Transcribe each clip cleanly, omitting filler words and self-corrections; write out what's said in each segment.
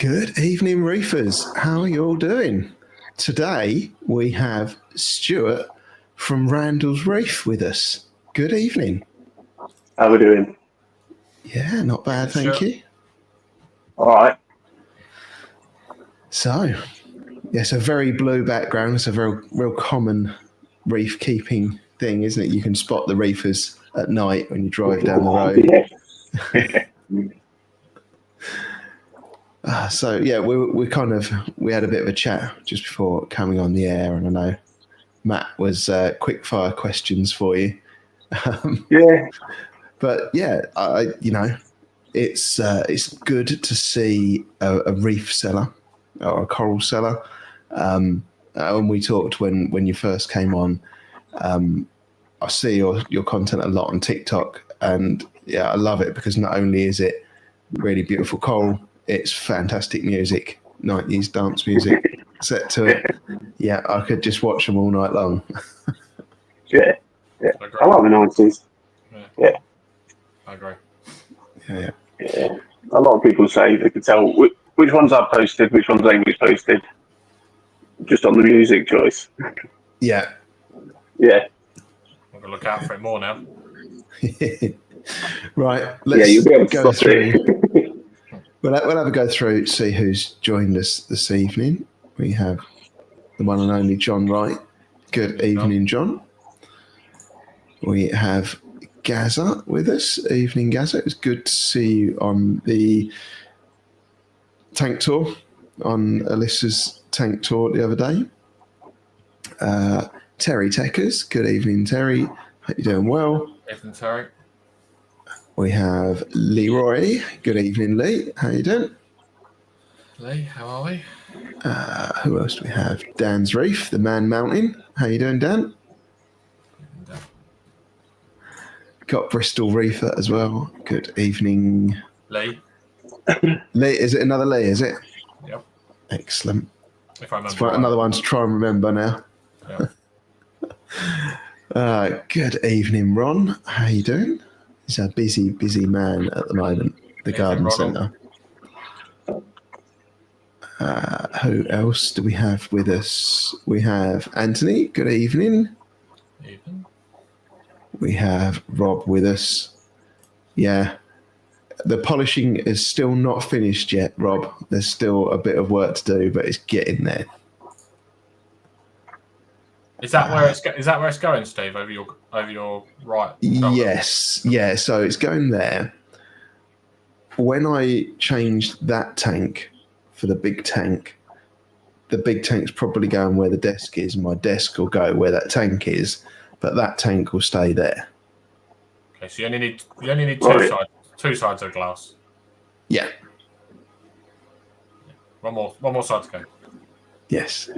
Good evening, reefers. How are you all doing? Today we have Stuart from Randalls Reef with us. Good evening. How are we doing? Yeah, not bad, thank you. All right. So, it's a very blue background. It's a very real common reef keeping thing, isn't it? You can spot the reefers at night when you drive down the road. Yeah. So yeah, we had a bit of a chat just before coming on the air, and I know Matt was quick fire questions for you. Yeah. But yeah, it's good to see a reef seller or a coral seller. When we talked when you first came on, I see your content a lot on TikTok, and yeah, I love it because not only is it really beautiful coral, it's fantastic music, 90s dance music set to it. Yeah, I could just watch them all night long. Yeah. I like the 90s. Yeah. I agree. Yeah. A lot of people say they can tell which ones I've posted, which ones Amy's posted, just on the music choice. Yeah. Yeah. I'm going to look out for it more now. Right, let's you'll be able to go spot through. it. We'll have a go through, see who's joined us this evening. We have the one and only John Wright. Good evening, John. We have Gaza with us. Evening, Gaza. It was good to see you on the tank tour, on Alyssa's tank tour the other day. Terry Teckers. Good evening, Terry. Hope you're doing well. Evening, Terry. We have Leroy. Good evening, Lee. How you doing? Lee, how are we? Who else do we have? Dan's Reef, the Man Mountain. How you doing, Dan? Got Bristol Reefer as well. Good evening. Lee. Lee, is it another Lee, is it? Yep. Excellent. If I remember right. Another one to try and remember now. Yep. Good evening, Ron. How you doing? He's a busy man at the moment. The garden centre. Who else do we have with us? We have Anthony. Good evening. Evening. We have Rob with us. Yeah. The polishing is still not finished yet, Rob. There's still a bit of work to do, but it's getting there. Is that where it's going, Steve? Over your right shoulder? Yes. Yeah, so it's going there. When I changed that tank for the big tank's probably going where the desk is, and my desk will go where that tank is, but that tank will stay there. Okay, so you only need two sides of glass. Yeah. One more side to go. Yes.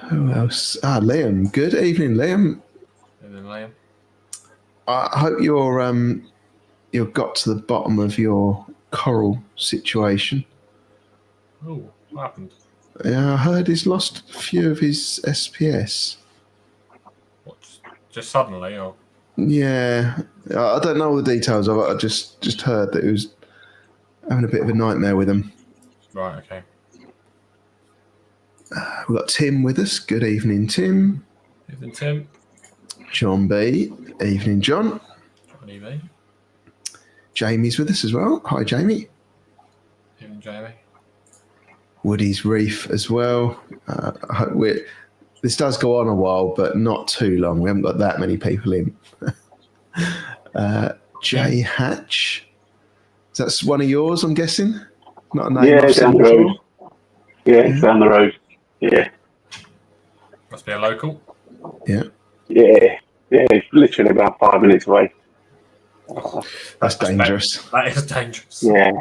Who else? Liam. Good evening, Liam. Evening, Liam. I hope you've got to the bottom of your coral situation. Oh, what happened? Yeah, I heard he's lost a few of his SPS. What? Just suddenly, or? Yeah, I don't know all the details of it. I just heard that he was having a bit of a nightmare with them. Right. Okay. We've got Tim with us. Good evening, Tim. Evening, Tim. John B. Evening, John. Good evening. Jamie's with us as well. Hi, Jamie. Evening, Jamie. Woody's Reef as well. This does go on a while, but not too long. We haven't got that many people in. Jay Hatch. That's one of yours, I'm guessing? Not a name. Yeah, down the road. Yeah, down the road. Yeah. Must be a local. Yeah. Yeah, it's literally about 5 minutes away. That's dangerous. That is dangerous. Yeah.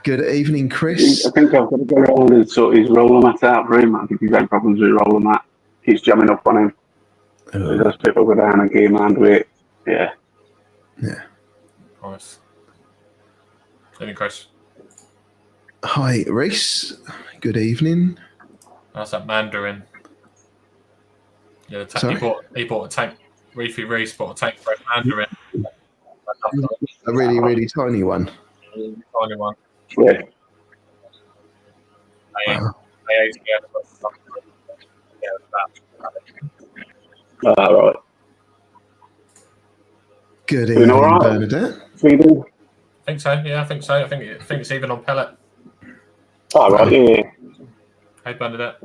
Good evening, Chris. I think I've got to go around and sort his roller mat out for him. I think he's had problems with roller mat. Keeps jamming up on him. Those people go down and game hand with it. Yeah. Yeah. Nice. Evening, Chris. Hi, Reese. Good evening. That's that Mandarin. Yeah, he bought a tank. Reefy Reese bought a tank for a Mandarin. A really, really tiny one. Tiny one. Yeah. Wow. Right. Good Doing evening, all right? Bernadette. Feeding? I think so. Yeah, I think so. I think it's even on pellet. Oh, right, yeah. Hey, Bernadette.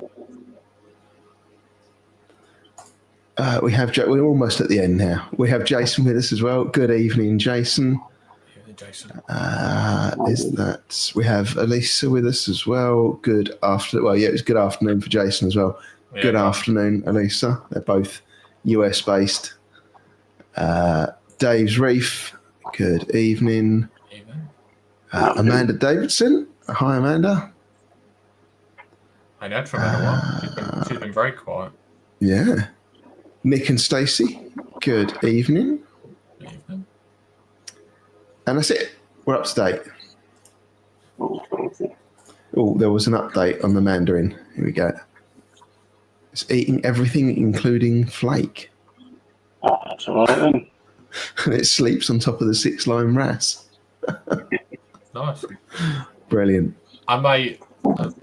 We have we're almost at the end now. We have Jason with us as well. Good evening, Jason. Jason. Is that we have Elisa with us as well? Good afternoon. Well, yeah, it's good afternoon for Jason as well. Yeah, Good afternoon, Elisa. They're both US based. Dave's Reef. Good evening. Amanda Davidson. Hi, Amanda. I know for a while. She's been very quiet. Yeah. Nick and Stacey. Good evening. Good evening. And that's it. We're up to date. Oh, there was an update on the Mandarin. Here we go. It's eating everything, including flake. Oh, that's all right then. And it sleeps on top of the 6-line wrasse. Nice. Brilliant. I may,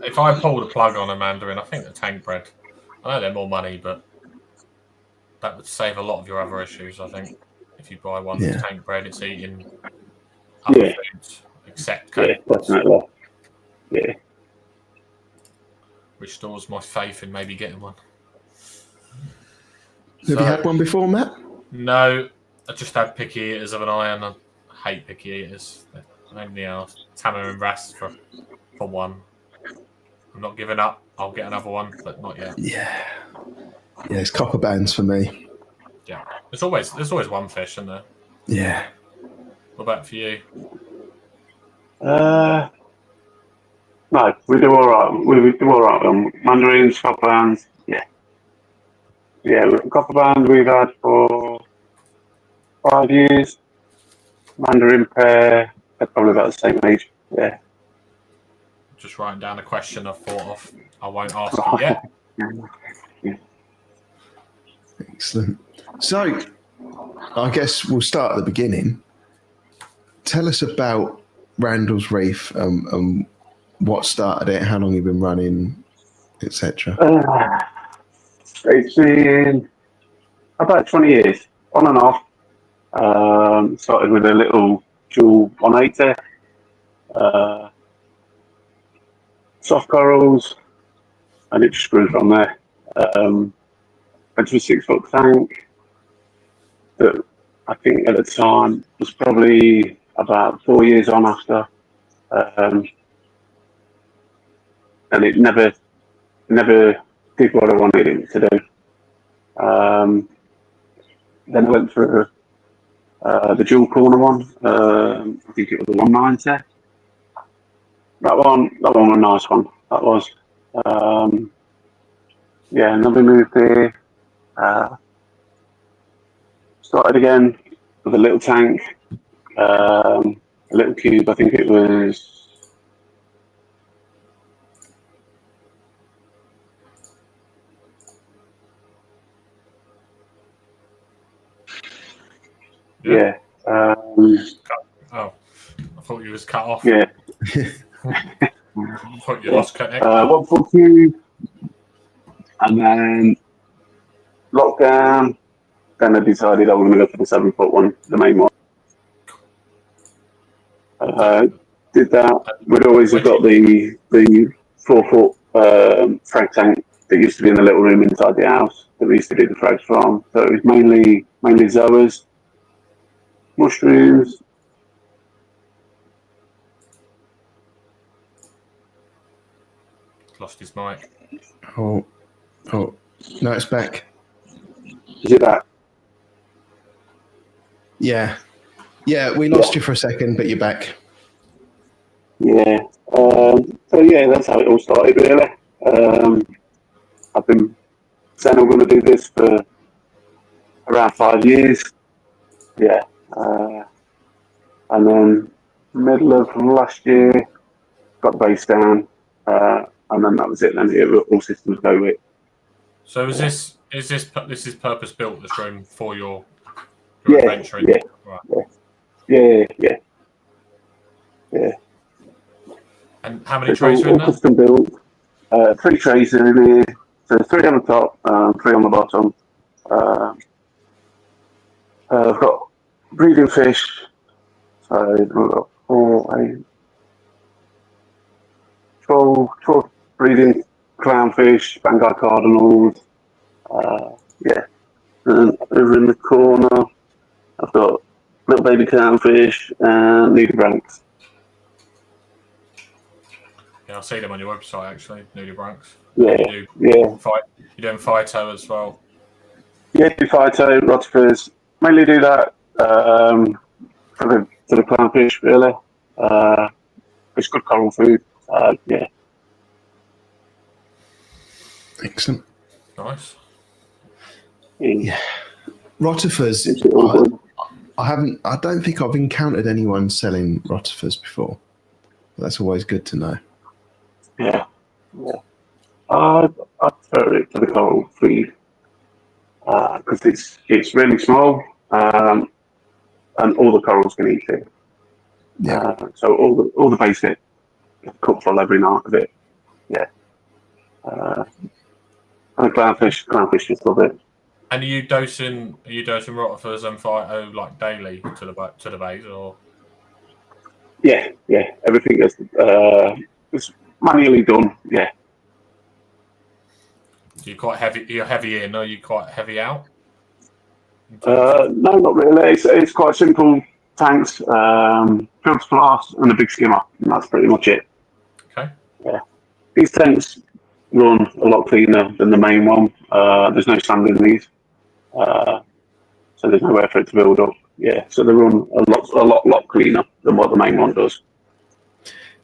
if I pulled a plug on a Mandarin, I think the tank bred. I know they're more money, but that would save a lot of your other issues. I think if you buy one that's tank bred, it's eating other foods except Yeah, definitely. Yeah. Restores my faith in maybe getting one. Have you had one before, Matt? No, I just had picky eaters of an eye, and I hate picky eaters. They're only Tanner and Rast for one. I'm not giving up. I'll get another one, but not yet. Yeah, it's copper bands for me. Yeah, there's always one fish, isn't there? Yeah. What about for you? No, we do all right. We do all right on mandarins, copper bands. Yeah. Yeah, copper band we've had for 5 years. Mandarin pair, they're probably about the same age. Yeah. Just writing down a question I've thought of. I won't ask you yet. Yeah. Excellent. So, I guess we'll start at the beginning. Tell us about Randalls Reef and what started it, how long you've been running, etc. It's been about 20 years, on and off. Started with a little dual 180, soft corals, and it just grew from there. Went to a 6-foot tank that I think at the time was probably about 4 years on after, and it never did what I wanted it to do. Then I went through the dual corner one. I think it was the 190. That one was a nice one. That was. Yeah, and then we moved here. Started again with a little tank, a little cube. I think it was. Yeah. Oh, I thought you was cut off. Yeah. I thought you lost connection. 1 foot cube, and then lockdown. Then I decided I was going to go for the 7-foot one, the main one. Did that. We'd always have got the 4-foot frag tank that used to be in the little room inside the house that we used to do the frags from. So it was mainly zoas, mushrooms. Lost his mic. Oh, no, it's back. Is it back? Yeah, we lost you for a second, but you're back. Yeah. So yeah, that's how it all started, really. I've been saying I'm going to do this for around 5 years. Yeah. And then middle of last year, got the base down, and then that was it. Then all systems go with. So this is purpose built, this room, for your Yeah, adventuring? yeah, Right. Yeah. And how many It's trays are all in there? custom built. 3 trays in here. So 3 on the top, 3 on the bottom. I've got breeding fish. So we've got 12 breeding clownfish, Vanguard cardinals. Yeah. And over in the corner, I've got little baby clownfish and nudibranchs. Yeah, I'll see them on your website actually, nudibranchs. Yeah. You're doing phyto as well. Yeah, do phyto, rotifers. Mainly do that for the clownfish, really. It's good coral food. Yeah. Excellent. Nice. Yeah. Rotifers. I don't think I've encountered anyone selling rotifers before. That's always good to know. Yeah. I prefer it to the coral feed because it's really small and all the corals can eat it. Yeah. So all the basic cupful every night of it. Yeah. And clownfish just love it. And are you dosing rotifers and phyto like daily to the bays or? Yeah. Everything is manually done. Yeah. You're quite heavy. You're heavy in, or you quite heavy out? No, not really. It's quite simple tanks, filter flask, and a big skimmer, and that's pretty much it. Okay. Yeah. These tanks run a lot cleaner than the main one. There's no sand in these, so there's nowhere for it to build up. Yeah, so they run a lot cleaner than what the main one does.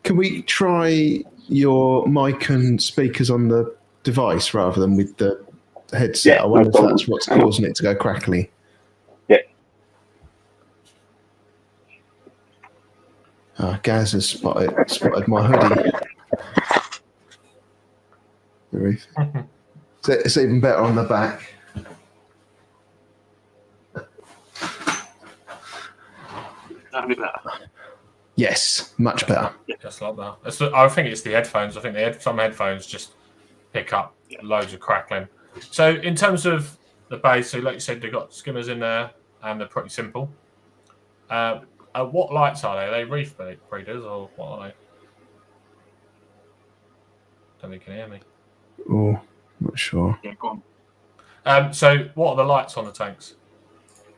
Can we try your mic and speakers on the device rather than with the headset? Yeah, I wonder no if that's what's causing it to go crackly. Yeah. Gaz has spotted my hoodie. The reef. It's even better on the back. That'd be better. Yes, much better. Just like that. I think it's the headphones. I think some headphones just pick up loads of crackling. So in terms of the base, so like you said, they've got skimmers in there and they're pretty simple. What lights are they? Are they reef breeders or what are they? Don't think you can hear me. Oh, not sure. Yeah, go on. So what are the lights on the tanks?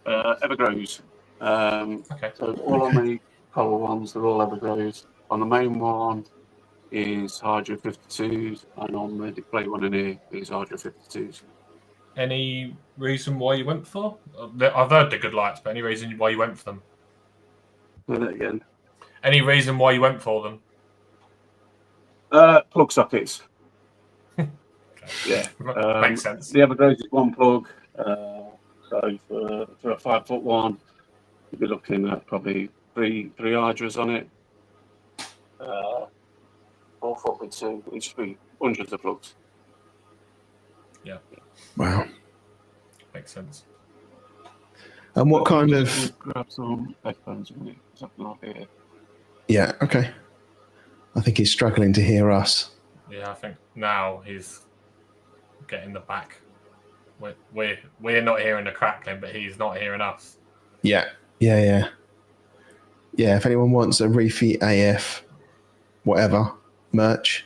Evergrows. Okay. So all on the coral ones, they're all Evergrows. On the main one is Hydro 52s, and on the display one in here is Hydro 52s. Any reason why you went for? I've heard they're good lights, but any reason why you went for them? Say that again. Any reason why you went for them? Plug sockets. Okay. Yeah, makes sense. The Evergrows is one plug. So for a 5-foot one, you'd be looking at probably three hydras on it. 4 foot with 2, it should be hundreds of plugs. Yeah. Wow. Makes sense. And what kind of? Grab some headphones in it, something like that. Yeah. Okay. I think he's struggling to hear us. Yeah, I think now he's getting the back. We're not hearing the crackling, but he's not hearing us. Yeah. If anyone wants a Reefy AF, whatever merch,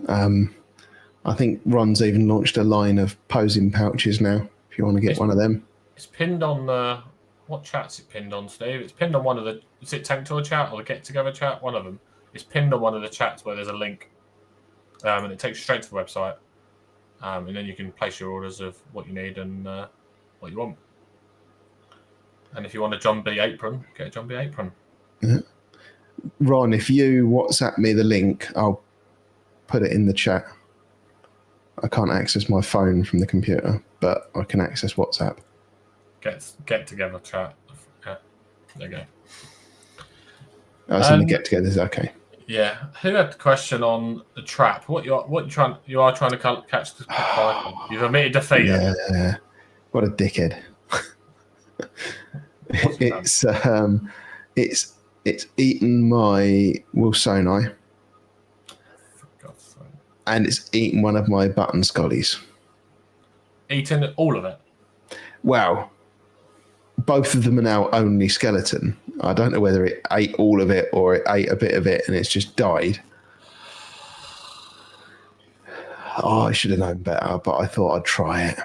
I think Ron's even launched a line of posing pouches now. If you want to get one of them, it's pinned on what chat's it pinned on, Steve? It's pinned on one of the. Is it Tank Tour chat or the Get Together chat? One of them. It's pinned on one of the chats where there's a link, and it takes you straight to the website, and then you can place your orders of what you need and what you want. And if you want a John B apron, get a John B apron. Yeah. Ron, if you WhatsApp me the link, I'll put it in the chat. I can't access my phone from the computer, but I can access WhatsApp. Get Together chat. Yeah, there you go. I was in the Get Together. Okay. Yeah, who had the question on the trap? You are trying to catch the python. You've admitted defeat. Yeah, what a dickhead. It's It's eaten my Wilsoni, For God's sake. and it's eaten one of my button scollies. Eaten all of it? Wow. Both of them are now only skeleton. I don't know whether it ate all of it or it ate a bit of it and it's just died. Oh, I should have known better, but I thought I'd try it.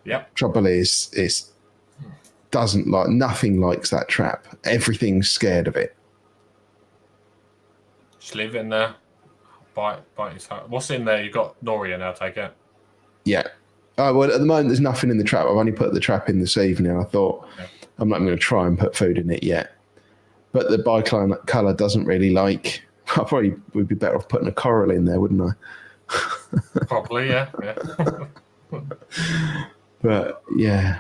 Yep. Trouble is, it's doesn't like, nothing likes that trap. Everything's scared of it. Just leave it in there. Bite his heart. What's in there? You got Noria now, take it. Yeah. Oh, well, at the moment, there's nothing in the trap. I've only put the trap in this evening. I thought I'm not going to try and put food in it yet. But the bicolour doesn't really like. I probably would be better off putting a coral in there, wouldn't I? Probably, yeah. But yeah.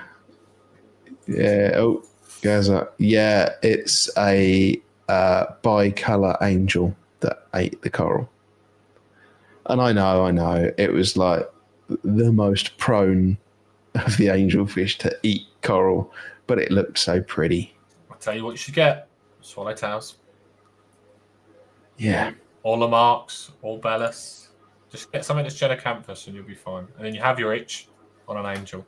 Oh, Gaza. Yeah, it's a bicolour angel that ate the coral. And I know. It was like the most prone of the angelfish to eat coral, but it looked so pretty. I'll tell you what you should get. Swallowtails. Yeah. All the marks, all bellis. Just get something that's Genocampus and you'll be fine. And then you have your itch on an angel.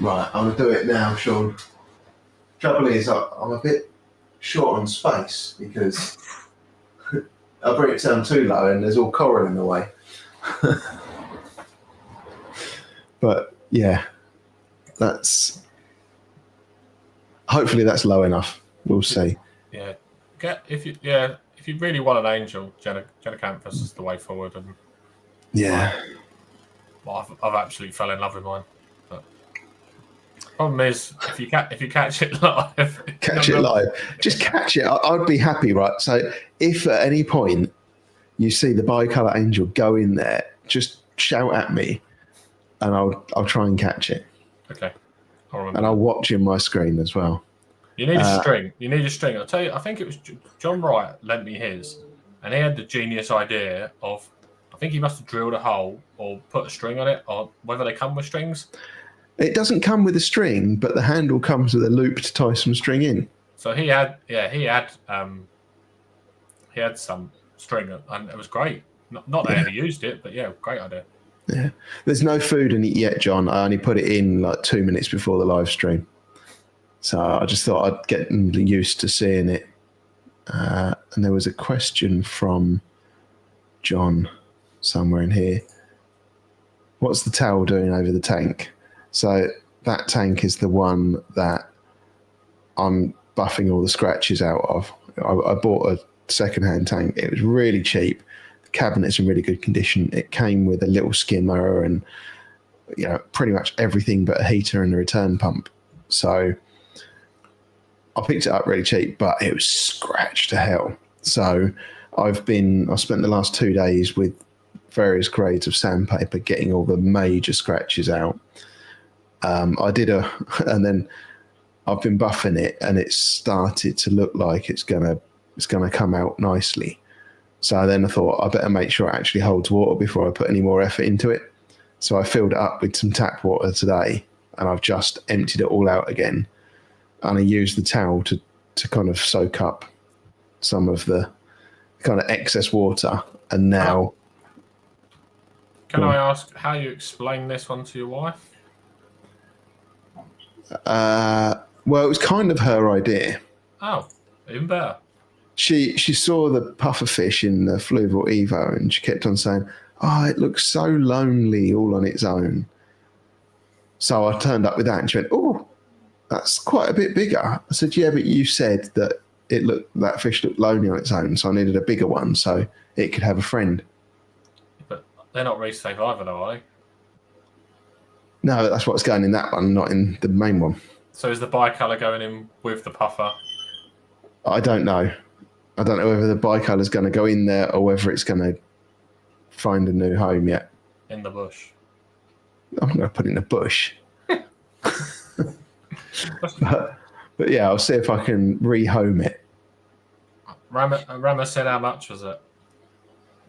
Right, I'm going to do it now, Sean. Trouble is, I'm a bit short on space because I bring it down too low and there's all coral in the way. But yeah, hopefully that's low enough. We'll see. Yeah. If you really want an angel, Genocampus is the way forward. And Yeah. I've absolutely fell in love with mine. But problem is, if you catch it live, just catch it. I'd be happy, right? So if at any point you see the bicolour angel go in there, just shout at me, and I'll try and catch it. Okay, I'll remember. And I'll watch in my screen as well. You need a string. You need a string. I'll tell you. I think it was John Wright lent me his, and he had the genius idea of. I think he must have drilled a hole or put a string on it, or whether they come with strings. It doesn't come with a string, but the handle comes with a loop to tie some string in. So he had some string, and it was great. Not that I ever used it, but yeah, great idea. Yeah, there's no food in it yet, John. I only put it in like 2 minutes before the live stream, so I just thought I'd get used to seeing it. And there was a question from John somewhere in here. What's the towel doing over the tank? So that tank is the one that I'm buffing all the scratches out of. I bought a second-hand tank. It was really cheap. The cabinet's in really good condition. It came with a little skimmer and pretty much everything but a heater and a return pump. So I picked it up really cheap, but it was scratched to hell. So I spent the last 2 days with various grades of sandpaper getting all the major scratches out. And then I've been buffing it, and it's started to look like it's gonna come out nicely. So then I thought I better make sure it actually holds water before I put any more effort into it. So I filled it up with some tap water today, and I've just emptied it all out again. And I used the towel to kind of soak up some of the kind of excess water. And now, can I ask how you explain this one to your wife? well, it was kind of her idea. Oh, even better. She saw the pufferfish in the Fluval Evo, and she kept on saying, "Oh, it looks so lonely all on its own." So I turned up with that, and she went, "Oh, that's quite a bit bigger." I said, "Yeah, but you said that that fish looked lonely on its own, so I needed a bigger one so it could have a friend." But they're not reef safe either, though, are they? No, that's what's going in that one, not in the main one. So is the bicolour going in with the puffer? I don't know. I don't know whether the bicolour is going to go in there or whether it's going to find a new home yet. In the bush. I'm going to put it in a bush. But yeah, I'll see if I can rehome it. Rama said how much was it?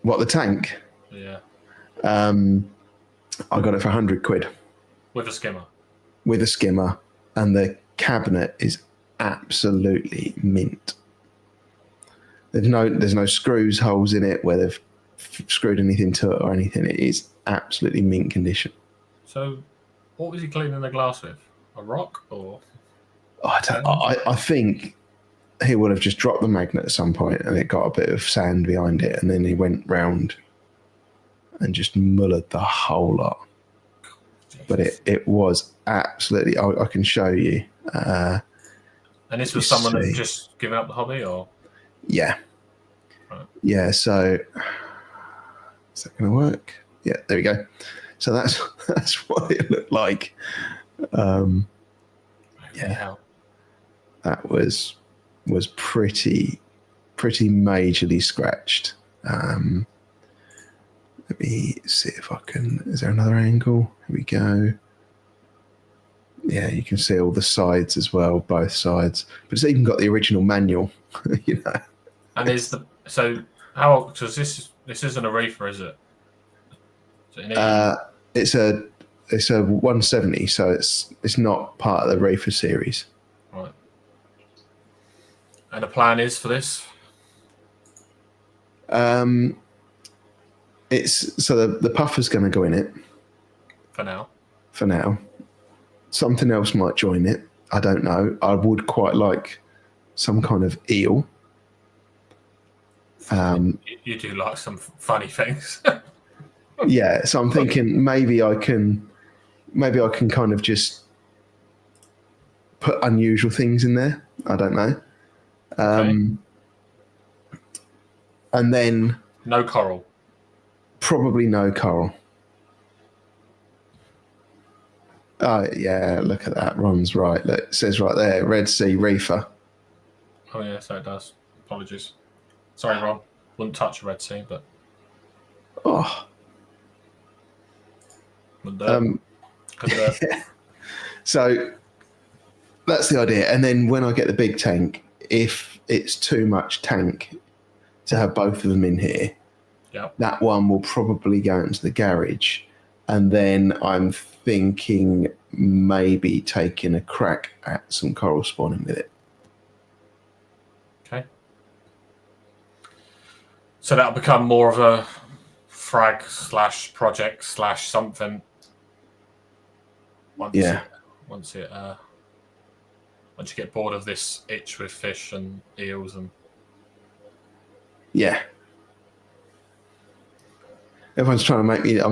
What, the tank? Yeah. I got it for £100. With a skimmer? With a skimmer. And the cabinet is absolutely mint. There's no screws, holes in it where they've screwed anything to it or anything. It is absolutely mint condition. So, what was he cleaning the glass with? A rock or? I think he would have just dropped the magnet at some point and it got a bit of sand behind it, and then he went round and just mullered the whole lot. Jesus. But it was absolutely. I can show you. And this was someone that just given up the hobby, or? Yeah. Right. Yeah. So is that going to work? Yeah. There we go. So that's what it looked like. Yeah. That was pretty majorly scratched. Let me see if I can. Is there another angle? Here we go. Yeah, you can see all the sides as well, both sides. But it's even got the original manual, you know. And how? Because this isn't a reefer, is it? It's a 170, so it's not part of the reefer series. Right. And the plan is for this? It's so the puffer's going to go in it. For now. Something else might join it. I don't know. I would quite like some kind of eel. You do like some funny things. Yeah, so I'm thinking maybe I can kind of just put unusual things in there. I don't know. Okay. And then no coral. Probably no coral. Oh yeah, look at that. Ron's right. Look, it says right there, Red Sea Reefer. Oh yeah, so it does. Apologies. Sorry, Ron. Wouldn't touch a Red Sea, but. Oh. Yeah. So that's the idea. And then when I get the big tank, if it's too much tank to have both of them in here, that one will probably go into the garage. And then I'm thinking maybe taking a crack at some coral spawning with it. Okay. So that'll become more of a frag / project / something. Once you get bored of this itch with fish and eels and. Yeah. Everyone's trying to make me. I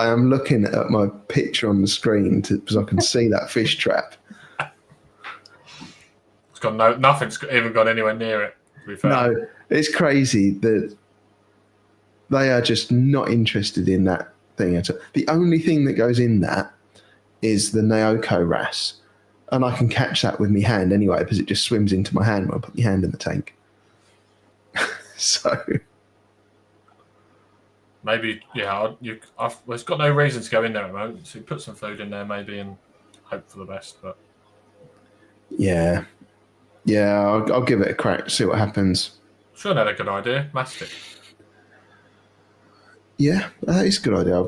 am looking at my picture on the screen because I can see that fish trap. It's got nothing's even gone anywhere near it. To be fair. No, it's crazy that they are just not interested in that thing at all. The only thing that goes in that is the Naoko wrasse, and I can catch that with my hand anyway because it just swims into my hand when I put my hand in the tank. So. Maybe, it's got no reason to go in there at the moment. So you put some food in there maybe and hope for the best. But yeah, I'll give it a crack, see what happens. Sure, that's a good idea. Mastic. Yeah, that is a good idea.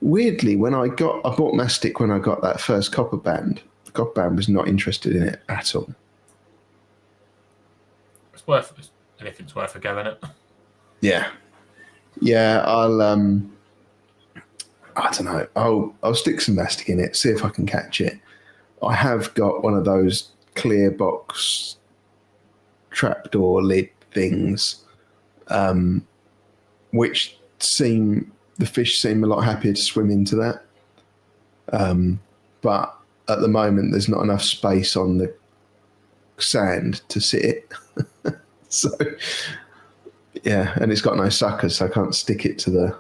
Weirdly, I bought mastic when I got that first copper band. The copper band was not interested in it at all. Anything's worth a go in it. Yeah. Yeah, I'll I don't know. I'll stick some mastic in it, see if I can catch it. I have got one of those clear box trapdoor lid things, which the fish seem a lot happier to swim into that. But at the moment, there's not enough space on the sand to sit it. So. Yeah, and it's got no suckers, so I can't stick it to the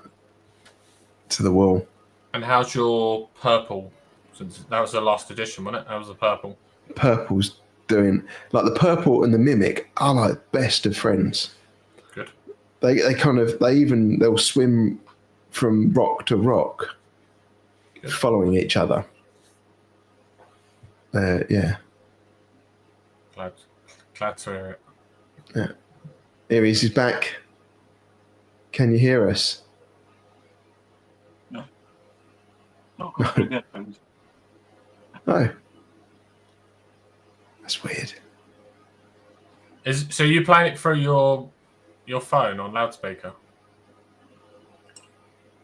wall. And how's your purple? Since that was the last edition, wasn't it? How's the purple? Purple's doing the purple and the mimic are like best of friends. Good. They'll swim from rock to rock, Good. Following each other. Yeah. Glad to hear it. Yeah. Here he is. He's back. Can you hear us? No. No. That's weird. So you playing it through your phone on loudspeaker?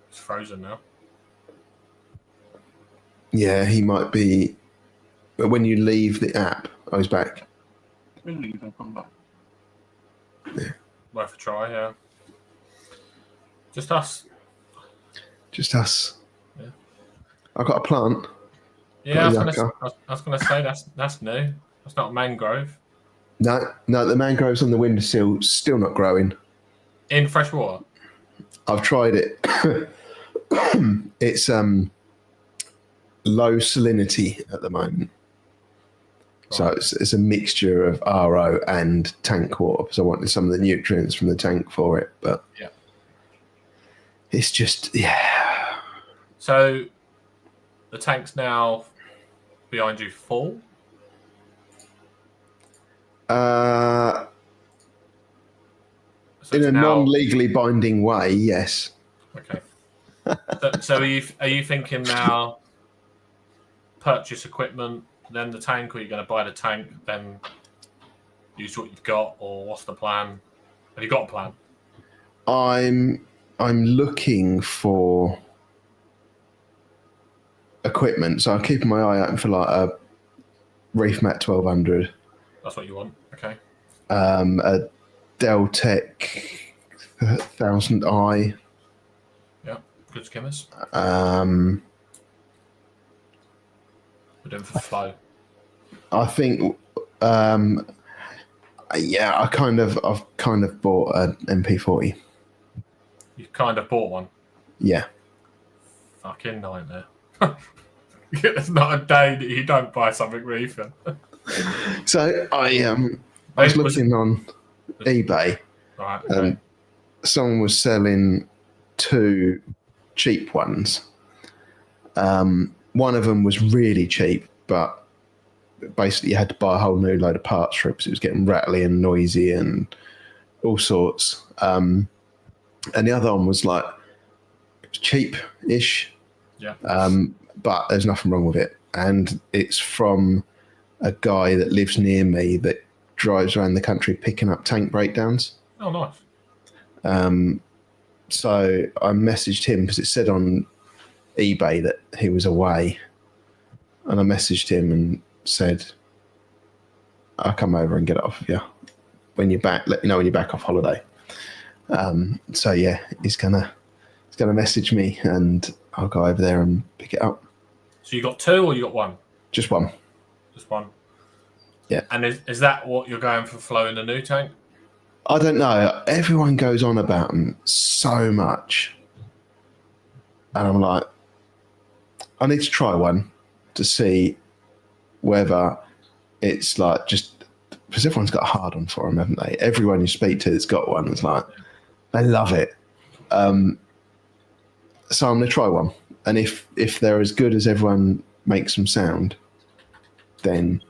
It's frozen now. Yeah, he might be. But when you leave the app, oh, he's back. Really, I'll come back. Yeah. Worth a try, yeah. Just us. Just us. Yeah. I got a plant. Yeah, I was gonna say that's new. That's not a mangrove. No, the mangroves on the windowsill still not growing. In fresh water. I've tried it. It's low salinity at the moment. So Right. it's a mixture of RO and tank water because I wanted some of the nutrients from the tank for it, but yeah, it's just So the tank's now behind you full. So In it's a now, non-legally binding way, yes. okay. So are you thinking now? Purchase equipment, then the tank, or are you going to buy the tank, then use what you've got, or what's the plan? Have you got a plan? I'm looking for equipment, so I'm keeping my eye out for like a Reef Mat 1200. That's what you want, okay? A Deltec 1000i. Yeah, good skimmers. We're doing for flow. I think, yeah, I've kind of bought an MP40. You kind of bought one. Yeah. Fucking nightmare. There's not a day that you don't buy something reefing. So I was looking on eBay, right? and Okay. someone was selling 2 cheap ones. One of them was really cheap, but basically you had to buy a whole new load of parts for it because it was getting rattly and noisy and all sorts. And the other one was like cheap-ish, Yeah. but there's nothing wrong with it. And it's from a guy that lives near me that drives around the country picking up tank breakdowns. Oh, nice. So I messaged him because it said on eBay that he was away, and I messaged him and said, I'll come over and get it off of you when you're back. Let me know when you're back off holiday. So yeah, he's gonna message me and I'll go over there and pick it up. So you got 2 or you got 1? Just one. Just 1. Yeah. And is that what you're going for flow in the new tank? I don't know. Everyone goes on about them so much, and I'm like, I need to try one to see whether it's like just because everyone's got a hard on for them, haven't they? Everyone you speak to that's got one is like, they love it. So I'm going to try one. And if they're as good as everyone makes them sound, then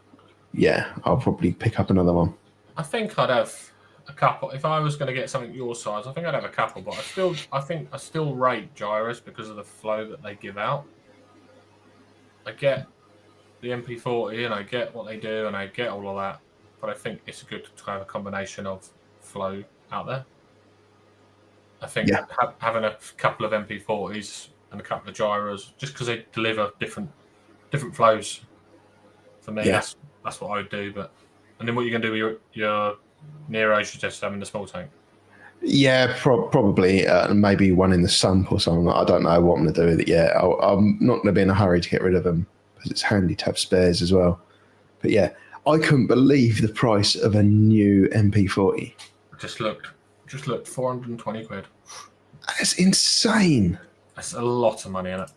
yeah, I'll probably pick up another one. I think I'd have a couple. If I was going to get something your size, I think I'd have a couple. But I still rate gyros because of the flow that they give out. I get the MP40 and I get what they do and I get all of that, but I think it's good to have a combination of flow out there. I think having a couple of MP40s and a couple of gyros, just because they deliver different flows. For me, that's what I would do. And then what you're going to do with your Neros, you just have in the small tank. Yeah, probably maybe one in the sump or something. I don't know what I'm going to do with it yet. I'm not going to be in a hurry to get rid of them because it's handy to have spares as well. But yeah, I couldn't believe the price of a new MP40. Just looked 420 quid. That's insane. That's a lot of money in it.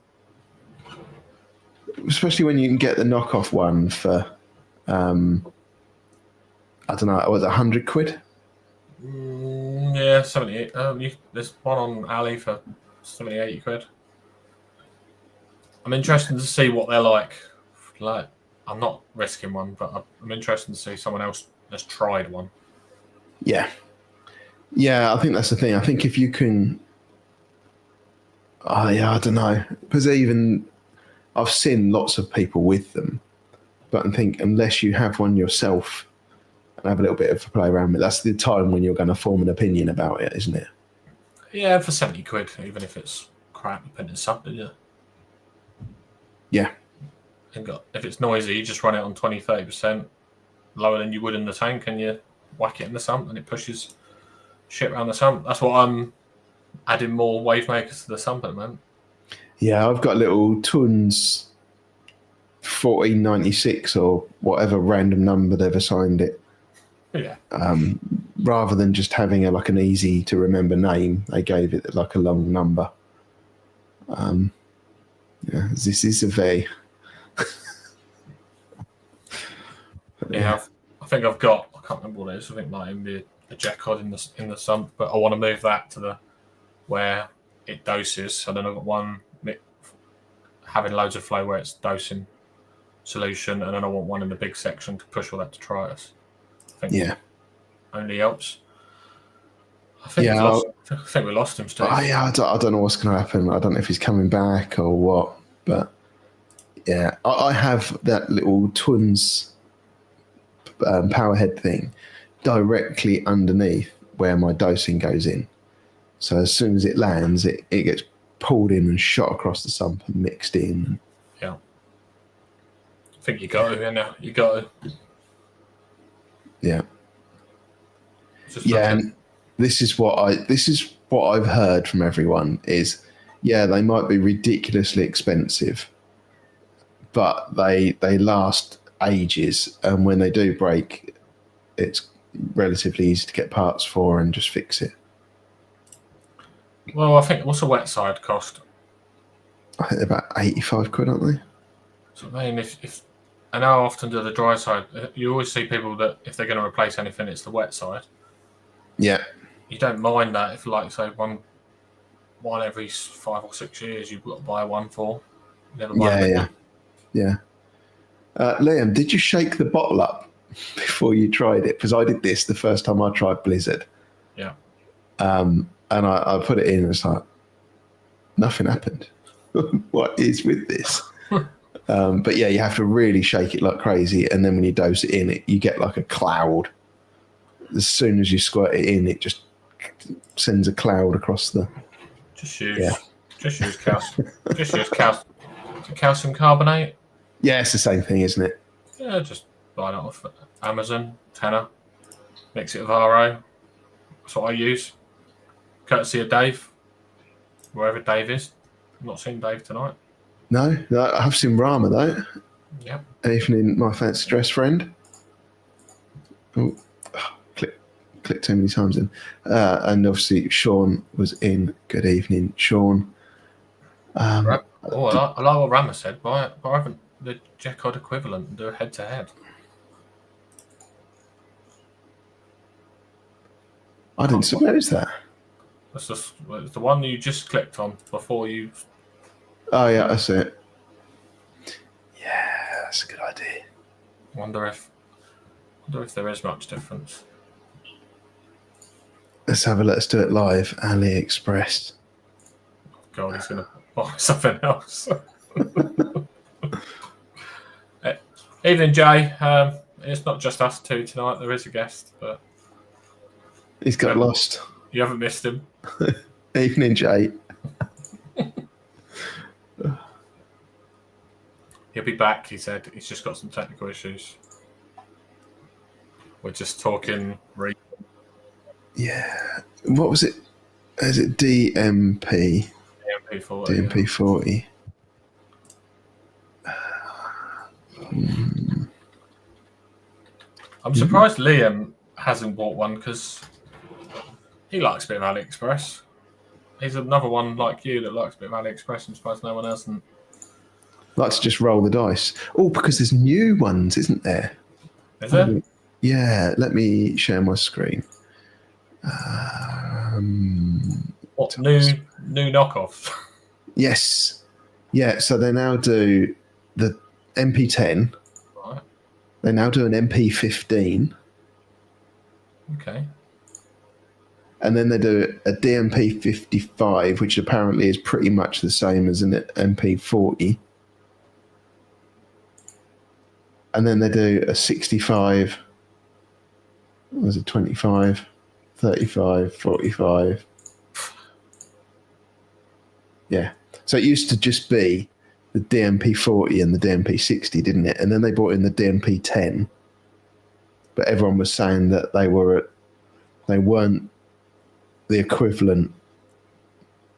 Especially when you can get the knockoff one for, I don't know, was it 100 quid? Yeah, 78. There's one on Ali for 70, 80 quid. I'm interested to see what they're like. I'm not risking one, but I'm interested to see someone else that's tried one. Yeah. Yeah, I think that's the thing. I think if you can... I don't know. Because I've seen lots of people with them. But I think unless you have one yourself and have a little bit of a play around with it, that's the time when you're going to form an opinion about it, isn't it? Yeah, for 70 quid, even if it's crap, you put in something, yeah. Yeah. If it's noisy, you just run it on 20-30% lower than you would in the tank, and you whack it in the sump, and it pushes shit around the sump. That's what I'm adding more wave makers to the sump at the moment. Yeah, I've got little Tuns 1496 or whatever random number they've assigned it. Yeah. Rather than just having like an easy to remember name, they gave it like a long number. Yeah, this is a very Yeah, I think I've got. I can't remember what it is. I think like in the Jacod in the sump, but I want to move that to the where it doses. So then I've got one having loads of flow where it's dosing solution, and then I want one in the big section to push all that detritus. I think only helps. I think we lost him, Steve. I don't know what's going to happen. I don't know if he's coming back or what, but yeah, I have that little Twins powerhead thing directly underneath where my dosing goes in. So as soon as it lands, it gets pulled in and shot across the sump and mixed in. Yeah. I think you got to, now. You got to. Yeah. Yeah, and this is what I've heard from everyone is, yeah, they might be ridiculously expensive, but they last ages, and when they do break, it's relatively easy to get parts for and just fix it. Well, I think what's a wet side cost? I think they're about 85 quid, aren't they? So I mean, if and how often do the dry side? You always see people that if they're going to replace anything, it's the wet side. Yeah. You don't mind that if, like, say, one every 5 or 6 years, you've got to buy one for. Never buy Yeah. Liam, did you shake the bottle up before you tried it? Because I did this the first time I tried Blizzard. Yeah. And I put it in and it's like, nothing happened. What is with this? But yeah, you have to really shake it like crazy. And then when you dose it in, you get like a cloud. As soon as you squirt it in, it just sends a cloud across the... Just use calcium carbonate. Yeah, it's the same thing, isn't it? Yeah, just buy it off Amazon, tenner. Mix it with RO. That's what I use. Courtesy of Dave, wherever Dave is. I've not seen Dave tonight. No, I have seen Rama though. Yep. Evening, my fancy dress friend. Oh, click too many times in. And obviously Sean was in. Good evening, Sean. I like what Rama said. Why haven't the Jacod equivalent and do a head-to-head? I didn't see. Where is that? It's the one you just clicked on before you... Oh, yeah, I see it. Yeah, that's a good idea. Wonder if there is much difference. Let's do it live. AliExpress. God, he's going to buy something else. Evening, Jay. It's not just us two tonight. There is a guest, but he's got lost. You haven't missed him. Evening, Jay. He'll be back, he said. He's just got some technical issues. We're just talking... Yeah. What was it? Is it DMP? DMP40. DMP40. I'm surprised Liam hasn't bought one because he likes a bit of AliExpress. He's another one like you that likes a bit of AliExpress. I'm surprised no one hasn't. Likes to just roll the dice. Oh, because there's new ones, isn't there? Is there? Yeah, let me share my screen. What, new knockoffs? Yes. Yeah, so they now do the MP10. Right. They now do an MP15. Okay. And then they do a DMP55, which apparently is pretty much the same as an MP40. and then they do a 65. What was it? 25, 35, 45. Yeah. So it used to just be the DMP 40 and the DMP 60, didn't it? And then they brought in the DMP 10. But everyone was saying that they weren't the equivalent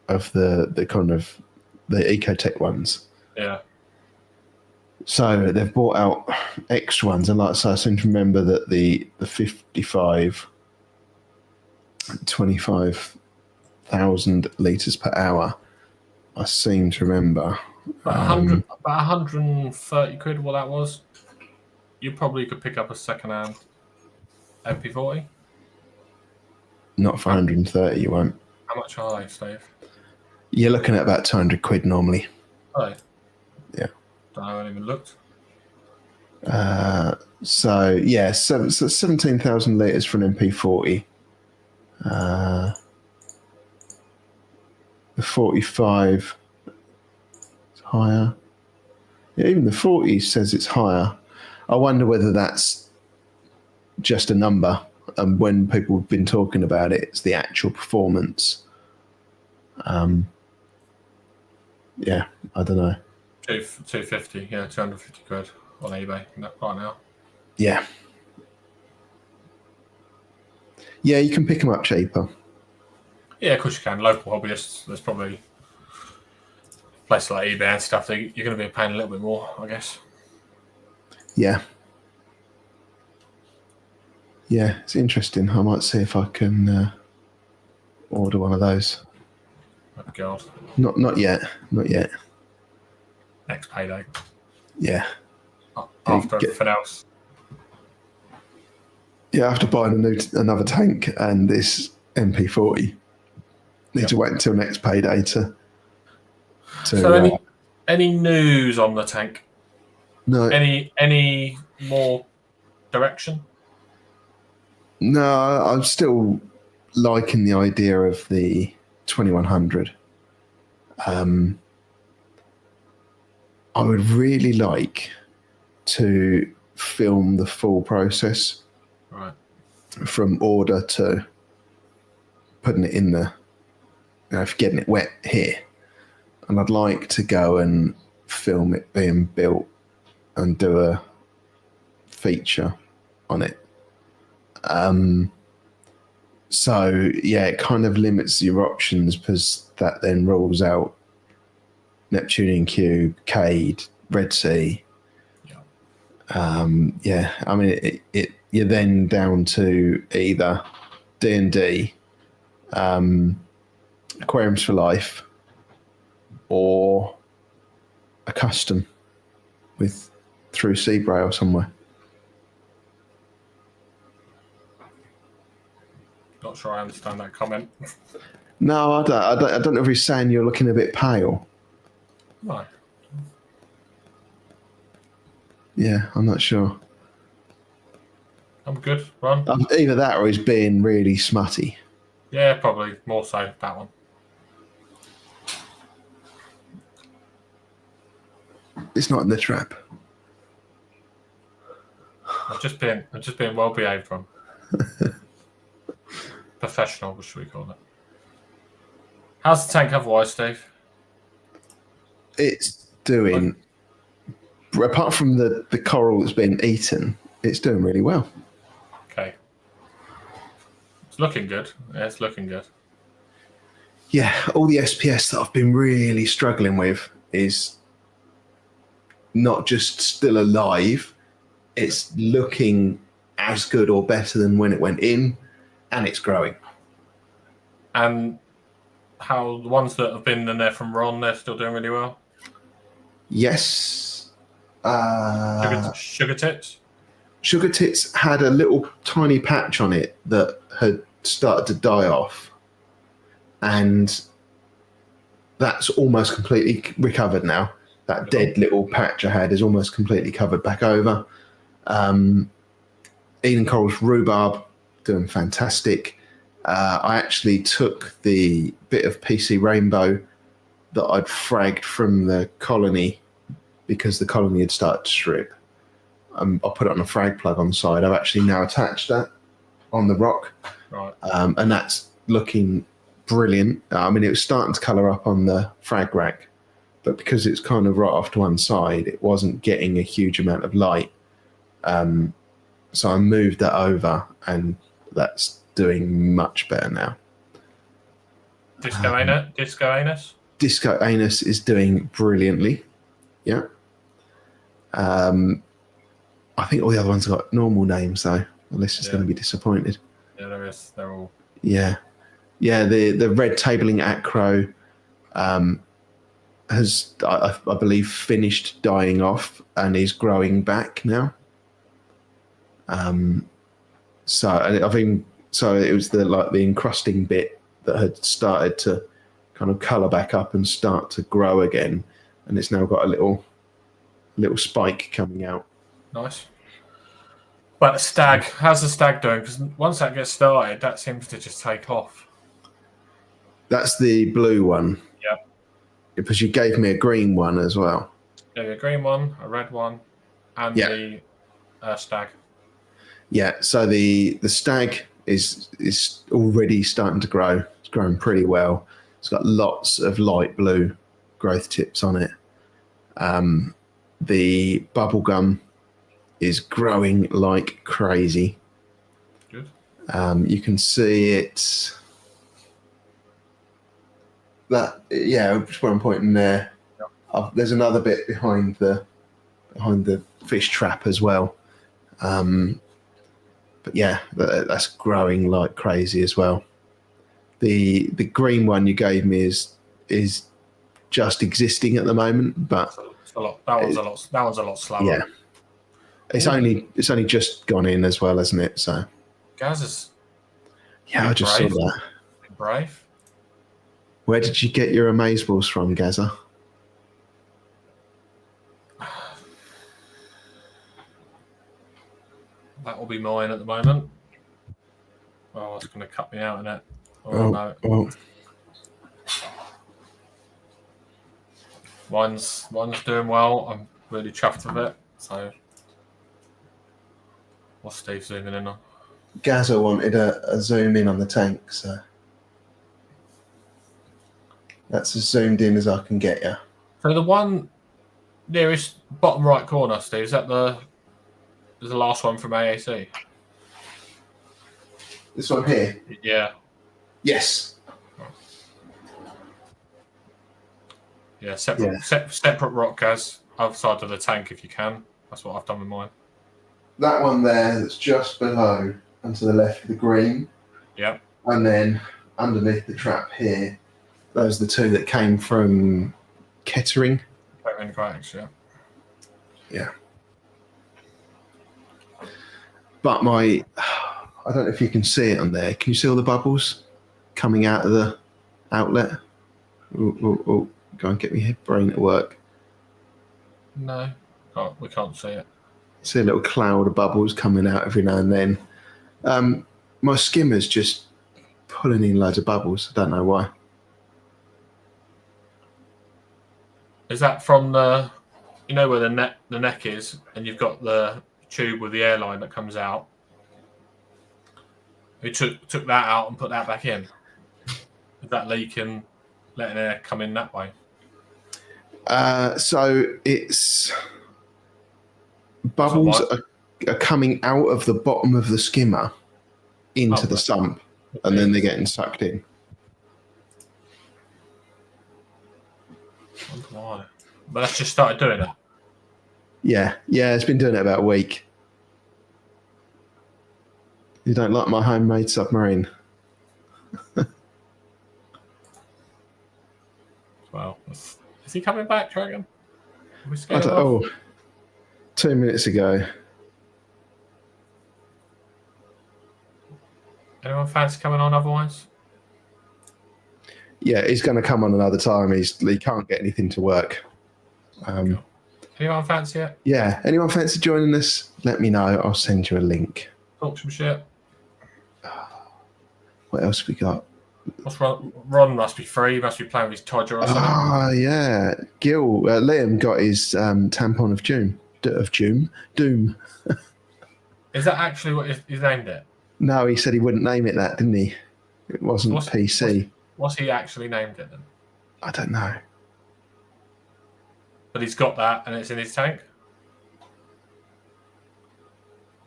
of the kind of the Ecotech ones. Yeah. So they've brought out extra ones, and like I say, I seem to remember that the 55, 25,000 litres per hour, I seem to remember. About 130 quid, what that was. You probably could pick up a second-hand MP40. Not for 130, you won't. How much are they, Steve? You're looking at about 200 quid normally. Oh. Yeah. I haven't even looked. So 17,000 litres for an MP40. The 45 is higher. Yeah, even the 40 says it's higher. I wonder whether that's just a number, and when people have been talking about it, it's the actual performance. Yeah, I don't know. 250, yeah, 250 quid on eBay right now. Yeah. Yeah, you can pick them up cheaper. Yeah, of course you can. Local hobbyists, there's probably places like eBay and stuff, you're going to be paying a little bit more, I guess. Yeah. Yeah, it's interesting. I might see if I can order one of those. Oh, God. Not yet. Not yet. Next payday. Yeah. After everything else. Yeah, after buying another tank and this MP40, need to wait until next payday to So any news on the tank? No. Any more direction? No, I'm still liking the idea of the 2100. I would really like to film the full process, right, from order to putting it in the, for getting it wet here. And I'd like to go and film it being built and do a feature on it. So yeah, it kind of limits your options, because that then rules out Neptunian Q, Cade, Red Sea. Yeah, I mean, you're then down to either D&D, Aquariums for Life, or a custom through Seabrail somewhere. Not sure I understand that comment. No, I don't know if he's saying you're looking a bit pale. No. Yeah, I'm not sure. I'm good, Ron. Either that or he's being really smutty. Yeah, probably more so that one. It's not in the trap. I'm just being well behaved, Ron. Professional, what should we call it? How's the tank otherwise, Steve? It's doing, apart from the coral that's been eaten, it's doing really well. Okay. It's looking good. Yeah, it's looking good. Yeah, all the SPS that I've been really struggling with is not just still alive, it's looking as good or better than when it went in, and it's growing. And how the ones that have been in there from Ron, they're still doing really well? Yes. Sugar Tits? Sugar Tits had a little tiny patch on it that had started to die off, and that's almost completely recovered now. That dead little patch I had is almost completely covered back over. Eden Coral's rhubarb, doing fantastic. I actually took the bit of PC Rainbow that I'd fragged from the colony, because the colony had started to strip. I'll put it on a frag plug on the side. I've actually now attached that on the rock, Right. and that's looking brilliant. I mean, it was starting to colour up on the frag rack, but because it's kind of right off to one side, it wasn't getting a huge amount of light. So I moved that over, and that's doing much better now. Disco anus? Disco Anus is doing brilliantly. Yeah. I think all the other ones have got normal names, though. The listeners going to be disappointed. Yeah, there is. They're all. Yeah. Yeah, the red tabling acro has, I believe, finished dying off and is growing back now. So I think it was the encrusting bit that had started to kind of colour back up and start to grow again, and it's now got a little spike coming out. Nice. But the stag, how's the stag doing? Because once that gets started, that seems to just take off. That's the blue one. Yeah. Because you gave me a green one as well. Yeah, a green one, a red one, and the stag. Yeah, so the stag is already starting to grow. It's growing pretty well. It's got lots of light blue growth tips on it. The bubblegum is growing like crazy. Good. You can see it. Just where I'm pointing there. Yeah. There's another bit behind the fish trap as well. But yeah, that's growing like crazy as well. The green one you gave me is just existing at the moment, but that one's a lot slower. Yeah, it's only just gone in as well, hasn't it? So Gaz is. Yeah, I just saw that. Brave. Where did you get your amazeballs from, Gaza? That will be mine at the moment. Oh, it's going to cut me out in it. No. Mine's doing well. I'm really chuffed with it. So, what's Steve zooming in on? Gaza wanted a zoom in on the tank, so that's as zoomed in as I can get you. So the one nearest bottom right corner, Steve, is that the last one from AAC? This one here? Yeah. Yes. Yeah, separate rock gas outside of the tank if you can. That's what I've done with mine. That one there that's just below and to the left of the green. Yeah. And then underneath the trap here, those are the two that came from Kettering. Kettering Cracks, yeah. Yeah. But I don't know if you can see it on there. Can you see all the bubbles coming out of the outlet? Oh, go and get me brain at work. No, we can't see it. See a little cloud of bubbles coming out every now and then. My skimmer's just pulling in loads of bubbles. I don't know why. Is that from where the neck is, and you've got the tube with the airline that comes out? We took that out and put that back in. Is that leaking, letting air come in that way? So it's bubbles are coming out of the bottom of the skimmer into the sump, and then they're getting sucked in. Why? But that's just started doing it. Yeah, it's been doing it about a week. You don't like my homemade submarine? Well, is he coming back, do you reckon? 2 minutes ago. Anyone fancy coming on otherwise? Yeah, he's going to come on another time. He can't get anything to work. Anyone fancy it? Yeah, anyone fancy joining us? Let me know. I'll send you a link. Talk some shit. What else we got? What's Ron must be free. He must be playing with his Todger or something. Yeah. Liam got his tampon of June. of Doom. Is that actually what he's named it? No, he said he wouldn't name it that, didn't he? It wasn't PC. What's he actually named it then? I don't know. But he's got that, and it's in his tank.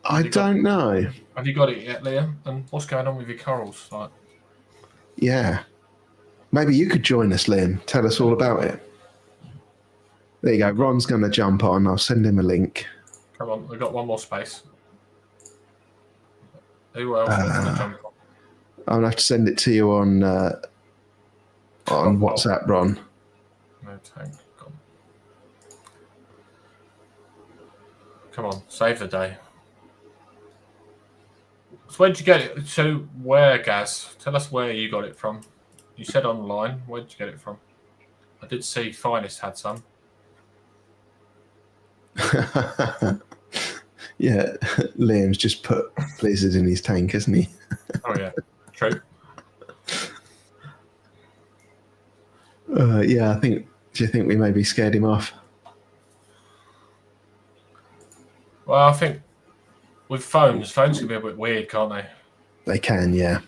I don't know. Have you got it yet, Liam? And what's going on with your corals? Like, yeah, maybe you could join us, Liam. Tell us all about it. There you go. Ron's going to jump on. I'll send him a link. come on, we've got one more space. Who else wants to jump on? I'll have to send it to you on WhatsApp, Ron. No tank. Come on, save the day. So where'd you get it? So where, Gaz? Tell us where you got it from. You said online. Where'd you get it from? I did see Finest had some. Yeah, Liam's just put blizzard in his tank, hasn't he? Oh yeah, true. Yeah, I think. Do you think we maybe scared him off? Well, I think with phones can be a bit weird, can't they? They can, yeah.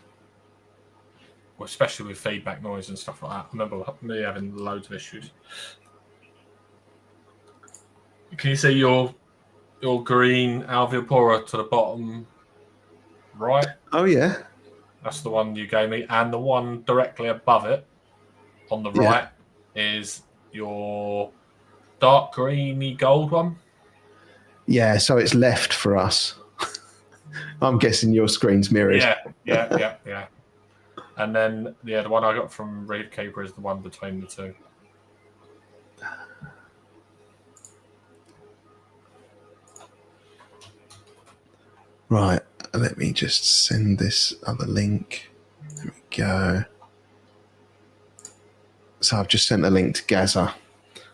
Well, especially with feedback noise and stuff like that. I remember me having loads of issues. Can you see your green alveopora to the bottom right? Oh, yeah. That's the one you gave me. And the one directly above it on the right is your dark greeny gold one. Yeah, so it's left for us. I'm guessing your screen's mirrored. Yeah. And then, the one I got from Reef Keeper is the one between the two. Right, let me just send this other link. There we go. So I've just sent a link to Gaza.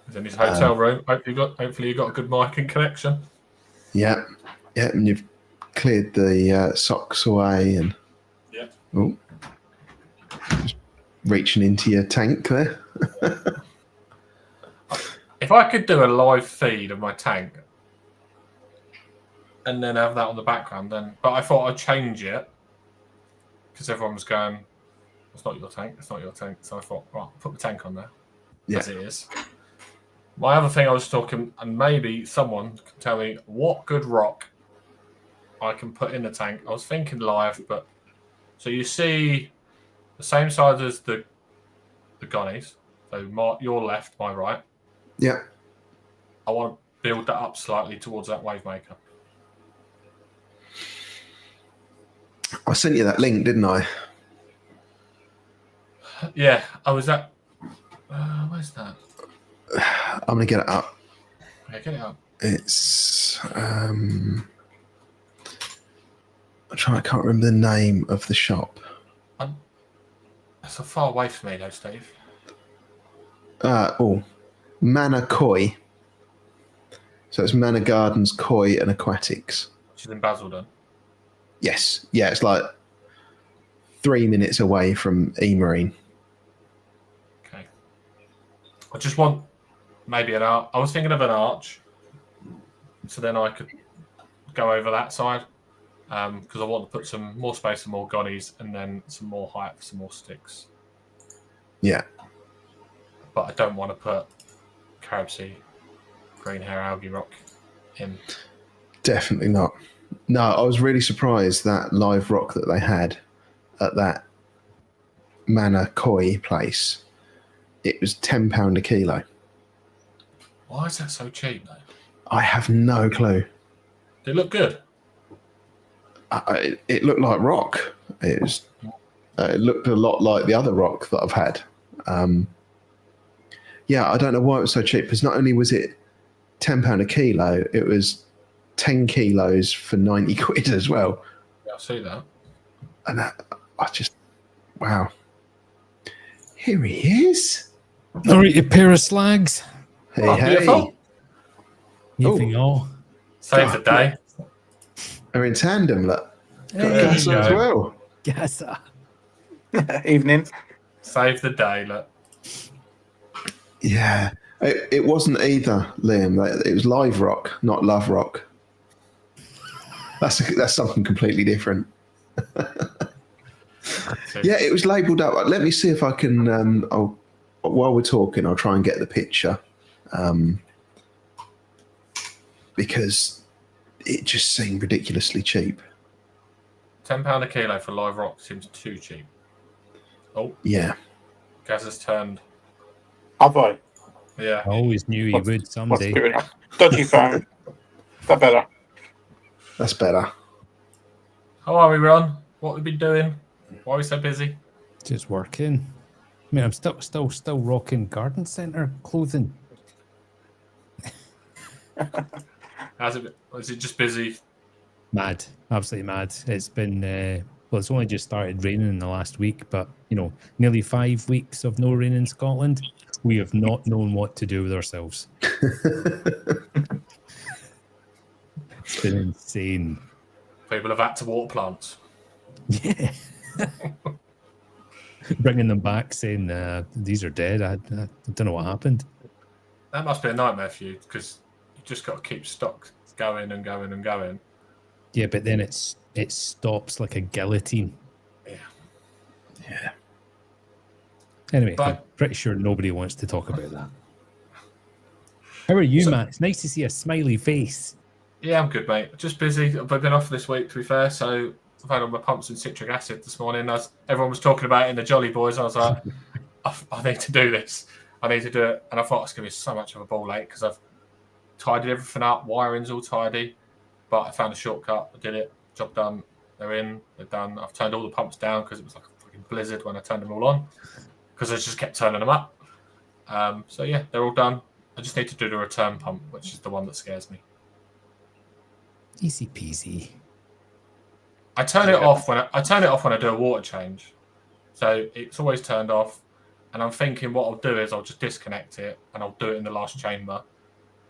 He's in his hotel room. Hopefully you got a good mic and connection. Yeah, and you've cleared the socks away and just reaching into your tank there. If I could do a live feed of my tank and then have that on the background, but I thought I'd change it because everyone was going, "It's not your tank. It's not your tank." So I thought, right, put the tank on there as it is. My other thing I was talking, and maybe someone can tell me what good rock I can put in the tank. I was thinking live, but so you see the same size as the gunnies. So your left, my right. Yeah. I want to build that up slightly towards that wave maker. I sent you that link, didn't I? Yeah, I was at. Where's that? I'm going to get it up. Yeah, get it up. It's. I can't remember the name of the shop. That's so far away from me, though, Steve. Manor Koi. So it's Manor Gardens, Koi, and Aquatics. Which is in Basildon. Yes. Yeah, it's like 3 minutes away from E-Marine. Okay. I just want maybe an arch. I was thinking of an arch. So then I could go over that side. Because I want to put some more space and more gonnies and then some more height for some more sticks. Yeah. But I don't want to put Carib Sea, green hair algae rock in. Definitely not. No, I was really surprised that live rock that they had at that Manor Koi place. It was £10 a kilo. Why is that so cheap, though? I have no clue. They look good. It looked like rock. It looked a lot like the other rock that I've had. Yeah, I don't know why it was so cheap. Because not only was it £10 a kilo, it was 10 kilos for 90 quid as well. Yeah, I see that. And I just, wow. Here he is. All right, a pair of slags. Hey, beautiful. Evening all. Save the day. We're in tandem, look. There Gas you as go. well. Yes. Evening. Save the day, look. Yeah. It wasn't either, Liam. It was Live Rock, not Love Rock. That's something completely different. Yeah, it was labelled up. Let me see if I can. While we're talking, I'll try and get the picture, because it just seemed ridiculously cheap. £10 a kilo for live rock seems too cheap. Oh, yeah. Gaz has turned. Have I? Yeah. I always knew you would someday. What's doing it? Dodgy phone. Is that better? That's better. How are we, Ron? What have we been doing? Why are we so busy? Just working. I mean, I'm still rocking garden centre clothing. How's it been? Is it just busy? Mad, absolutely mad. It's been well, it's only just started raining in the last week, but nearly 5 weeks of no rain in Scotland. We have not known what to do with ourselves. It's been insane. People have had to water plants. Yeah. Bringing them back, saying these are dead. I don't know what happened. That must be a nightmare for you, because you just got to keep stock going and going and going. Yeah, but then it stops like a guillotine. Yeah. Anyway, But I'm pretty sure nobody wants to talk about that. How are you, Matt? It's nice to see a smiley face. Yeah, I'm good, mate. Just busy. I've been off this week, to be fair, so I've had all my pumps and citric acid this morning. As everyone was talking about it in the Jolly Boys, I was like, I need to do this. I need to do it. And I thought it's going to be so much of a ball ache, because I've tidied everything up. Wiring's all tidy. But I found a shortcut. I did it. Job done. They're in. They're done. I've turned all the pumps down, because it was like a fucking blizzard when I turned them all on, because I just kept turning them up. So yeah, they're all done. I just need to do the return pump, which is the one that scares me. Easy peasy. I turn it off when I do a water change, so it's always turned off. And I'm thinking what I'll do is I'll just disconnect it and I'll do it in the last chamber,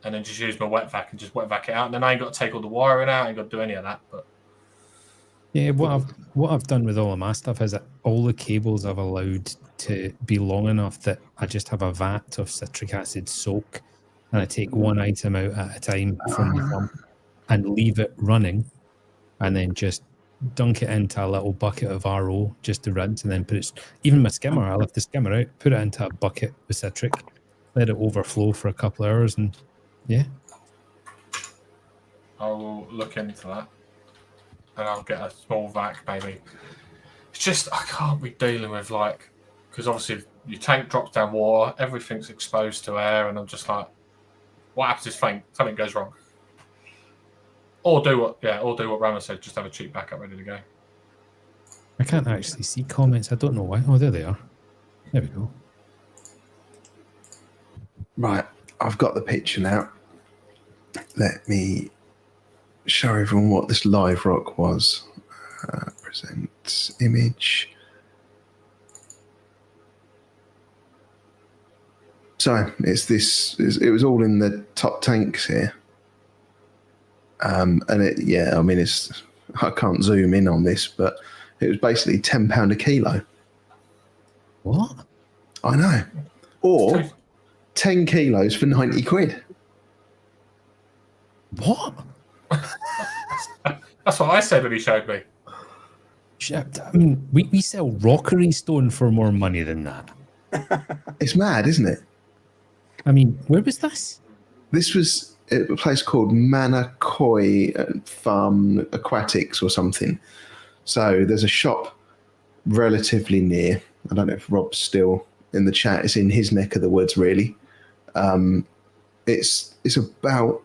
and then just use my wet vac and just wet vac it out. And then I ain't got to take all the wiring out. I ain't got to do any of that. But yeah, what I've done with all of my stuff is that all the cables I've allowed to be long enough that I just have a vat of citric acid soak, and I take one item out at a time from the pump and leave it running, and then just dunk it into a little bucket of RO just to rinse, and then put it. Even my skimmer, I left the skimmer out, put it into a bucket with citric, let it overflow for a couple of hours, and yeah. I'll look into that, and I'll get a small vac maybe. It's just I can't be dealing with because obviously your tank drops down water, everything's exposed to air, and I'm just like, what happens if something goes wrong? Or do what Rama said, just have a cheap backup ready to go. I can't actually see comments. I don't know why. Oh, there they are. There we go. Right, I've got the picture now. Let me show everyone what this live rock was. Present image. So it was all in the top tanks here. And I can't zoom in on this, but it was basically £10 a kilo. What? I know. Or 10 kilos for 90 quid. What? That's what I said when he showed me. I mean, we sell rockery stone for more money than that. It's mad, isn't it? I mean, where was this? This was a place called Manakoi Farm Aquatics or something. So there's a shop relatively near. I don't know if Rob's still in the chat. It's in his neck of the woods, really. It's about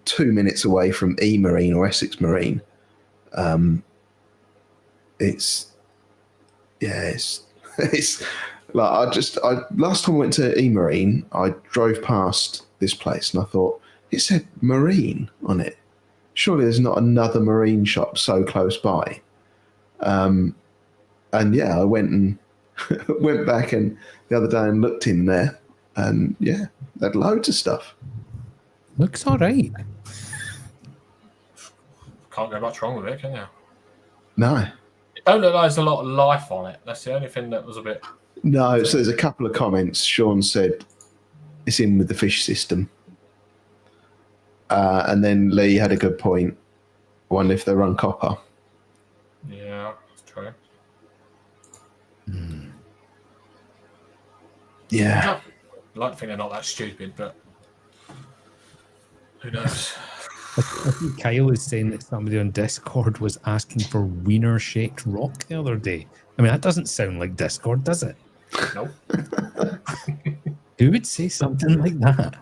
2 minutes away from E Marine or Essex Marine. It's like last time I went to E Marine, I drove past this place and I thought it said Marine on it. Surely there's not another marine shop so close by. And yeah, I went back and the other day and looked in there, and yeah, they had loads of stuff. Looks all right. Can't go much wrong with it, can you? No. It don't look like there's a lot of life on it. That's the only thing that was a bit... No, so there's a couple of comments. Sean said it's in with the fish system. And then Lee had a good point. I wonder if they run copper. Yeah, that's true. Yeah. I like to think they're not that stupid, but who knows? I think Kyle is saying that somebody on Discord was asking for wiener-shaped rock the other day. I mean, that doesn't sound like Discord, does it? Nope. Who would say something like that?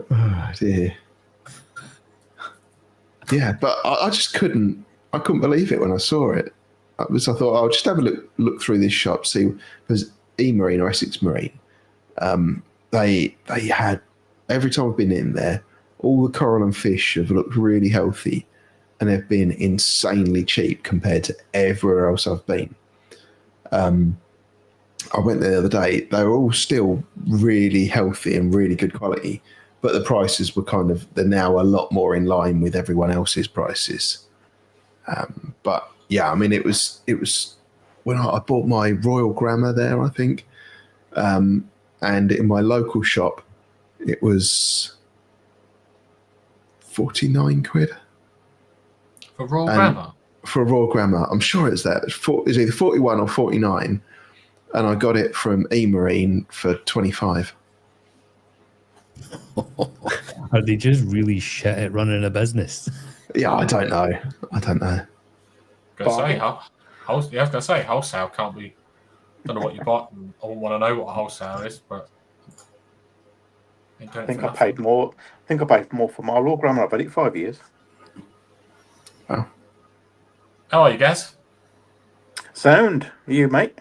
Oh dear. Yeah, but I just couldn't believe it when I saw it. I thought I'll just have a look through this shop, see, because E-Marine or Essex Marine, they had, every time I've been in there, all the coral and fish have looked really healthy, and they've been insanely cheap compared to everywhere else I've been. I went there the other day. They were all still really healthy and really good quality, but the prices were they're now a lot more in line with everyone else's prices. But yeah, I mean, it was when I bought my Royal Grammar there, I think, and in my local shop, it was 49 quid. For Royal Grammar? For a Royal Grammar, I'm sure it's that. It's either 41 or 49, and I got it from E-Marine for 25. Are they just really shit at running a business? Yeah, I don't know. You have to say wholesale can't be. Don't know what you bought. I wouldn't want to know what wholesale is, but I think I paid more. I think I paid more for my Royal Grammar. I've had it 5 years. Wow. How are you guys? Sound. Are you, mate?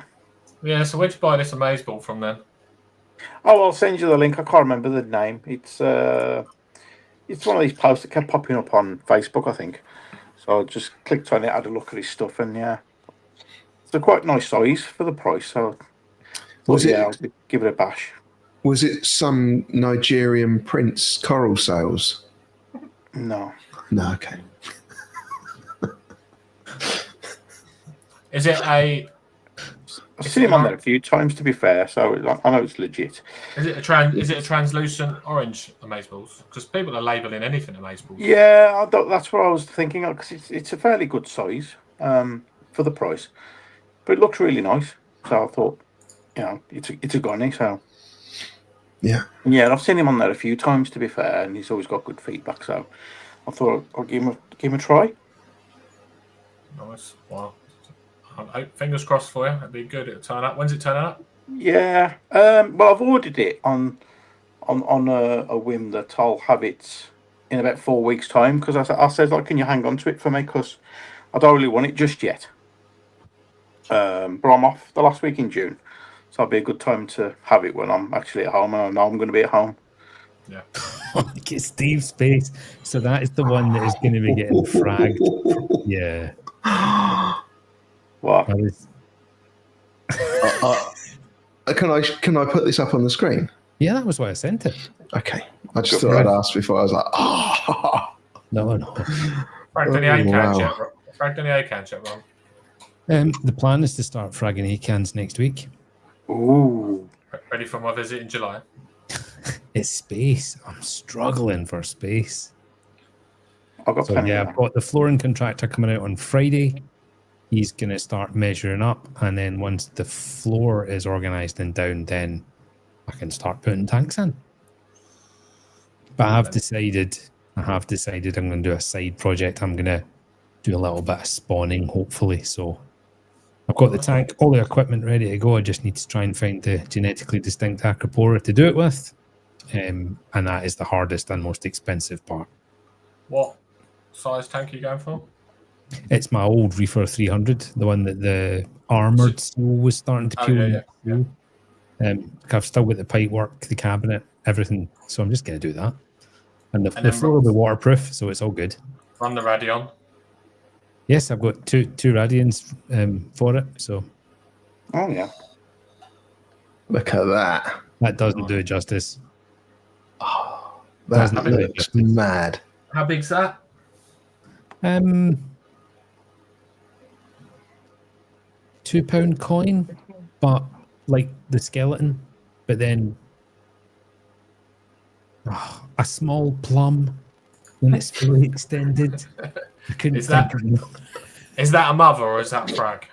Yeah. So where'd you buy this amazeball from then? Oh, I'll send you the link. I can't remember the name. It's one of these posts that kept popping up on Facebook, I think. So I just clicked on it, had a look at his stuff, and yeah, it's a quite nice size for the price. So I'll give it a bash. Was it some Nigerian prince coral sales? No. No, okay. Is it a? I've seen him on there a few times, to be fair, so I know it's legit. Is it a translucent orange amazeballs? Because people are labelling anything amazeballs. Yeah, that's what I was thinking of, because it's a fairly good size for the price, but it looks really nice. So I thought, it's a gunny. So yeah, I've seen him on there a few times, to be fair, and he's always got good feedback. So I thought I'll give him a try. Nice. Wow. Fingers crossed for you. It'd be good. It'll turn up. When's it turning up? Yeah. Well, I've ordered it on a whim that I'll have it in about 4 weeks' time, because I said, like, can you hang on to it for me? Because I don't really want it just yet. But I'm off the last week in June, so it'll be a good time to have it when I'm actually at home, and I know I'm going to be at home. Yeah. Look at Steve's face. So that is the one that is going to be getting fragged. Yeah. What? Can I put this up on the screen? Yeah, that was why I sent it. Okay. I just thought I'd ask before. I was like, No. Fragged any A-cans yet, bro? Fragged any A-cans yet, bro? The plan is to start fragging A-cans next week. Ooh. Ready for my visit in July? It's space. I'm struggling for space. I've got plenty. I've got the flooring contractor coming out on Friday. He's going to start measuring up, and then once the floor is organised and down, then I can start putting tanks in. But I have decided I'm going to do a side project. I'm going to do a little bit of spawning, hopefully. So I've got the tank, all the equipment ready to go. I just need to try and find the genetically distinct acropora to do it with. And that is the hardest and most expensive part. What size tank are you going for? It's my old Reefer 300, the one that the armoured seal was starting to peel. Yeah. I've still got the pipe work, the cabinet, everything. So I'm just going to do that. And the floor will be waterproof, so it's all good. Run the Radion. Yes, I've got two Radians for it. So. Oh yeah. look at that. That doesn't do it justice. Oh, that looks mad. How big's that? 2 pound coin, but like the skeleton, but then Oh, a small plum when it's fully extended. I couldn't Is that- think of Is that a mother or is that frag?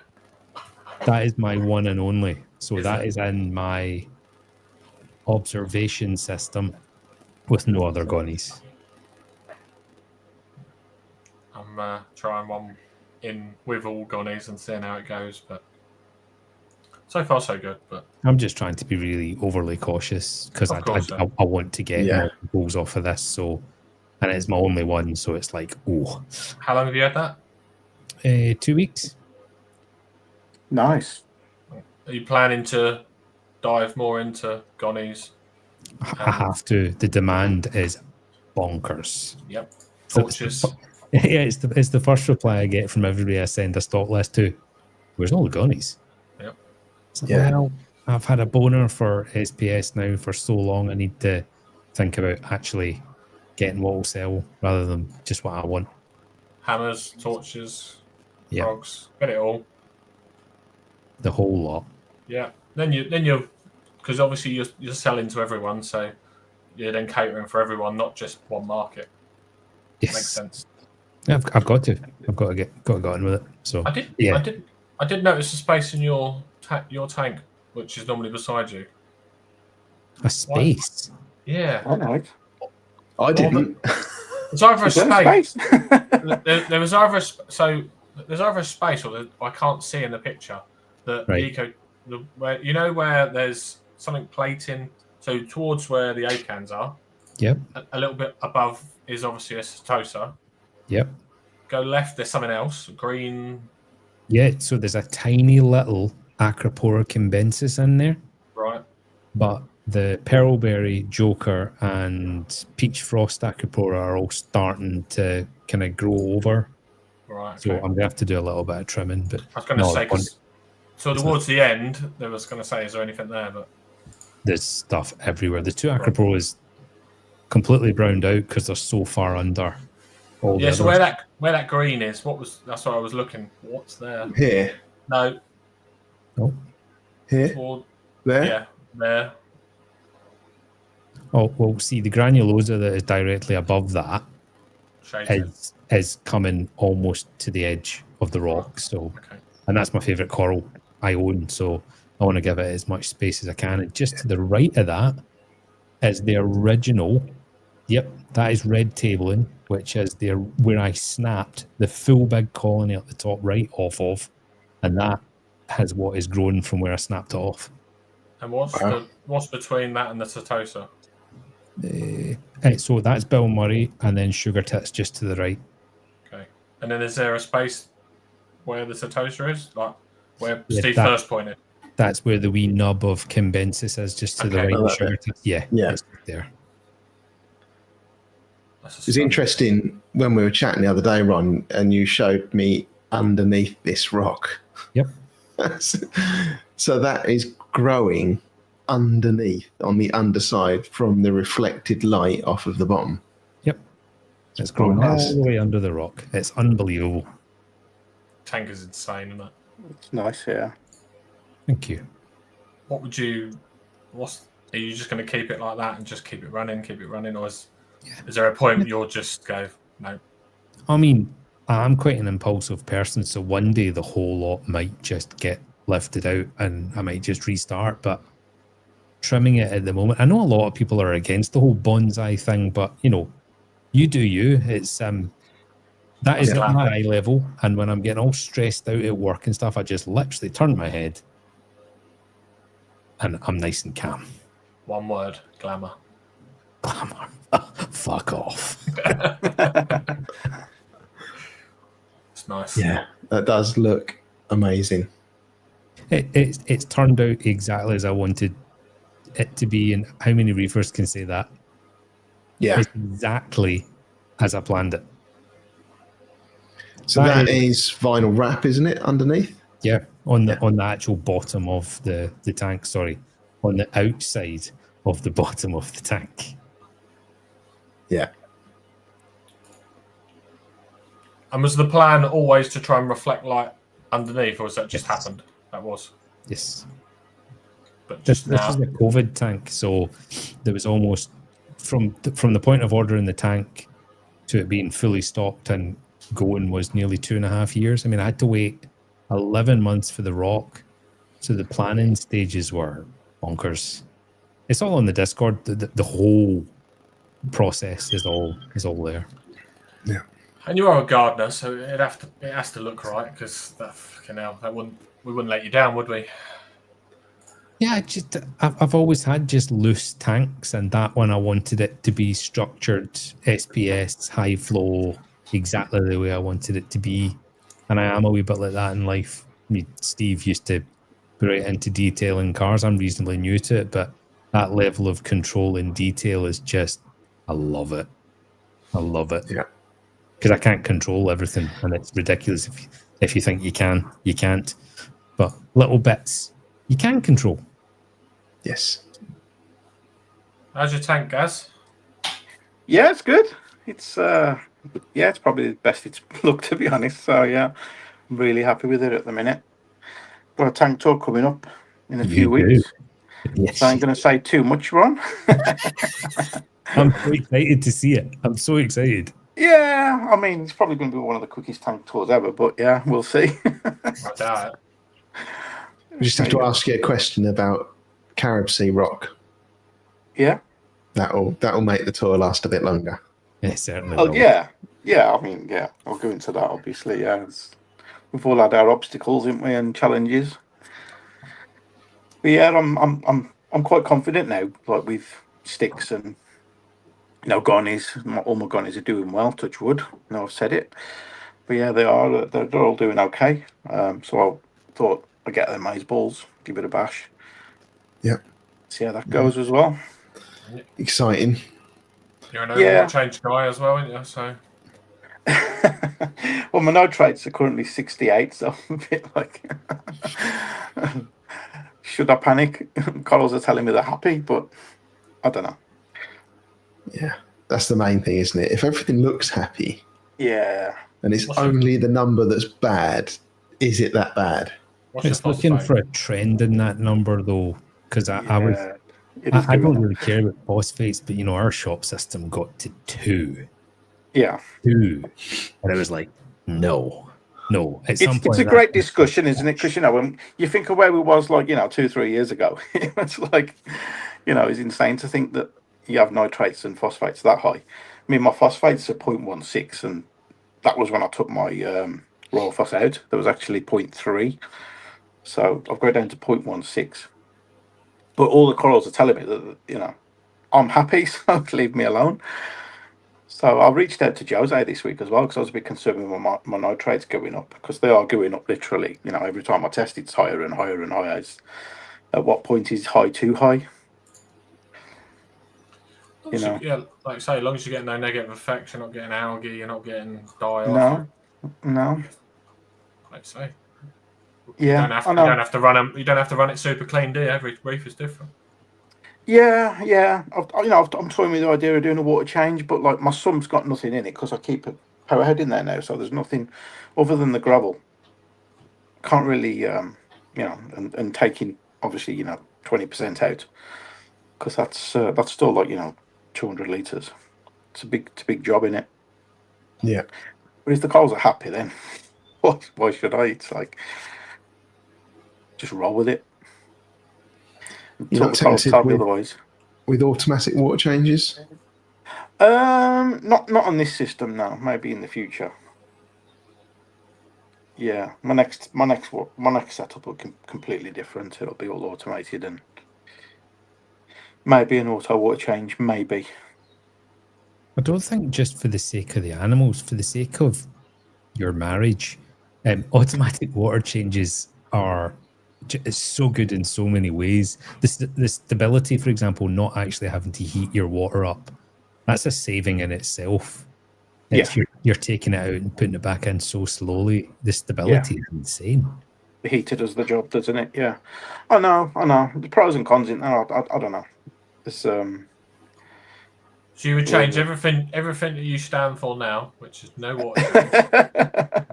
that is my one and only. So Is that it? is in my observation system with no other gonnies. I'm trying one in with all gonnies and seeing how it goes, but so far so good. But I'm just trying to be really overly cautious because Of course, yeah. I want to get Yeah. more goals off of this. So, and it's my only one, so it's like, oh, how long have you had that? 2 weeks. Nice. Are you planning to dive more into gonnies? I have to. The demand is bonkers. Yep. So Torches. yeah, it's the first reply I get from everybody I send a stock list to. Where's all the gonnies? Yep. It's like, Yeah. well, I've had a boner for SPS now for so long. I need to think about actually getting what will sell rather than just what I want. Hammers, torches, Yeah. frogs. Get it all. The whole lot. Yeah. Then you because obviously you're selling to everyone, so you're then catering for everyone, not just one market. Yes. Makes sense. Yeah, I've got to. I've got to get on with it. So I did. Yeah. I did notice a space in your tank, which is normally beside you. A space. Yeah. All right. I didn't. It's either a Is there a space. space? There was either there's either a space or I can't see in the picture that Right. where you know where there's something plating. So towards where the acans are, Yep. a little bit above is obviously a setosa. Yep. Go left, there's something else, green. Yeah. So there's a tiny little Acropora cymbensis in there, Right. but the pearlberry, joker, and peach frost Acropora are all starting to kind of grow over. Right. So Okay. I'm gonna have to do a little bit of trimming. But I was going to no, say because it's towards the end, there was going to say, is there anything there? But there's stuff everywhere. The two Acroporas completely browned out because they're so far under all yeah. the So others. where that green is, that's what I was looking. What's there? Here. No. Here. Toward, There. yeah. There. Oh, well, see, the granulosa that is directly above that Shaded. is coming almost to the edge of the rock. So, Okay. and that's my favourite coral I own. So I want to give it as much space as I can. And just to the right of that is the original. Yep, that is red tabling, which is where I snapped the full big colony at the top right off of, and that has what is grown from where I snapped it off. And what's between that and the setosa? So that's Bill Murray, and then Sugar Tits just to the right. Okay. And then is there a space where the setosa is, like where Yeah, Steve that- first pointed? That's where the wee nub of Cymbensis is, just to the Okay. right Oh, of that Sugar bit. Tits. Yeah, Yeah. it's there. It's interesting when we were chatting the other day, Ron, and you showed me underneath this rock. Yep. So that is growing underneath on the underside from the reflected light off of the bottom. Yep. It's growing that's- all the way under the rock. It's unbelievable. Tank is insane, isn't it? It's nice, yeah. Thank you. What would you? Are you just going to keep it like that and just keep it running, or is there a point you'll just go no? I mean, I'm quite an impulsive person, so one day the whole lot might just get lifted out and I might just restart, but trimming it at the moment, I know a lot of people are against the whole bonsai thing, but you do you. It's that is Yeah. my eye level, and when I'm getting all stressed out at work and stuff, I just literally turn my head and I'm nice and calm. One word: glamour. Glamour. Fuck off. It's nice. Yeah, that does look amazing. It's turned out exactly as I wanted it to be, and how many reefers can say that? Yeah. It's exactly as I planned it. So that is vinyl wrap, isn't it, underneath? Yeah, on the actual bottom of the tank. Sorry, on the outside of the bottom of the tank. Yeah. And was the plan always to try and reflect light underneath, or has that just happened? That was. Yes. But This just now. is a COVID tank, so there was almost from the point of ordering the tank to it being fully stocked and going was nearly 2.5 years. I mean, I had to wait 11 months for the rock, so the planning stages were bonkers. It's all on the Discord. The whole process is all there. Yeah. And you are a gardener, so it has to look right, because we wouldn't let you down, would we? Yeah, I've always had just loose tanks, and that one I wanted it to be structured, SPS, high flow, exactly the way I wanted it to be. And I am a wee bit like that in life. I mean, Steve used to put it into detail in cars. I'm reasonably new to it, but that level of control in detail is just, I love it. I love it. Yeah. Because I can't control everything, and it's ridiculous if you think you can. You can't. But little bits you can control. Yes. How's your tank, Gaz? Yeah, it's good. It's it's probably the best it's looked, to be honest. So yeah, I'm really happy with it at the minute. Got a tank tour coming up in a few weeks. Yes. So I ain't going to say too much, Ron. I'm so excited to see it. I'm so excited. Yeah, I mean, it's probably going to be one of the quickest tank tours ever, but yeah, we'll see. I doubt it. We just have to ask you a question about Carib Sea rock. Yeah. That'll make the tour last a bit longer. Yeah, certainly. Oh, yeah. Yeah, I mean, yeah, I'll go into that, obviously. Yeah, we've all had our obstacles, haven't we, and challenges. But yeah, I'm quite confident now, like with sticks and gonnies. All my gonnies are doing well, touch wood. I've said it. But yeah, they're all doing okay. So I thought I'd get them maze balls, give it a bash. Yeah. See how that goes as well. Exciting. You're an overall change guy as well, aren't you? So. Well, my nitrates are currently 68, so I'm a bit like, should I panic? Corals are telling me they're happy, but I don't know. Yeah, that's the main thing, isn't it? If everything looks happy, and it's only the number that's bad, is it that bad? It's looking for a trend in that number, though, because I don't really care about phosphates, but our shop system got to 2. Yeah. 2. And it was like, no. It's a great discussion, isn't it? Because, when you think of where we was, like, 2-3 years ago, it's like, it's insane to think that you have nitrates and phosphates that high. I mean, my phosphates are 0.16, and that was when I took my Royal Phos out. There was actually 0.3. So I've got down to 0.16. But all the corals are telling me that, I'm happy, so leave me alone. So I reached out to Jose this week as well, because I was a bit concerned with my nitrates going up, because they are going up literally. Every time I test, it's higher and higher and higher. At what point is high too high? Yeah, like I say, as long as you're getting no negative effects, you're not getting algae, you're not getting die-off. No. Like I say. Yeah, you don't have to run them. You don't have to run it super clean, do you? Every reef is different. Yeah. I'm toying with the idea of doing a water change, but like my sum's got nothing in it because I keep a power head in there now, so there's nothing other than the gravel. Can't really, and taking obviously 20% out, because that's still like 200 liters. It's a big job in it. Yeah. But if the corals are happy, then why should I? It's like, just roll with it. You're not tempted with automatic water changes? Not on this system now. Maybe in the future. Yeah, my next setup will be completely different. It'll be all automated, and maybe an auto water change. Maybe. I don't think just for the sake of the animals, for the sake of your marriage, automatic water changes are so good in so many ways. The stability, for example, not actually having to heat your water up, that's a saving in itself. You're taking it out and putting it back in so slowly. The stability is insane. The heater does the job, doesn't it? Yeah, I know. The pros and cons in there. I don't know. It's So you would change everything that you stand for now, which is no water changes.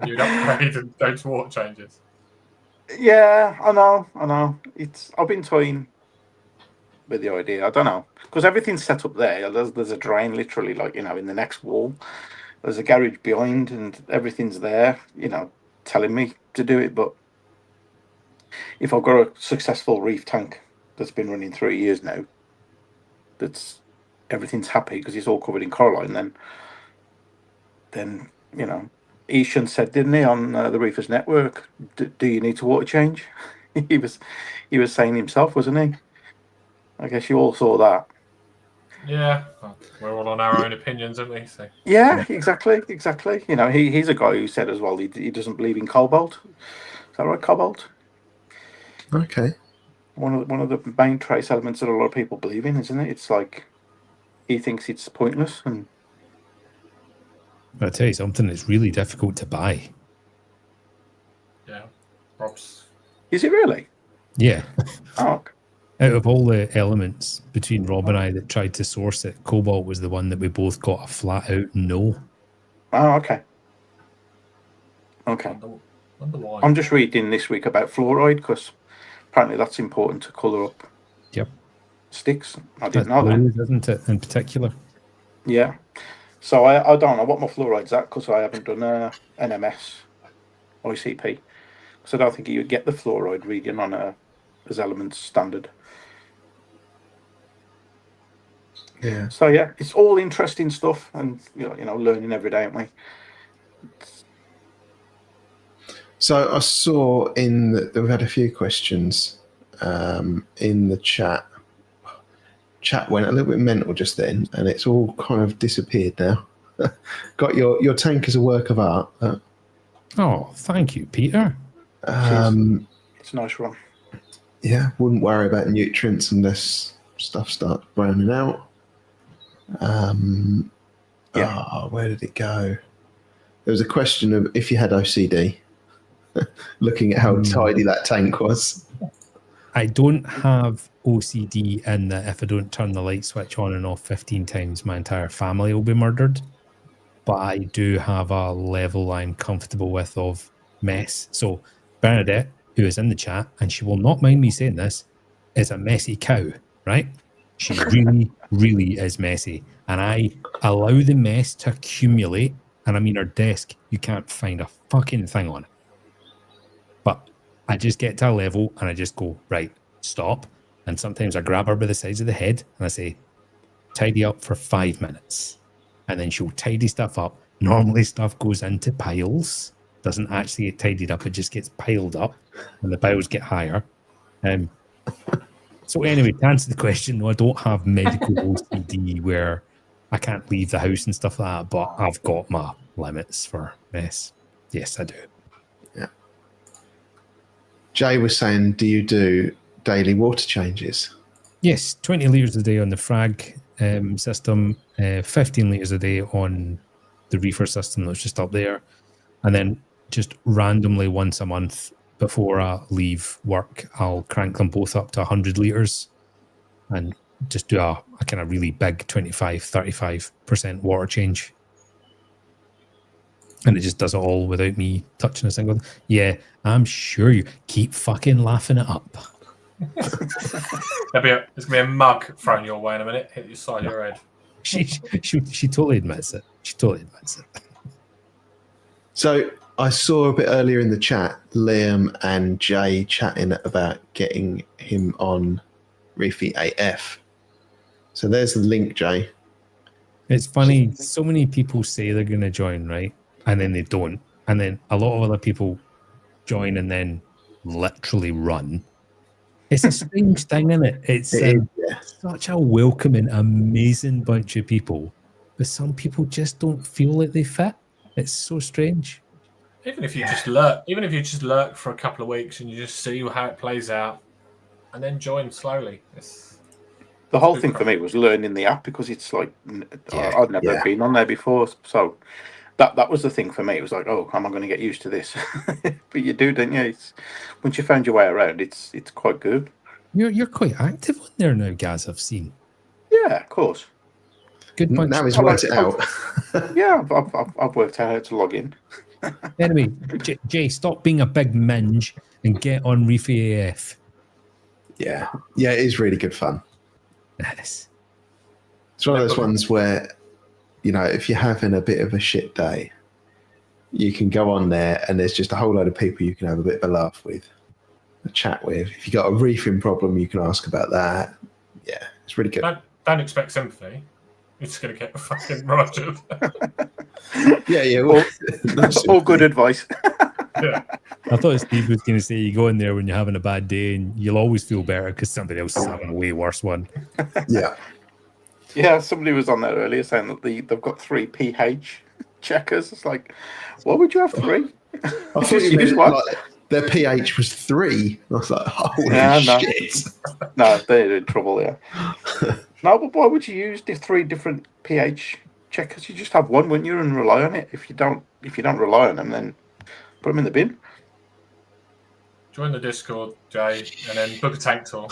You'd upgrade and go to water changes. Yeah, I know. I've been toying with the idea. I don't know, because everything's set up there. There's a drain literally, like, in the next wall. There's a garage behind, and everything's there. Telling me to do it. But if I've got a successful reef tank that's been running 3 years now, that's everything's happy because it's all covered in coralline, then Ishan said, didn't he, on the Reefers Network, do you need to water change? he was saying himself, wasn't he? I guess you all saw that. Yeah, we're all on our own opinions, aren't we? So. Yeah, exactly. He's a guy who said as well he doesn't believe in cobalt. Is that right, cobalt? Okay. One of the main trace elements that a lot of people believe in, isn't it? It's like he thinks it's pointless. And I'll tell you something, it's really difficult to buy. Yeah, Rob's. Is it really? Yeah. Oh, okay. Out of all the elements between Rob and I that tried to source it, cobalt was the one that we both got a flat out no. Oh, okay. Okay. Wonder why. I'm just reading this week about fluoride because apparently that's important to colour up. Yep. Sticks. I didn't know that. Blue, isn't it, in particular? Yeah. So I don't know what my fluoride's at because I haven't done a NMS ICP. So I don't think you would get the fluoride reading on as elements standard. Yeah. So yeah, it's all interesting stuff, and learning every day, aren't we? So I saw we've had a few questions in the chat. Chat went a little bit mental just then, and it's all kind of disappeared now. Got your tank as a work of art. Oh, thank you, Peter. It's a nice run. Yeah, wouldn't worry about nutrients unless stuff starts browning out. Where did it go? There was a question of if you had OCD, looking at how tidy that tank was. I don't have OCD in that if I don't turn the light switch on and off 15 times, my entire family will be murdered. But I do have a level I'm comfortable with of mess. So Bernadette, who is in the chat, and she will not mind me saying this, is a messy cow, right? She really, really is messy. And I allow the mess to accumulate. And I mean, her desk, you can't find a fucking thing on it. But I just get to a level and I just go, right, stop. And sometimes I grab her by the sides of the head and I say, tidy up for 5 minutes. And then she'll tidy stuff up. Normally stuff goes into piles. Doesn't actually get tidied up. It just gets piled up and the piles get higher. So anyway, to answer the question, no, I don't have medical OCD where I can't leave the house and stuff like that, but I've got my limits for mess. Yes, I do. Yeah. Jay was saying, do you do daily water changes? Yes, 20 litres a day on the frag system, 15 litres a day on the reefer system that's just up there, and then just randomly once a month before I leave work, I'll crank them both up to 100 litres and just do a kind of really big 25-35% water change. And it just does it all without me touching a single thing. Yeah, I'm sure you keep fucking laughing it up. There's going to be a mug thrown your way in a minute, hit your side of your head. She totally admits it. She totally admits it. So I saw a bit earlier in the chat, Liam and Jay chatting about getting him on Reefy AF. So there's the link, Jay. It's funny. So many people say they're going to join, right? And then they don't. And then a lot of other people join and then literally run. It's a strange thing, isn't it? It's such a welcoming, amazing bunch of people. But some people just don't feel like they fit. It's so strange. Even if you just lurk for a couple of weeks and you just see how it plays out and then join slowly. The whole thing for me was learning the app because it's like I'd never been on there before, so that was the thing for me. It was like, oh, how am I going to get used to this? But you do, don't you? Once you found your way around, it's quite good. You're quite active on there now, Gaz. I've seen. Yeah, of course. Good bunch. Now he's worked it out. Yeah, I've worked out how to log in. Anyway, Jay, stop being a big minge and get on Reefy AF. Yeah, it is really good fun. Yes. It's one of those ones where, you know, if you're having a bit of a shit day, you can go on there and there's just a whole load of people you can have a bit of a laugh with, a chat with. If you've got a reefing problem, you can ask about that. Yeah, it's really good. Don't expect sympathy. You're just going to get fucking rogered. Yeah. All good advice. Yeah. I thought Steve was going to say you go in there when you're having a bad day and you'll always feel better because somebody else is having a way worse one. Yeah. Yeah, somebody was on there earlier saying that they've got 3 pH checkers. It's like, why would you have 3? I thought you meant like their pH was 3. I was like, holy shit. No, they're in trouble, yeah. No, but why would you use the 3 different pH checkers? You just have one, wouldn't you, and rely on it. If you don't rely on them, then put them in the bin. Join the Discord, Jay, and then book a tank tour.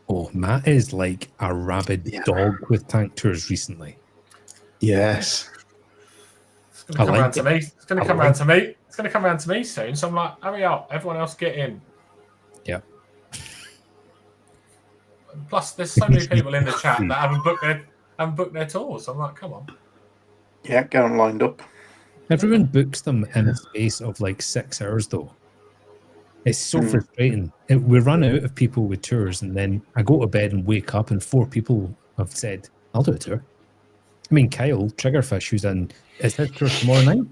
Oh, Matt is like a rabid dog with tank tours recently. Yes. It's going to come around to me. It's going to come around to me. It's going to come around to me soon. So I'm like, hurry up. Everyone else get in. Yeah. Plus, there's so many people in the chat that haven't booked their tours. I'm like, come on. Yeah, get them lined up. Everyone books them in a space of like 6 hours, though. It's so frustrating. We run out of people with tours, and then I go to bed and wake up, and 4 people have said, I'll do a tour. I mean, Kyle, Triggerfish, who's in, is his tour tomorrow night?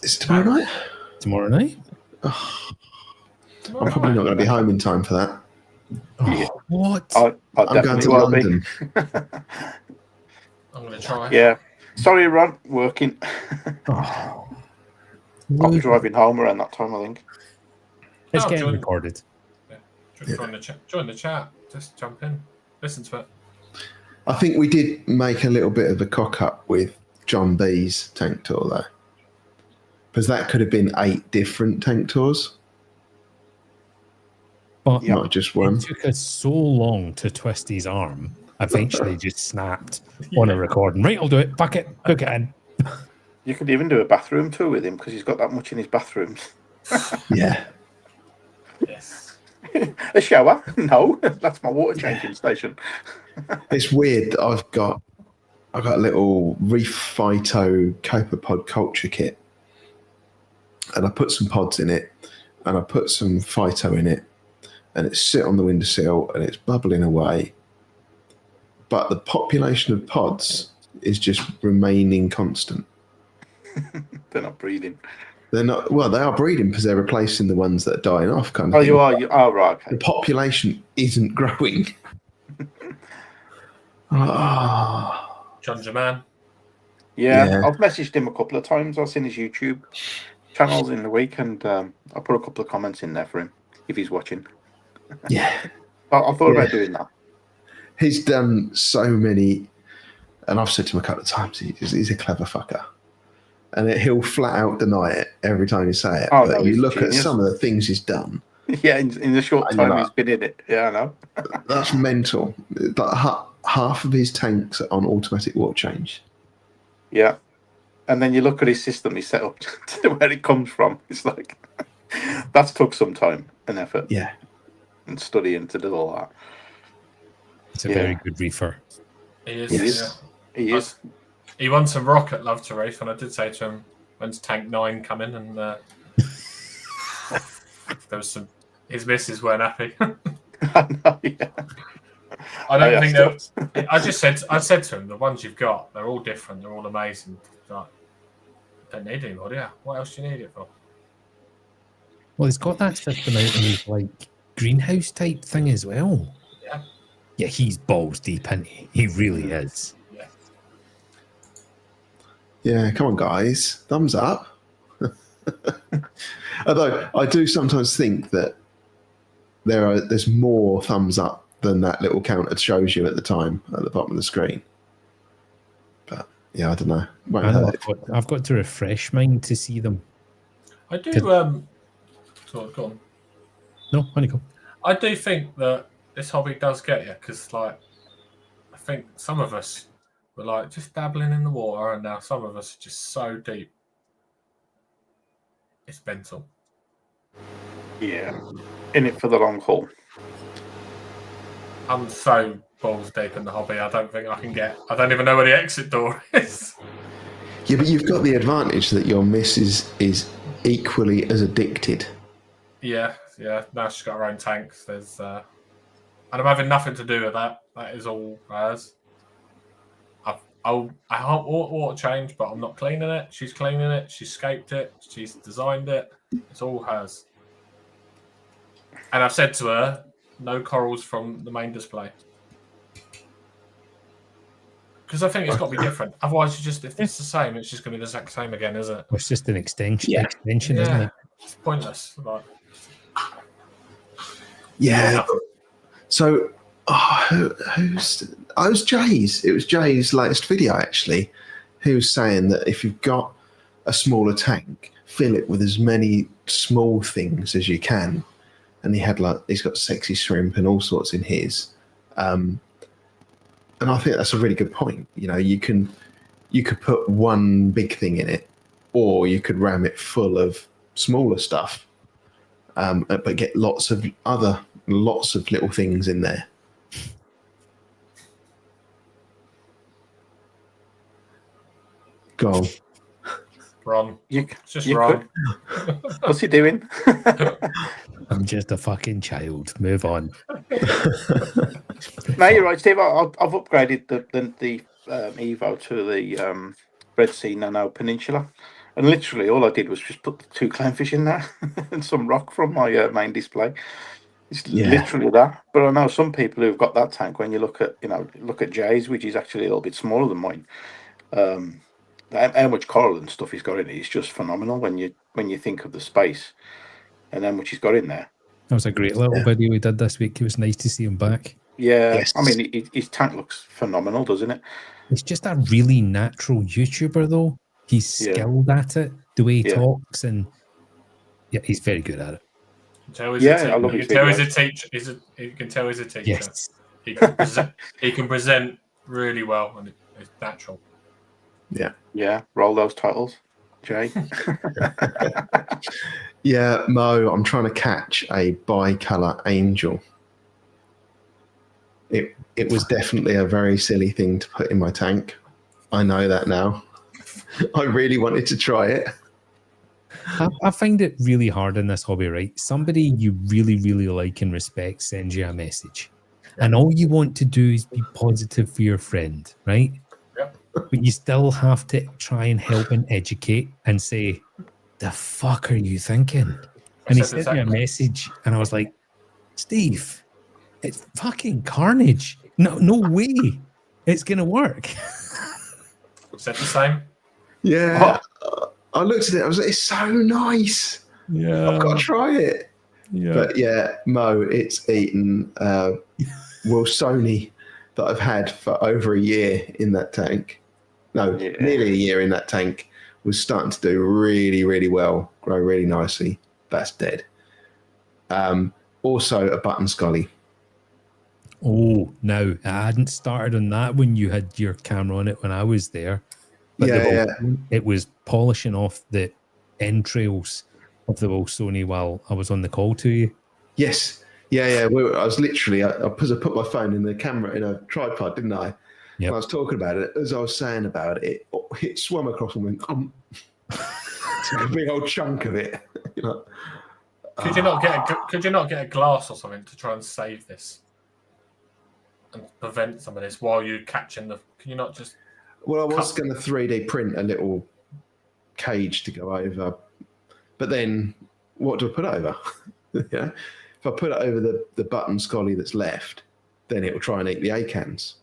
Is it tomorrow night? Tomorrow night? Oh, I'm probably not going to be home in time for that. Oh, what? I'm going to London. I'm going to try. Yeah. Sorry, Ron. Working. Oh. I'll be driving home around that time, I think. It's getting recorded. Yeah. Join the chat. Just jump in. Listen to it. I think we did make a little bit of a cock up with John B's tank tour, though. Because that could have been 8 different tank tours. But not just one. It took us so long to twist his arm. Eventually just snapped on a recording. Right, I'll do it. Fuck it. Book it in. You could even do a bathroom tour with him because he's got that much in his bathrooms. Yeah. Yes. A shower? No, that's my water changing station. It's weird that I've got a little Reef Phyto copepod culture kit, and I put some pods in it, and I put some Phyto in it, and it's sit on the windowsill and it's bubbling away. But the population of pods is just remaining constant. They're not breathing. They're not. Well, they are breeding because they're replacing the ones that are dying off. Kind of. Oh, thing. you are. Right. Okay. The population isn't growing. John's your man. Yeah, I've messaged him a couple of times. I've seen his YouTube channels in the week, and I put a couple of comments in there for him if he's watching. Yeah, I thought about doing that. He's done so many, and I've said to him a couple of times, he's a clever fucker. And he'll flat out deny it every time you say it. Oh, but no, you look genius. at some of the things he's done. Yeah, in the short time he's been in it. Yeah, I know. That's mental. Like half of his tanks are on automatic water change. Yeah. And then you look at his system he's set up to where it comes from. It's like, that's took some time and effort. Yeah. And studying to do all that. It's a very good reefer. He is. Yes. Yeah. He is. He won some rocket love to reef, and I did say to him, when's Tank 9 coming? And there was some. His missus weren't happy. I know, yeah. I don't think that. I said to him, the ones you've got, they're all different. They're all amazing. Like, don't need any more, yeah. What else do you need it for? Well, he's got that system out in his like greenhouse type thing as well. Yeah. Yeah, he's balls deep, isn't he? He really is. Yeah. Yeah, come on, guys. Thumbs up. Although I do sometimes think that there's more thumbs up than that little counter shows you at the time at the bottom of the screen. But yeah, I don't know. I've got to refresh mine to see them. I do. Go on. No, honeycomb. I do think that this hobby does get you because, like, I think some of us were like just dabbling in the water, and now some of us are just so deep. It's mental. Yeah. In it for the long haul. I'm so balls deep in the hobby. I don't think I can get. I don't even know where the exit door is. Yeah, but you've got the advantage that your missus is equally as addicted. Yeah. Now she's got her own tanks. There's, and I'm having nothing to do with that. That is all hers. I want water change, but I'm not cleaning it. She's cleaning it. She's scaped it. She's designed it. It's all hers. And I've said to her, no corals from the main display. Because I think it's got to be different. Otherwise, if it's the same, it's just going to be the exact same again, isn't it? It's just an extension, Yeah. isn't it? It's pointless. Like, Yeah. So, who's? Oh, it was Jay's. It was Jay's latest video actually. He was saying that if you've got a smaller tank, fill it with as many small things as you can. And he's got sexy shrimp and all sorts in his. And I think that's a really good point. You know, you could put one big thing in it, or you could ram it full of smaller stuff, but get lots of little things in there. Go on. Ron. It's just Ron. What's he doing? I'm just a fucking child. Move on. No, you're right, Steve. I've upgraded the Evo to the Red Sea Nano Peninsula, and literally all I did was just put the 2 clownfish in there and some rock from my main display. It's literally that. But I know some people who've got that tank. When you look at Jay's, which is actually a little bit smaller than mine. How much coral and stuff he's got in it is just phenomenal when you think of the space and how much he's got in there. That was a great little video we did this week. It was nice to see him back. Yeah, Yes. I mean, his tank looks phenomenal, doesn't it? He's just a really natural YouTuber, though. He's skilled at it, the way he talks, and he's very good at it. I love his videos. You can tell he's a teacher. Yes. He can present really well, and it's natural. Yeah, roll those titles, Jay. Yeah, Mo, I'm trying to catch a bicolour angel. It was definitely a very silly thing to put in my tank. I know that now. I really wanted to try it. I find it really hard in this hobby, right? Somebody you really, really like and respect sends you a message. And all you want to do is be positive for your friend, right? Yep. But you still have to try and help and educate and say, the fuck are you thinking? And he sent me a message and I was like, Steve, it's fucking carnage. No way. It's going to work. Is that the same? Yeah. I looked at it. I was like, it's so nice. Yeah. I've got to try it. Yeah. But yeah, Mo, it's eaten Wilsoni that I've had for over a year in that tank. No, nearly a year in that tank. Was starting to do really, really well, grow really nicely. That's dead. Also a button scully. Oh, no, I hadn't started on that when you had your camera on it when I was there. But it was polishing off the entrails of the Wilsoni while I was on the call to you. Yes. Yeah. I was literally, I put my phone in the camera in a tripod, didn't I? Yep. And I was talking about it. As I was saying about it, it swam across and went, took a big old chunk of it. You know? Could you not get a glass or something to try and save this and prevent some of this while you're catching the? Can you not just? Well, I was going to 3D print a little cage to go over, but then what do I put over? Yeah, if I put it over the button scully that's left, then it will try and eat the acans.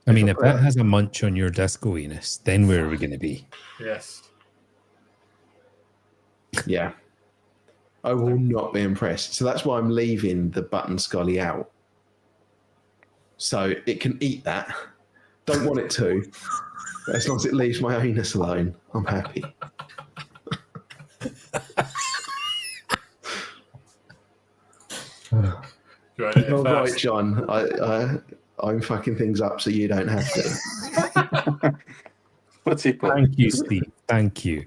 I mean, if that has a munch on your disco anus, then where are we going to be? Yes. Yeah. I will not be impressed. So that's why I'm leaving the button scully out. So it can eat that. Don't want it to. As long as it leaves my anus alone, I'm happy. You're right, John. I'm fucking things up so you don't have to. What's he put? Thank you, Steve. Thank you.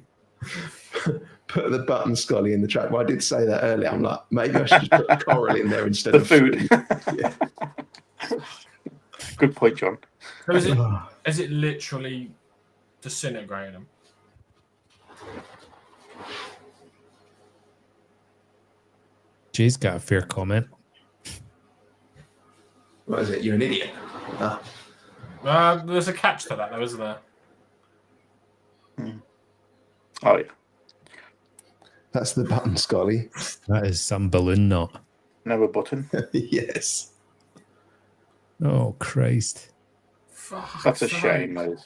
put the button scully in the trap. Well, I did say that earlier. I'm like, maybe I should just put a coral in there instead The of food. Yeah. Good point, John. So is it literally disintegrating them? Jay's got a fair comment. What is it? You're an idiot. There's a catch to that, though, isn't there? Oh, yeah. That's the button scully. That is some balloon knot. No, a button. Yes. Oh, Christ. That's a shame, mate.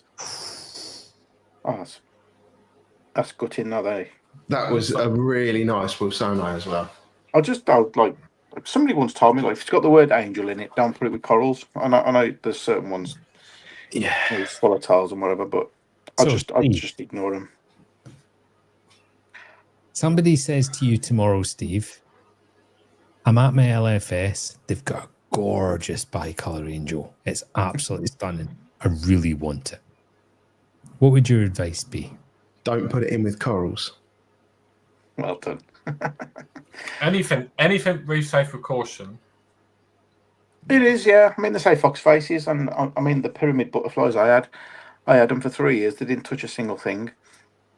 Oh, that's gutting, not they? That was a really nice Wilsoni as well. Like, somebody once told me, like, if it's got the word angel in it, don't put it with corals. I know there's certain ones, Yeah. swallowtails and whatever, but I just ignore them. Somebody says to you tomorrow, Steve, I'm at my LFS. They've got a gorgeous bicolor angel. It's absolutely stunning. I really want it. What would your advice be? Don't put it in with corals. Well done. Anything reef safe with caution. It is, yeah. I mean, they say fox faces, and I mean the pyramid butterflies I had them for 3 years. They didn't touch a single thing,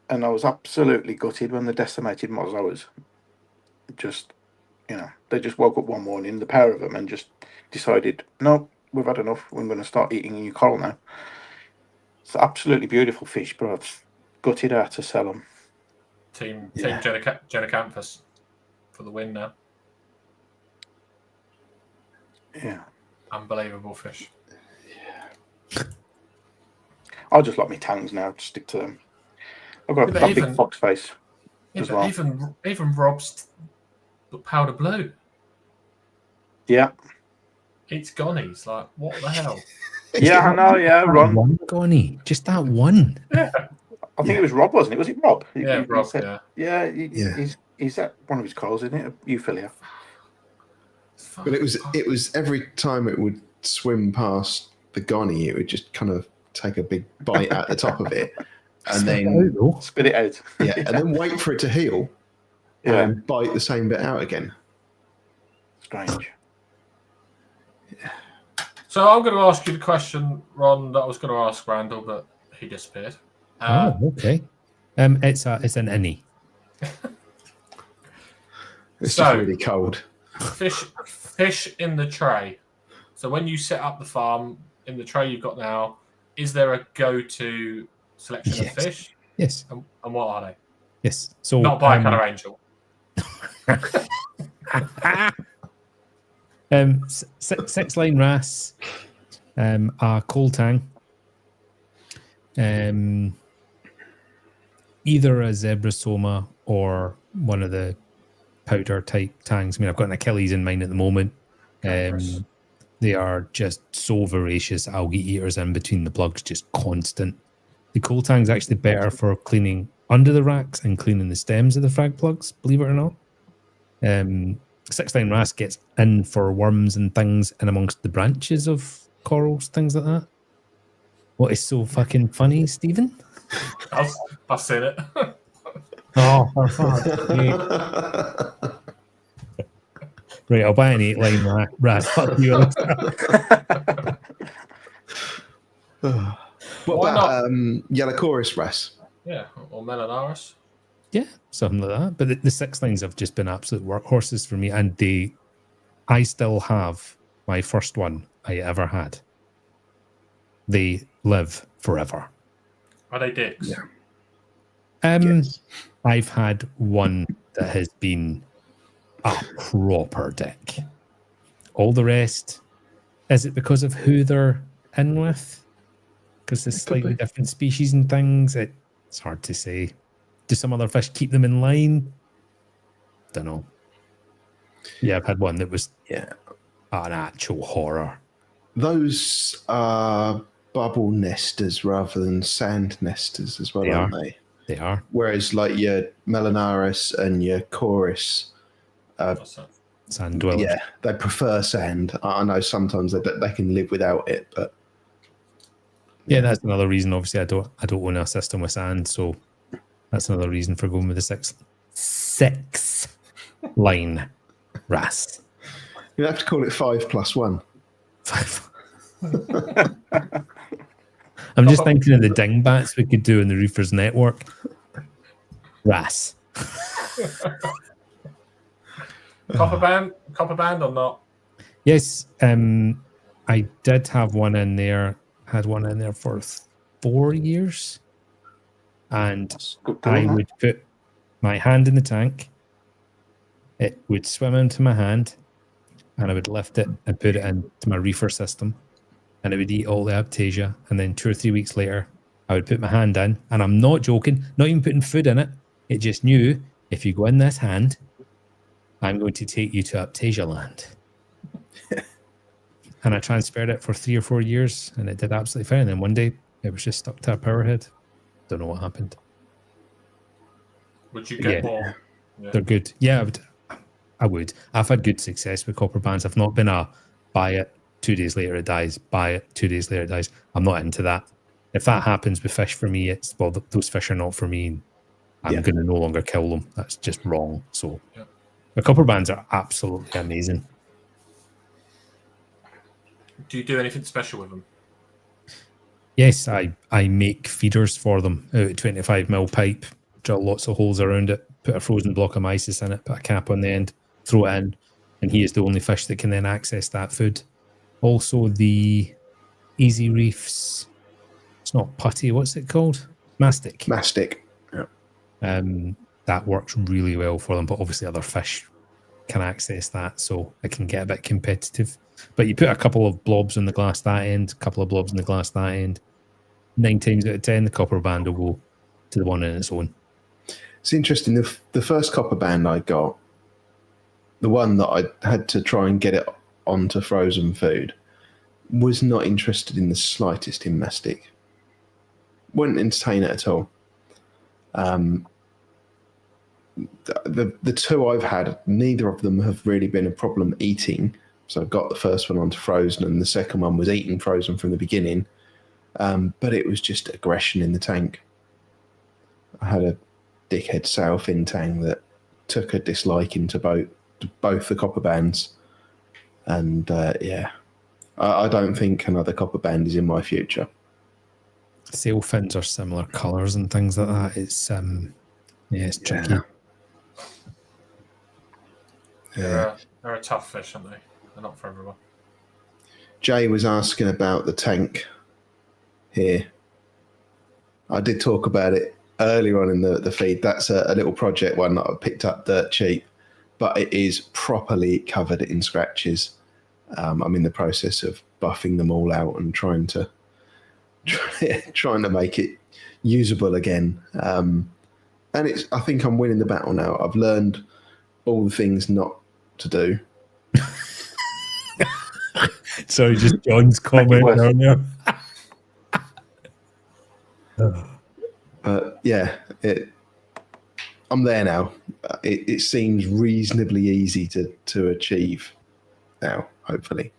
and I was absolutely gutted when the decimated mozoas just, they just woke up one morning, the pair of them, and just decided, no, we've had enough. We're going to start eating your coral now. It's absolutely beautiful fish, but I've gutted out to sell them. Team Genicanthus for the win now. Yeah. Unbelievable fish. I'll just like my tangs now, just stick to them. I've got a big fox face as well. Even Rob's powder blue. Yeah. Eats gonnies. Like, what the hell? Yeah, I know, yeah, Ron. One gonny, just that one. Yeah. I think it was Rob, wasn't it? Was it Rob? Yeah, Rob, said, yeah. He's at one of his corals, isn't it? Euphilia. But it was every time it would swim past the gonny, it would just kind of take a big bite at the top of it, and then spit it out. Yeah, and then wait for it to heal, and then bite the same bit out again. Strange. Yeah. So I'm going to ask you the question, Ron, that I was going to ask Randall, but he disappeared. Okay. It's an innie. It's just really cold. Fish in the tray. So when you set up the farm in the tray you've got now, is there a go-to selection of fish? Yes. And what are they? Yes. So not bicolor angel. Six-line wrasse, a coal tang, either a zebra soma or one of the powder type tangs. I mean, I've got an Achilles in mine at the moment. They are just so voracious algae eaters in between the plugs, just constant. The coal tang's actually better for cleaning under the racks and cleaning the stems of the frag plugs, believe it or not. Six-line wrasse gets in for worms and things in amongst the branches of corals, things like that. What is so fucking funny, Stephen? I've seen it. Oh, for fuck's sake. Right, I'll buy an 8-line wrasse. Fuck you. What about yellow chorus wrasse? Yeah, or Melanaris. Yeah, something like that. But the 6 lines have just been absolute workhorses for me, and I still have my first one I ever had. They live forever. Are they dicks? Yeah. Yes. I've had one that has been a proper dick. All the rest, is it because of who they're in with? Because there's slightly different species and things. It's hard to say. Do some other fish keep them in line? Don't know. Yeah, I've had one that was an actual horror. Those are bubble nesters rather than sand nesters as well, aren't they? They are. Whereas like your Melanaris and your chorus, sand dwellers. Yeah, they prefer sand. I know sometimes they can live without it, but yeah, that's another reason. Obviously, I don't own a system with sand, so that's another reason for going with the 6 6 line wrasse. You have to call it 5+1. I'm just thinking of the dingbats we could do in the Reefers Network. Wrasse. Copper band or not? Yes, I did have one in there. Had one in there for 4 years, and I would put my hand in the tank. It would swim into my hand, and I would lift it and put it into my reefer system, and it would eat all the Aptasia. And then 2 or 3 weeks later, I would put my hand in, and I'm not joking, not even putting food in it. It just knew, if you go in this hand, I'm going to take you to Aptasia land. And I transferred it for 3 or 4 years, and it did absolutely fine. And then one day, it was just stuck to a power head. Don't know what happened. Would you get more? Yeah. They're good. Yeah, I would. I've had good success with copper bands. I've not been a buy it, 2 days later it dies, buy it, 2 days later it dies. I'm not into that. If that happens with fish for me, it's, well, those fish are not for me. I'm going to no longer kill them. That's just wrong. So the copper bands are absolutely amazing. Do you do anything special with them? Yes, I make feeders for them out of 25mm pipe, drill lots of holes around it, put a frozen block of mysis in it, put a cap on the end, throw it in, and he is the only fish that can then access that food. Also, the Easy Reefs, it's not putty, what's it called? Mastic. Mastic. Yeah. That works really well for them, but obviously other fish can access that, so it can get a bit competitive. But you put a couple of blobs on the glass that end, a couple of blobs on the glass that end, 9 times out of 10, the copper band will go to the one on its own. It's interesting. The first copper band I got, the one that I had to try and get it onto frozen food, was not interested in the slightest in mastic. Wouldn't entertain it at all. The 2 I've had, neither of them have really been a problem eating. So I got the first one onto frozen, and the second one was eating frozen from the beginning. But it was just aggression in the tank. I had a dickhead sailfin tang that took a disliking to both the copper bands. And I don't think another copper band is in my future. Sailfins are similar colours and things like that. It's it's tricky. They're a tough fish, aren't they? They're not for everyone. Jay was asking about the tank here. I did talk about it earlier on in the feed. That's a little project one that I picked up dirt cheap, but it is properly covered in scratches. I'm in the process of buffing them all out and trying to make it usable again. And I think I'm winning the battle now. I've learned all the things not to do. Sorry, just John's comment earlier. I'm there now. It seems reasonably easy to achieve now, hopefully.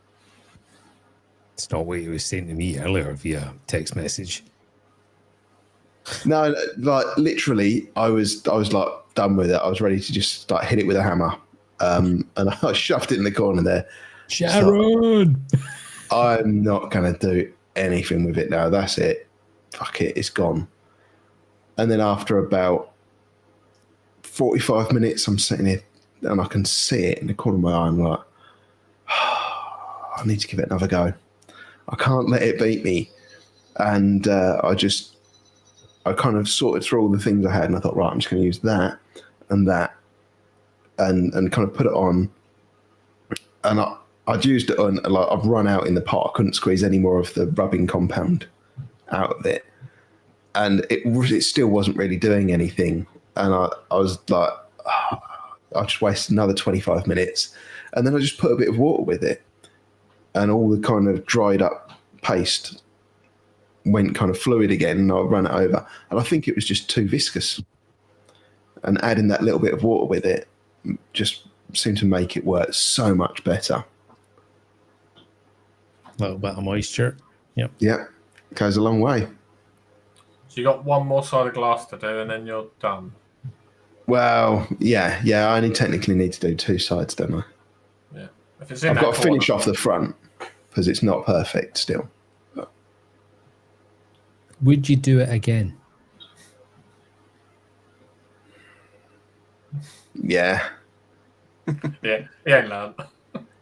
It's not what you were saying to me earlier via text message. No, like literally, I was like done with it. I was ready to just like hit it with a hammer, and I shoved it in the corner there. Sharon, I'm not gonna do anything with it now. That's it. Fuck it, it's gone. And then after about 45 minutes, I'm sitting here and I can see it in the corner of my eye. I'm like, I need to give it another go. I can't let it beat me. And I kind of sorted through all the things I had, and I thought, right, I'm just going to use that and that, and kind of put it on. And I'd used it on, like I've run out in the pot. I couldn't squeeze any more of the rubbing compound out of it, and it still wasn't really doing anything. And I was like, I just wasted another 25 minutes, and then I just put a bit of water with it, and all the kind of dried up paste went kind of fluid again, and I ran it over, and I think it was just too viscous. And adding that little bit of water with it just seemed to make it work so much better. A little bit of moisture. Yep. Yeah, goes a long way. So you got one more side of glass to do, and then you're done. Well, yeah. I only technically need to do 2 sides, don't I? Yeah. If it's in I've that got to corner, finish off the front because it's not perfect still. Would you do it again? Yeah. Yeah, no.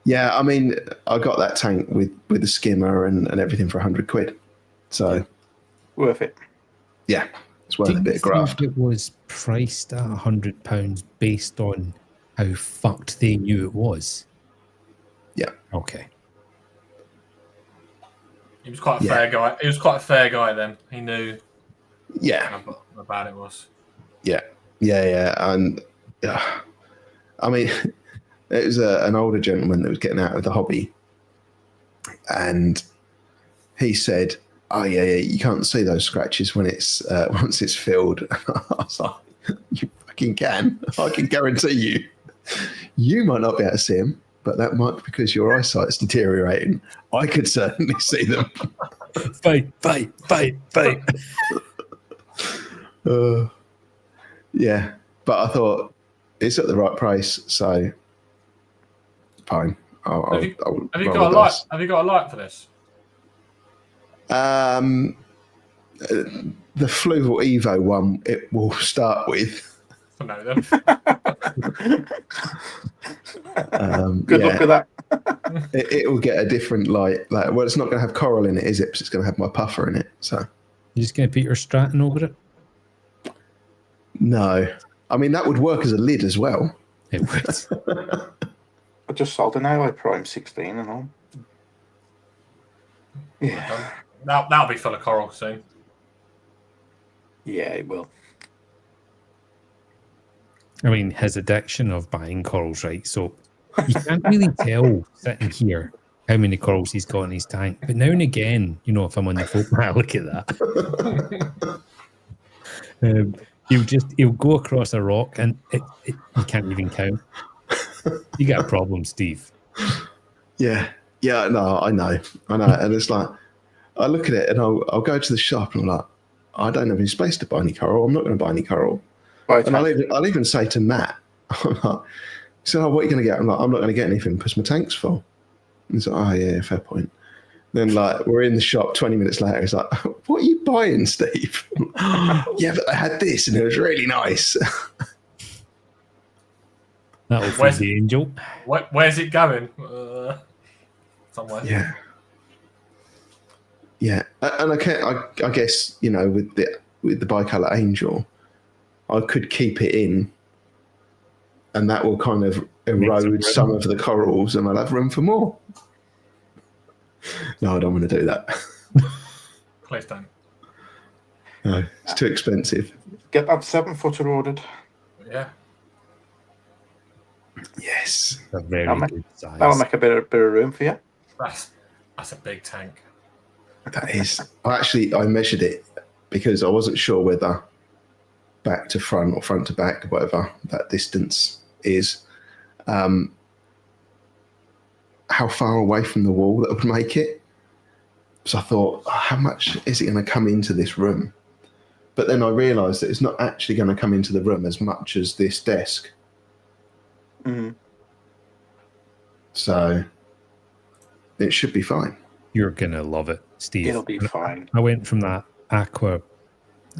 Yeah, I mean, I got that tank with the skimmer and everything for 100 quid. So, Worth it. yeah, it's worth Do a you bit of graft. think it was priced at £100 based on how fucked they knew it was? Yeah. Okay. He was quite a Yeah. fair guy. He was quite a fair guy then. He knew Yeah. how bad it was. Yeah. And I mean, it was an older gentleman that was getting out of the hobby. And he said, "Oh yeah, you can't see those scratches when it's once it's filled." I was like, "You fucking can! I can guarantee you. You might not be able to see them, but that might be because your eyesight's deteriorating. I could certainly see them." Fight. Yeah, but I thought it's at the right price, so fine. Have you I'll got roll a the light? dice. Have you got a light for this? The Fluval Evo one, it will start with. No, then. Good luck with that. It will get a different light. Well, it's not going to have coral in it, is it? Because it's going to have my puffer in it. So You just going to put your Stratton over it? no, I mean that would work as a lid as well. It would. I just sold an Ally Prime 16 and all. Yeah. That'll be full of coral soon. Yeah, it will. I mean, his addiction of buying corals, right? So you can't really tell sitting here how many corals he's got in his tank. But now and again, if I'm on the phone, I look at that. He'll go across a rock and you can't even count. You got a problem, Steve. Yeah, no, I know, and it's like I look at it and I'll go to the shop and I'm like, I don't have any space to buy any coral. I'm not going to buy any coral. Right, And I'll even say to Matt, I'm like, he said, "Oh, what are you going to get?" I'm like, "I'm not going to get anything because my tank's full." And he's like, "Oh yeah, fair point." Then we're in the shop 20 minutes later. He's like, "What are you buying, Steve?" "Yeah, but I had this and it was really nice." That'll feed the angel. Where's it going? Somewhere. Yeah, and I guess with the bicolor angel, I could keep it in, and that will kind of erode some of the corals, and I'll have room for more. No, I don't want to do that. Please don't. No, it's too expensive. Get that 7-footer ordered. Yeah. Yes, A very good size. That'll make a bit of room for you. That's a big tank. that is. I measured it because I wasn't sure whether back to front or front to back, whatever that distance is. How far away from the wall that would make it. So I thought, how much is it going to come into this room? But then I realised that it's not actually going to come into the room as much as this desk. Mm-hmm. So it should be fine. You're going to love it, Steve. It'll be fine. I went from that Aqua,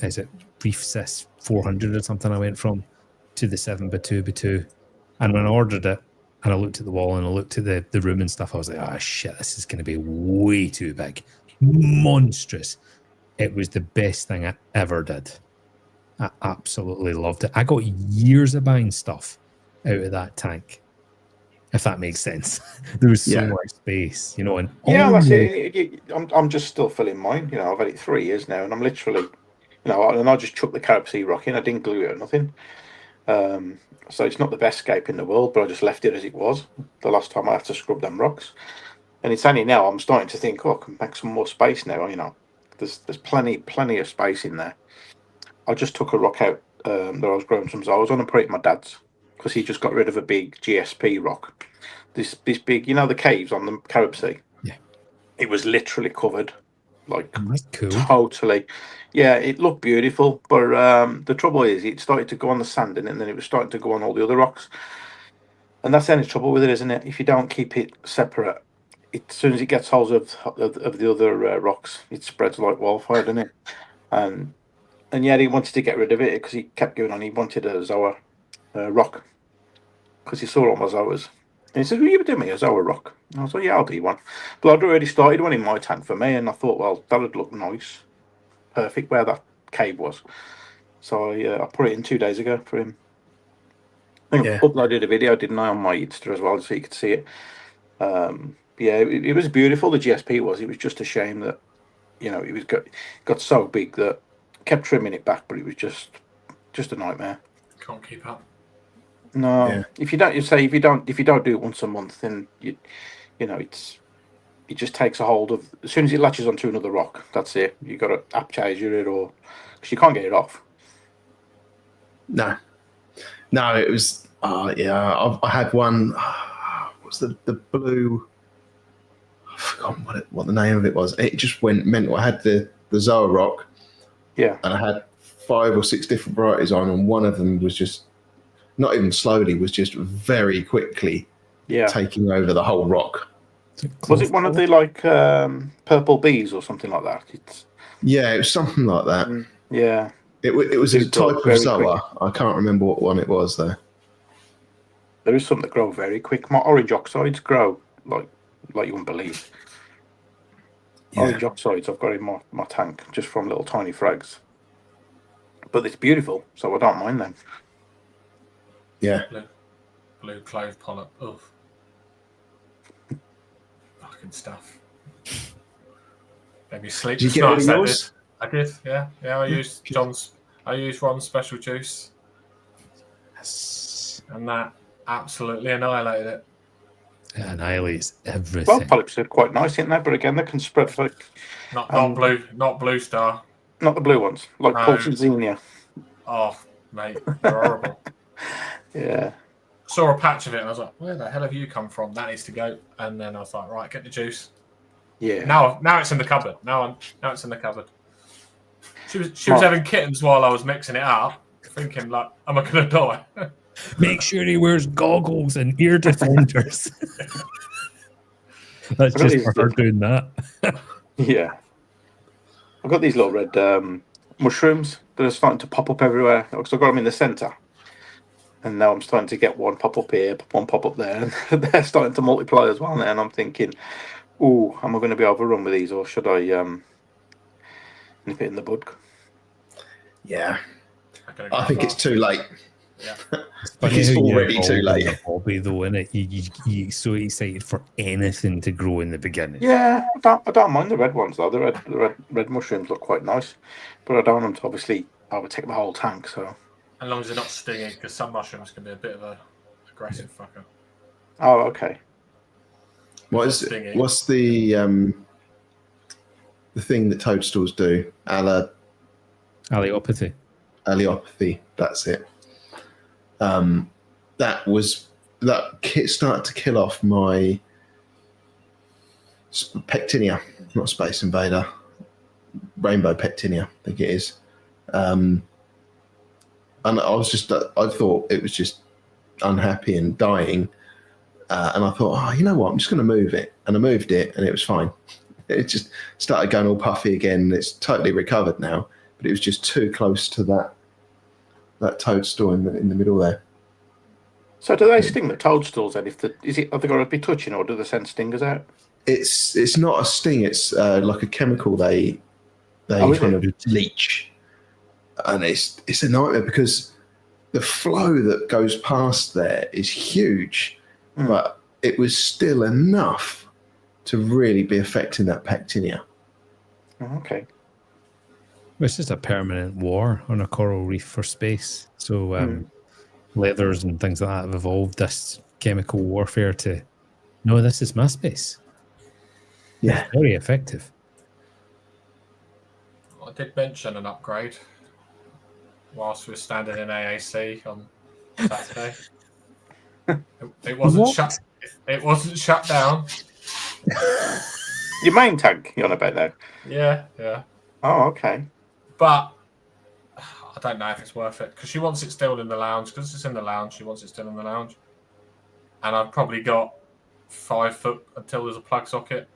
Reef Sys 400 or something I went from, to the 7x2x2. And when I ordered it, and I looked at the wall and I looked at the room and stuff, I was like, oh shit, this is going to be way too big. Monstrous. It was the best thing I ever did. I absolutely loved it. I got years of buying stuff out of that tank, if that makes sense. There was so much space, and that's it. I'm just still filling mine. I've had it 3 years now, and I'm literally, and I just chucked the Carib Sea rock in. I didn't glue it or nothing. So it's not the best scape in the world, but I just left it as it was the last time I had to scrub them rocks. And it's only now I'm starting to think, I can make some more space now. There's plenty of space in there. I just took a rock out that I was growing some Zoas on and put it in my dad's because he just got rid of a big GSP rock. This big, the caves on the Carib Sea. Yeah. It was literally covered like That's cool. totally. Yeah, it looked beautiful, but the trouble is, it started to go on the sand, and then it was starting to go on all the other rocks, and that's the only trouble with it, isn't it? If you don't keep it separate, as soon as it gets hold of the other rocks, it spreads like wildfire, doesn't it? And yet he wanted to get rid of it because he kept going on. He wanted a Zoa rock because he saw all my Zoas. And he said, "Will you do me a Zoa rock?" And I was like, "Yeah, I'll do one." But I'd already started one in my tank for me, and I thought, well, that would look nice, perfect where that cave was. So I put it in 2 days ago for him. I think I uploaded a video, didn't I, on my Insta as well, so you could see it. Yeah, it was beautiful. The GSP was. It was just a shame that it was got so big that kept trimming it back, but it was just a nightmare. Can't keep up. No, if you don't do it once a month, then it just takes a hold of. As soon as it latches onto another rock, that's it. You got to apchaser it, or because you can't get it off. No, it was. I had one. What's the blue? I forgot what the name of it was. It just went mental. I had the Zoa rock. Yeah, and I had 5 or 6 different varieties on, and one of them was just not even slowly, was just very quickly taking over the whole rock. Was it one of the purple bees or something like that? It was something like that. Yeah, it was a type of Zoa. I can't remember what one it was though. There is some that grow very quick. My orange oxides grow like you wouldn't believe. Orange oxides I've got in my tank just from little tiny frags. But it's beautiful, so I don't mind them. Yeah. Blue clove polyp. Oof. Fucking stuff. Made me sleep. Did you get rid of yours? I did, yeah. I used Ron's special juice. Yes. And that absolutely annihilated it. It annihilates everything. Well, polyps are quite nice, aren't they? But again, they can spread like not blue star. Not the blue ones, like Paulson Xenia. Oh, mate, they're horrible. Yeah. Saw a patch of it and I was like, where the hell have you come from? That needs to go. And then I was like, right, get the juice. Yeah. Now it's in the cupboard. Now it's in the cupboard. She was having kittens while I was mixing it up, thinking like, am I gonna die? Make sure he wears goggles and ear defenders. That's just for her doing that. Yeah. I've got these little red mushrooms that are starting to pop up everywhere. Because I've got them in the centre. And now I'm starting to get one pop up here, one pop up there. And they're starting to multiply as well now. And I'm thinking, ooh, am I going to be overrun with these? Or should I nip it in the bud? Yeah. I think it's too late. Yeah. It's already too late. Hobby though, innit? You're so excited for anything to grow in the beginning. Yeah, I don't mind the red ones though. The red mushrooms look quite nice, but I don't want them to obviously overtake the whole tank. So as long as they're not stinging, because some mushrooms can be a bit of a aggressive fucker. Oh, okay. What's the thing that toadstools do? Allelopathy. Allelopathy. That's it. That started to kill off my Pectinia, not Space Invader, Rainbow Pectinia, I think it is. And I thought it was just unhappy and dying. And I thought, you know what? I'm just going to move it. And I moved it and it was fine. It just started going all puffy again. It's totally recovered now, but it was just too close to that toadstool in the middle there. So do they sting the toadstools then? Are they got to be touching, or do they send stingers out? It's not a sting. It's like a chemical they kind of leach, and it's a nightmare because the flow that goes past there is huge, but it was still enough to really be affecting that Pectinia. Okay. It's just a permanent war on a coral reef for space. So leathers and things like that have evolved this chemical warfare to, no, this is my space. Yeah. It's very effective. I did mention an upgrade whilst we were standing in AAC on Saturday. It wasn't shut. It wasn't shut down. Your main tank, you're on about that? Yeah. Oh, okay. But I don't know if it's worth it because she wants it still in the lounge. Because it's in the lounge, she wants it still in the lounge. And I've probably got 5 foot until there's a plug socket.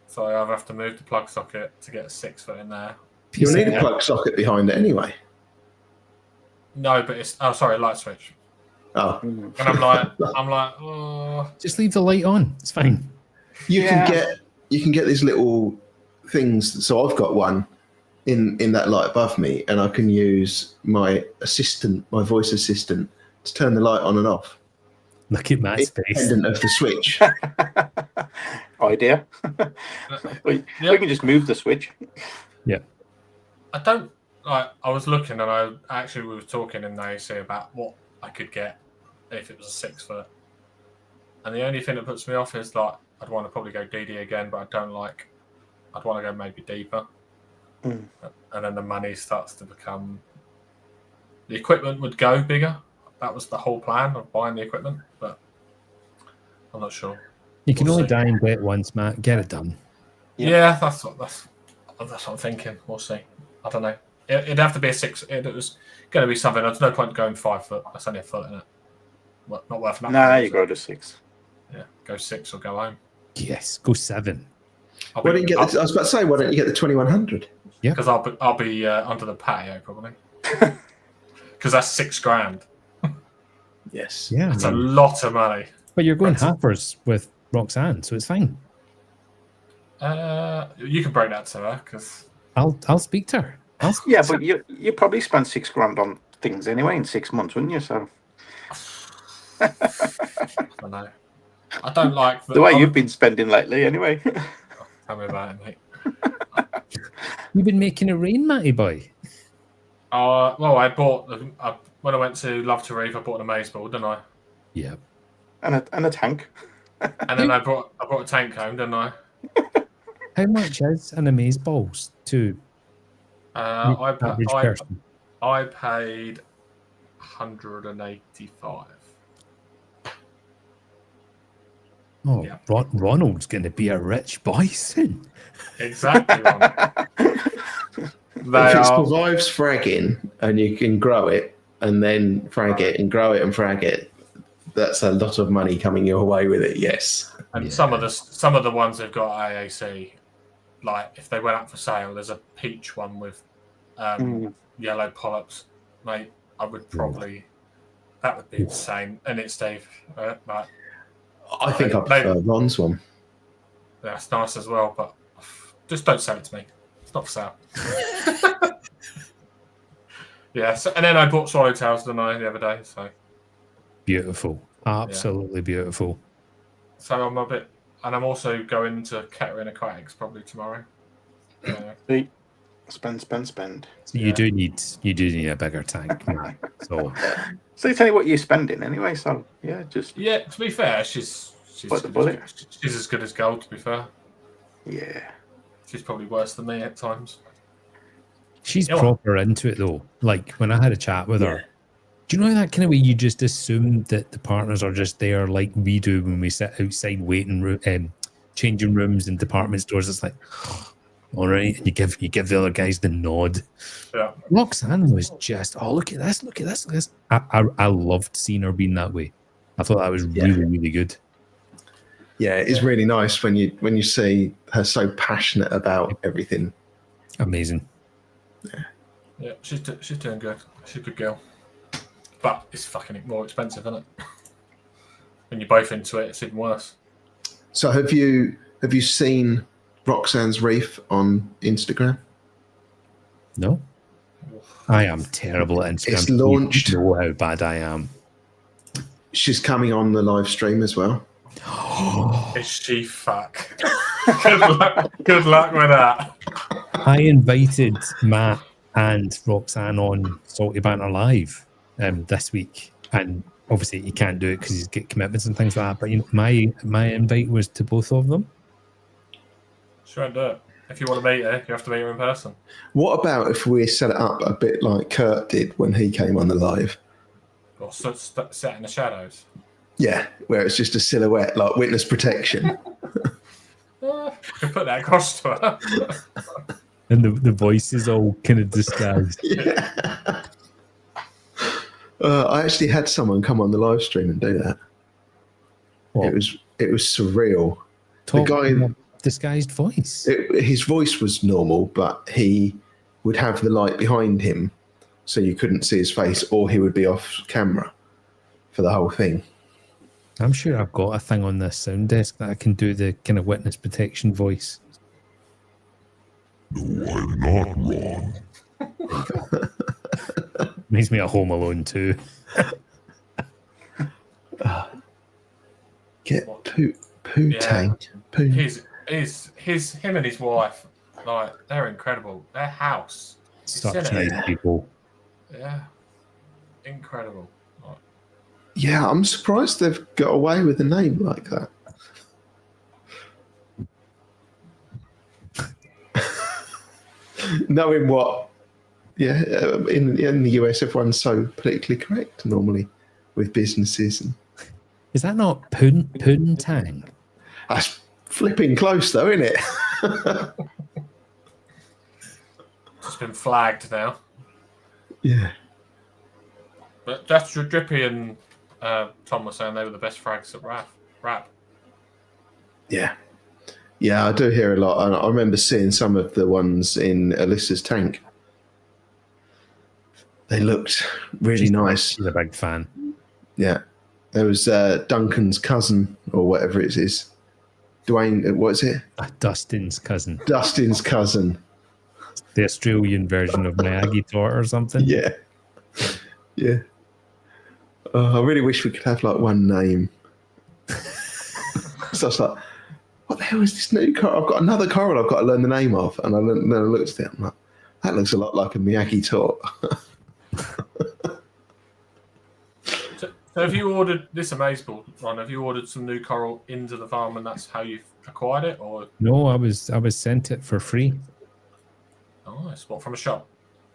So I either have to move the plug socket to get a 6 foot in there. You'll need a plug socket behind it anyway. No, but it's light switch. Oh, and I'm like, oh. Just leave the light on. It's fine. You can get these little things. So I've got one in that light above me, and I can use my voice assistant, to turn the light on and off. Look at Matt's face. Independent of the switch. Idea. We can just move the switch. Yeah. I don't like. I was looking, and we were talking in the AC about what I could get if it was a 6 foot. And the only thing that puts me off is like I'd want to probably go DD again, but I don't like. I'd want to go maybe deeper, and then the money starts to become. The equipment would go bigger. That was the whole plan of buying the equipment, but I'm not sure. You can only die in wet once, Matt. Get it done. Yeah, that's what I'm thinking. We'll see. I don't know. It'd have to be a 6. It was going to be something. There's no point going 5 foot. That's only a foot in it. Well, not worth nothing. Nah, you go to 6. Yeah, go 6 or go home. Yes, go 7. Why don't you get? I was about to say, why don't you get the 2100? Yeah, because I'll be under the patio probably. Because that's $6,000. Yes. yeah. That's a lot of money. But you're going halfers with Roxanne, so it's fine. You can break that to her because I'll speak to her. But you probably spent $6,000 on things anyway in 6 months, wouldn't you? So I don't know. I don't like the way you've been spending lately, anyway. Tell me about it, mate. You've been making it rain, Matty boy. Well, I bought when I went to Love to Reef. I bought an amaze ball, didn't I? Yeah. And a tank. And then I brought a tank home, didn't I? How much is an amaze balls to average person? I paid 185. Oh, Yeah. Ronald's going to be a rich boy soon. Exactly. If it survives fragging and you can grow it and then frag it and grow it and frag it, that's a lot of money coming your way with it. Yes. And some of the ones they've got AAC, like if they went up for sale, there's a peach one with yellow polyps, mate. I would probably that would be insane. And it's Dave, like. I think I prefer Ron's one. That's nice as well, but just don't sell it to me. It's not for sale. Yeah, and then I bought swallowtails the other day. So beautiful, absolutely beautiful. So I'm a bit, and I'm also going to Kettering Aquatics probably tomorrow. See, spend. So you do need a bigger tank. So you tell you what you're spending anyway. So just To be fair, she's as good as gold. To be fair, she's probably worse than me at times. She's proper into it though. Like when I had a chat with her, do you know that kind of way you just assume that the partners are just there like we do when we sit outside waiting changing rooms in department stores? It's like, all right, and you give the other guys the nod. Yeah. Roxanne was just, look at this. I loved seeing her being that way. I thought that was really, really good. Yeah, it's really nice when you see her so passionate about everything. Amazing. Yeah, she's doing good. She's a good girl. But it's fucking more expensive, isn't it? When you're both into it, it's even worse. So have you seen Roxanne's Reef on Instagram? No. I am terrible at Instagram. It's launched. You know how bad I am. She's coming on the live stream as well. Is she fuck? Good luck with that. I invited Matt and Roxanne on Salty Banter Live this week, and obviously he can't do it because he's got commitments and things like that. But my invite was to both of them. Sure, do it. If you want to meet her, you have to meet her in person. What about if we set it up a bit like Kurt did when he came on the live? Or set in the shadows. Yeah, where it's just a silhouette, like witness protection. can put that across to her. And the voice is all kind of disguised. Yeah. I actually had someone come on the live stream and do that. What? It was surreal. Talk the guy, in a disguised voice. His voice was normal, but he would have the light behind him, so you couldn't see his face, or he would be off camera for the whole thing. I'm sure I've got a thing on this sound desk that I can do the kind of witness protection voice. No, I'm not wrong. Makes me a Home Alone too. Get poo tank. Poo. Him and his wife, like, they're incredible. Their house. Such nice people. Yeah. Incredible. Like, Yeah, I'm surprised they've got away with a name like that. Knowing what, in the US, everyone's so politically correct normally with businesses. And Is that not Poontang? that's flipping close, though, isn't it? it's been flagged now. Yeah. But that's Drippy and Tom were saying they were the best frags at rap. Yeah. Yeah, I do hear a lot. I remember seeing some of the ones in Alyssa's tank. They looked really nice. She's a big fan. Yeah. There was Duncan's cousin, or whatever it is. Dwayne, what is it? Dustin's cousin. Dustin's cousin. The Australian version of Miyagi Tot or something. Yeah. Yeah. I really wish we could have like one name. So I was like, what the hell is this new car? I've got another car I've got to learn the name of. And then I looked at it, I'm like, that looks a lot like a Miyagi Tot. So have you ordered this amazeball, Ron? Have you ordered some new coral into the farm and that's how you've acquired it? Or No, I was sent it for free. nice. What, from a shop?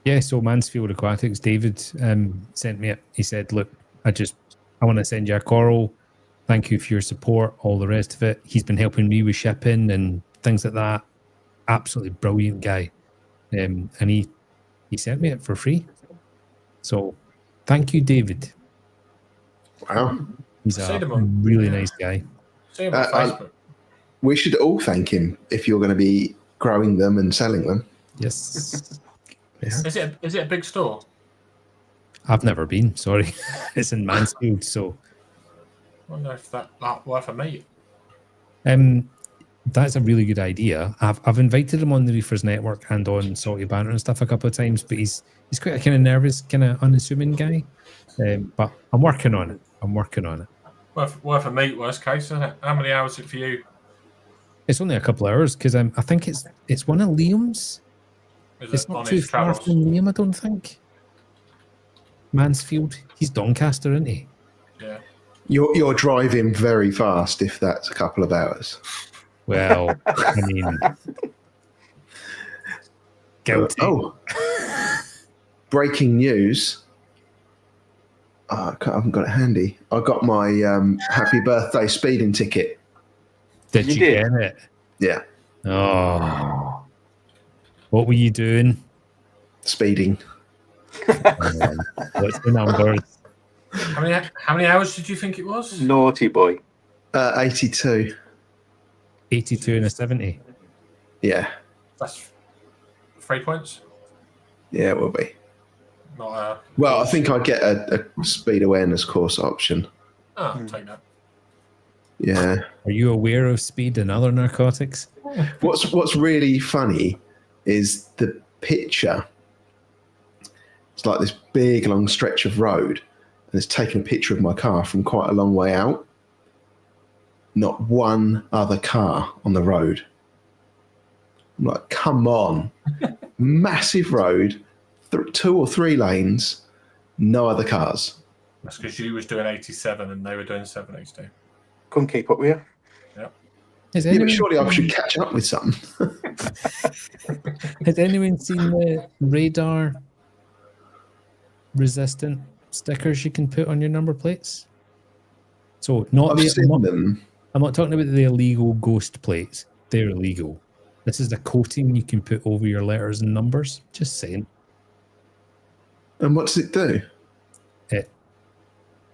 Yeah, so Mansfield Aquatics, David sent me it. He said, look, I want to send you a coral. Thank you for your support, all the rest of it. He's been helping me with shipping and things like that. Absolutely brilliant guy. And he sent me it for free. So thank you, David. Wow. He's a really nice guy. See him on Facebook. We should all thank him if you're going to be growing them and selling them. Yes. Is it a big store? I've never been, sorry. It's in Mansfield, so I wonder if that's worth a meet. that's a really good idea. I've invited him on the Reefers Network and on Salty Banter and stuff a couple of times, but he's quite a kind of nervous, kind of unassuming guy. But I'm working on it. Worth a meet, worst case, isn't it? How many hours is it for you? It's only a couple of hours because I think it's one of Liam's. It's not too far from Liam, I don't think. Mansfield. He's Doncaster, isn't he? Yeah. You're driving very fast if that's a couple of hours. Well, I mean, guilty. Oh, breaking news. I haven't got it handy. I got my happy birthday speeding ticket. Did you get it? Yeah. Oh. What were you doing? Speeding. What's the numbers? How many hours did you think it was? Naughty boy. 82. 82 and a 70. Yeah. That's 3 points. Yeah, it will be. Not Well, I think I get a speed awareness course option. I'll take that. Yeah. Are you aware of speed and other narcotics? What's really funny is the picture. It's like this big long stretch of road, and it's taken a picture of my car from quite a long way out. Not one other car on the road. I'm like, come on. Massive road, 2 or 3 lanes, no other cars. That's because you was doing 87 and they were doing 70s too. Couldn't keep up with you. Has Yeah, but anyone, surely I should catch up with something. has anyone seen the radar resistant stickers you can put on your number plates? So I've seen them. I'm not talking about the illegal ghost plates. they're illegal. This is a coating you can put over your letters and numbers. Just saying. And what does it do?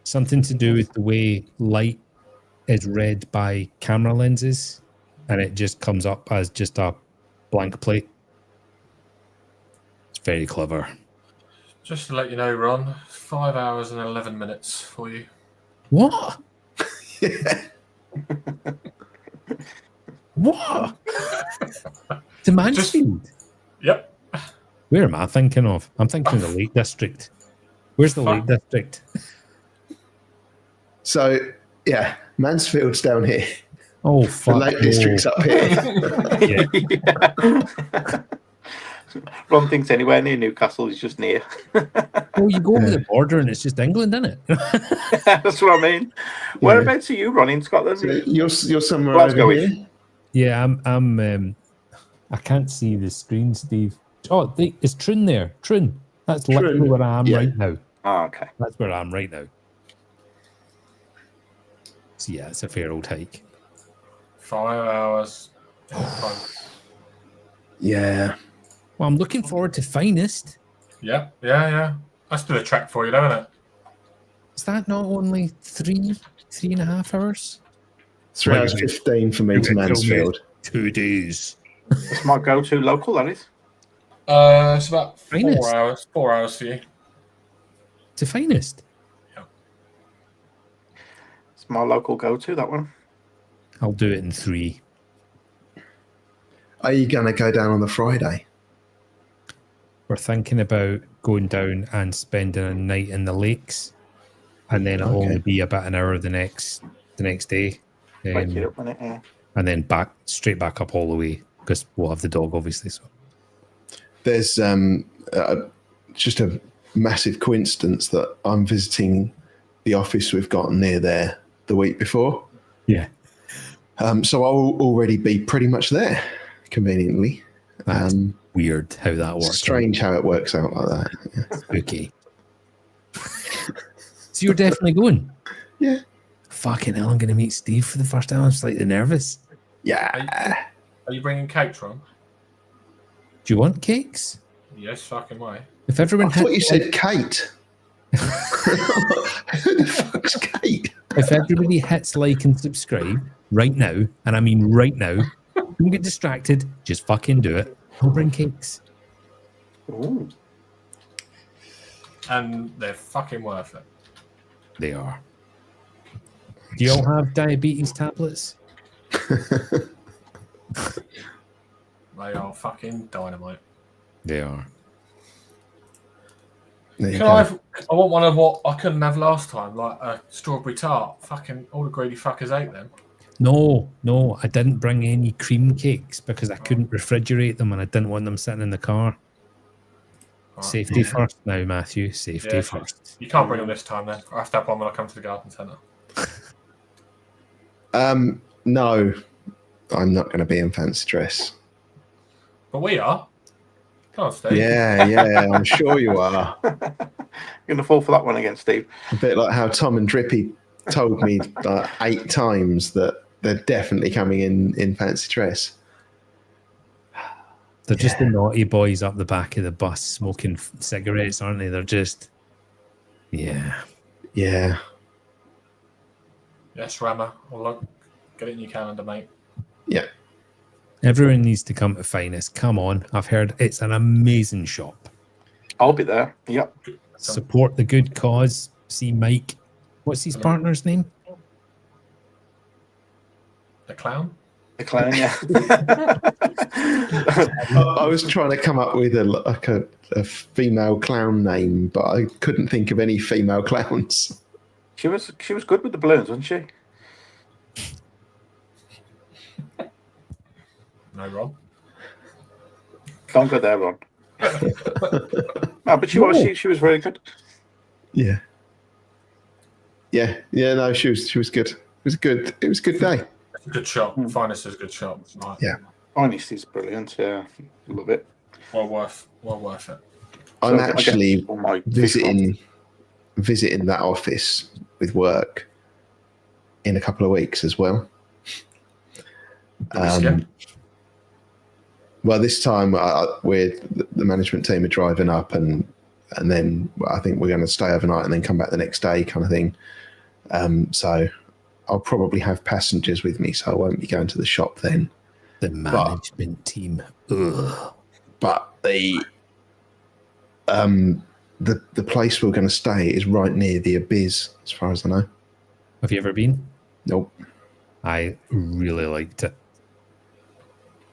Something to do with the way light is read by camera lenses, and it just comes up as just a blank plate. It's very clever. Just to let you know, Ron, 5 hours and 11 minutes for you. What? Yeah. What? To Mansfield? Yep. Where am I thinking of? I'm thinking of the Lake District. Where's the Lake District? So, yeah, Mansfield's down here. Oh, The fuck. Lake District's up here. Yeah. Ron thinks anywhere near Newcastle is just near. Oh, you go over the border and it's just England, isn't it? That's what I mean. Whereabouts are you, Ron, in Scotland? So you're somewhere Glasgow over is. here. Yeah, I can't see the screen, Steve. Oh, it's Troon there. Troon. That's literally Troon, where I am yeah. right now. Oh, okay. That's where I am right now. So yeah, it's a fair old hike. 5 hours. Yeah. Well, I'm looking forward to Finest. Yeah. That's been a track for you, though, isn't it? Is that not only 3.5 hours? 3 hours 15 for me to Mansfield. 2 days. It's my go-to local, that is. It's about 4 Finest. hours. 4 hours for you. To Finest. It's my local go-to, that one. I'll do it in 3. Are you going to go down on the Friday? We're thinking about going down and spending a night in the lakes, and then it'll only be about an hour the next day, Wake it up, innit? Yeah. and then straight back up all the way because we'll have the dog, obviously. So There's just a massive coincidence that I'm visiting the office we've got near there the week before. yeah, So I'll already be pretty much there, conveniently. that's weird how that works. Strange how it works out like that. Yeah. Spooky. So you're definitely going? Yeah. Fucking hell! I'm going to meet Steve for the first time. I'm slightly nervous. Yeah. Are you bringing cakes, Ron? Do you want cakes? Yes, fucking way. If everyone I thought you hits said Kate. Who the fuck's Kate? if everybody hits like and subscribe right now, and I mean right now, don't get distracted. Just fucking do it. I'll bring cakes. Ooh. And they're fucking worth it. They are. Do you all have diabetes tablets? They are fucking dynamite. They are. There you Can go. I want one of what I couldn't have last time, like a strawberry tart. Fucking all the greedy fuckers ate them. No, I didn't bring any cream cakes because I couldn't refrigerate them and I didn't want them sitting in the car. Right. Safety first now, Matthew. Safety Yeah. first. You can't bring them this time then. I have to have one when I come to the garden centre. No, I'm not going to be in fancy dress. But we are. Come on, Steve. Yeah, I'm sure you are. You're going to fall for that one again, Steve. A bit like how Tom and Drippy told me 8 times that they're definitely coming in fancy dress. They're just the naughty boys up the back of the bus smoking cigarettes, aren't they? They're just, yeah. Yeah. Yes, Rammer. Well, look, get it in your calendar, mate. Yeah. Everyone needs to come to Finest. Come on. I've heard it's an amazing shop. I'll be there. Yep. Support the good cause. See Mike. What's his partner's name? The clown? The clown, yeah. I was trying to come up with a female clown name, but I couldn't think of any female clowns. She was good with the balloons, wasn't she? No, Rob. Don't go there, Ron. No, but she was very good. Yeah. No, she was good. It was a good day. It's a good shop. Finest is a good shop. Right. Yeah. Honest is brilliant. Yeah, love it. Well worth it. I'm So I guess actually all my visiting that office with work in a couple of weeks as well. Well, this time the management team are driving up, and then I think we're going to stay overnight and then come back the next day, kind of thing. So I'll probably have passengers with me, so I won't be going to the shop then. The management team. Ugh. But the place we're going to stay is right near the Abyss, as far as I know. Have you ever been? Nope. I really liked it.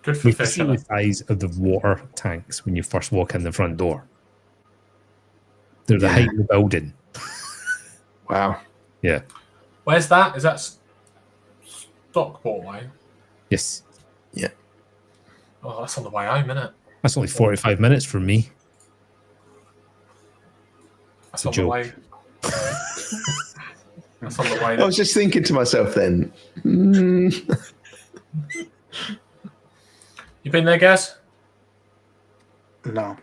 Good for You can fish, see isn't the size of the water tanks when you first walk in the front door. They're the height of the building. Wow. Yeah. Where's that? Is that Stockport way? Yes. Yeah. Oh, that's on the way home, isn't it? That's only 45 minutes from me. That's a on joke. the way. That's on the way. I was just thinking to myself then. You been there, Gaz? No.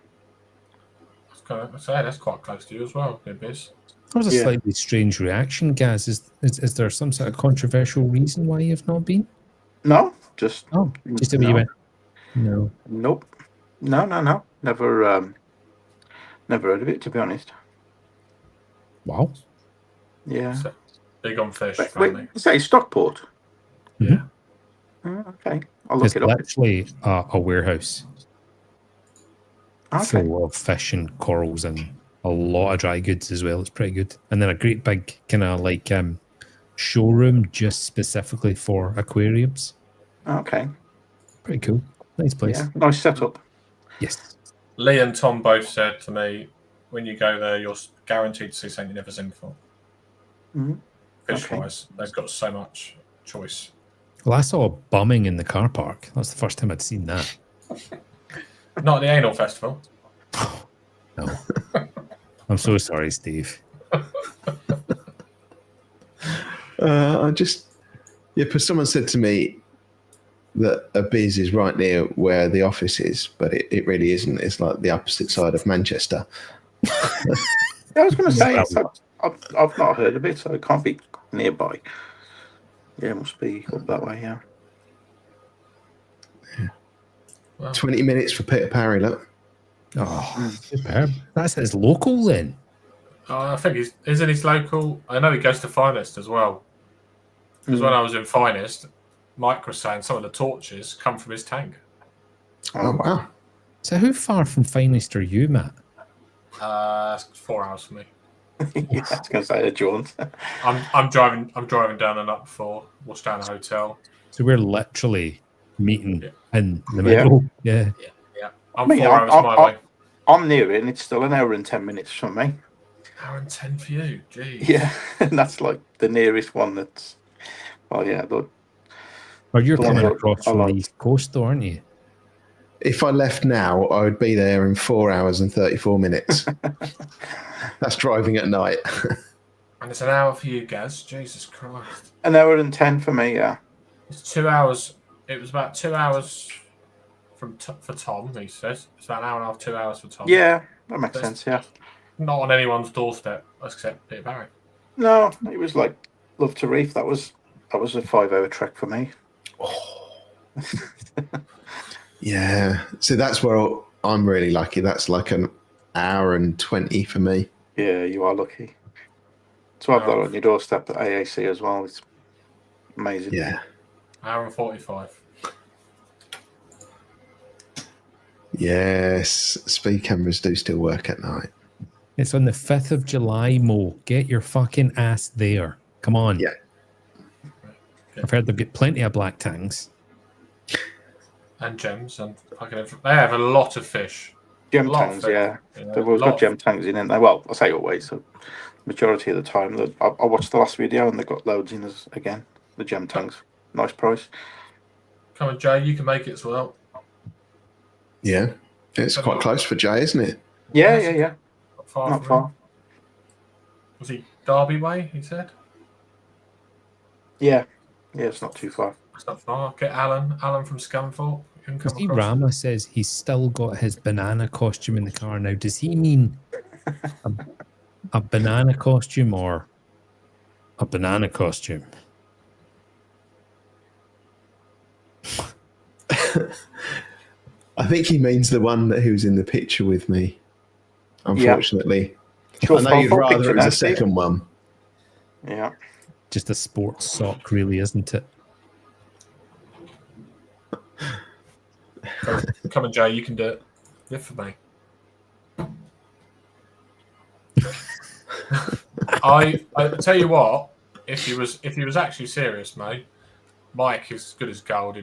I was say that's quite close to you as well, Biz. That was a Yeah. slightly strange reaction, Gaz. Is there some sort of controversial reason why you've not been? No, just Oh, just the way no. you went. No. Nope. No. Never heard of it, to be honest. Wow. Yeah. So, big on fish, Wait, family. you say Stockport? Yeah. Oh, okay. I'll look It's it up. literally a warehouse Okay. full of fish and corals and a lot of dry goods as well. It's pretty good. And then a great big kind of like showroom just specifically for aquariums. Okay. Pretty cool. Nice place. Yeah. Nice setup. Yes. Lee and Tom both said to me, when you go there, you're guaranteed to see something you've never seen before. Mhm. Fish-wise, they've got so much choice. Well, I saw a bumming in the car park. That's the first time I'd seen that. Not at the Anal Festival. No. I'm so sorry, Steve. Because someone said to me that Abyss is right near where the office is, but it really isn't. It's like the opposite side of Manchester. I was going to say, I've not heard of it, so it can't be nearby. Yeah, it must be up that way, yeah. Wow. 20 minutes for Peter Parry, look. Oh, superb. That's his local then. I think isn't he local? I know he goes to Finest as well. Because when I was in Finest, Mike was saying some of the torches come from his tank. Oh, wow. So how far from Finest are you, Matt? It's 4 hours for me. Yeah, I was going to say the Jones. I'm driving down and up before we'll stay in a hotel. So we're literally meeting in the Yeah. middle. Yeah. Yeah. I'm 4 hours my way. I'm near it, and it's still an hour and 10 minutes from me. Hour and 10 for you. Jeez. Yeah, and that's like the nearest one that's. Well, yeah, Well, you're Well, coming I across from like- the East Coast, though, aren't you? If I left now, I would be there in 4 hours and 34 minutes. That's driving at night. And it's an hour for you, Gaz. Jesus Christ. an hour and 10 for me. Yeah, It's 2 hours. It was about 2 hours for Tom, he says. It's about an hour and a half, 2 hours for Tom. yeah, that makes sense. Yeah, Not on anyone's doorstep, except Peter Barry. no, it was like Love to Reef. That was a 5-hour trek for me. Yeah. So that's where I'm really lucky. That's like an hour and 20 for me. Yeah, you are lucky to have that on your doorstep at AAC as well. It's amazing. Yeah. Hour and 45. Yes. Speed cameras do still work at night. It's on the 5th of July, Mo. Get your fucking ass there. Come on. Yeah. I've heard they've got plenty of black tangs. And gems. And they have a lot of fish. Gem A lot of tangs, fish. yeah. Yeah, They've always a lot got gem tangs in, they? Well, I say always. So majority of the time, I watched the last video and they got loads in as again. The gem tangs, nice price. Come on, Jay, you can make it as well. Yeah. It's quite close for Jay, isn't it? Yeah. Not far. Not from far. him. Was he Derby way, he said? Yeah, it's not too far. It's not far. Get Alan from Scunthorpe. You can come See, across. Rama says he's still got his banana costume in the car now. Does he mean a banana costume or a banana costume? I I think he means the one who's in the picture with me. Unfortunately, Sure, I know you'd rather picture it was now, the second one. Yeah. Just a sports sock, really, isn't it? Come on, Jay, you can do it. Live for me. I tell you what, if he was actually serious, mate, Mike is good as gold.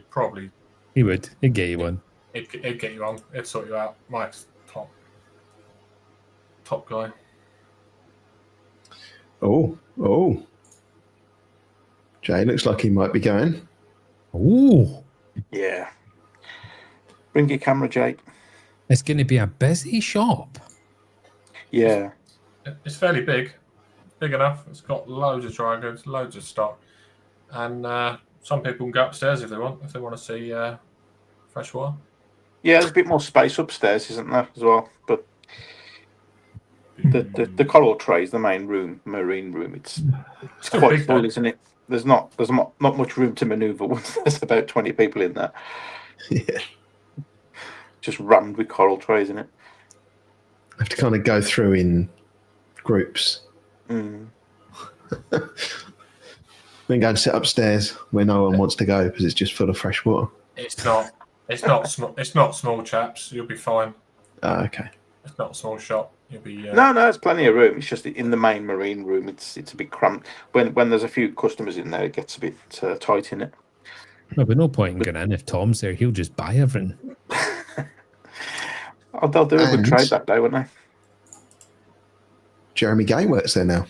He would. He'd get you one. He'd get you on. He'd sort you out. Mike's top guy. Oh. Jay looks like he might be going. Ooh. Yeah. Bring your camera, Jake. It's going to be a busy shop. Yeah. It's fairly big. Big enough. It's got loads of dry goods, loads of stock. And some people can go upstairs if they want to see fresh water. Yeah, there's a bit more space upstairs, isn't there, as well? But the coral trays, the main room, marine room, it's quite big, full, though. isn't it? There's not much room to manoeuvre once there's about 20 people in there. Yeah. Just rammed with coral trays in it. I have to kind of go through in groups. Mm. Then go and sit upstairs where no one wants to go because it's just full of fresh water. It's not small. It's not small, chaps. You'll be fine. Okay. It's not a small shop. You'll be. No, there's plenty of room. It's just in the main marine room. It's a bit cramped. When there's a few customers in there, it gets a bit tight in it. No, but no point in going in if Tom's there. He'll just buy everything. They'll do a good trade that day, won't they? Jeremy Gay works there now.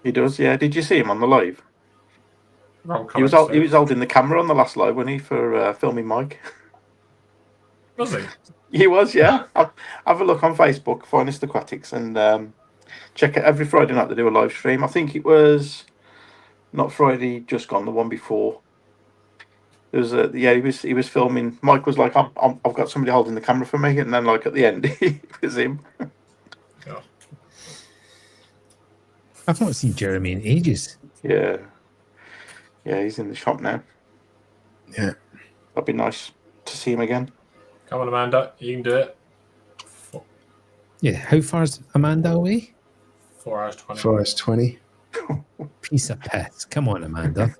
He does, yeah. Did you see him on the live? He was holding the camera on the last live, wasn't he, for filming Mike? Was he? He was, yeah. Have a look on Facebook, Finest Aquatics, and check it every Friday night. They do a live stream. I think it was not Friday just gone, the one before. It was he was filming. Mike was like, I've got somebody holding the camera for me, and then like at the end, it was him. God. I've not seen Jeremy in ages. Yeah, he's in the shop now. Yeah, that'd be nice to see him again. Come on, Amanda, you can do it. Yeah, how far's Amanda away? 4 hours 20. 4 hours 20. Piece of piss. Come on, Amanda.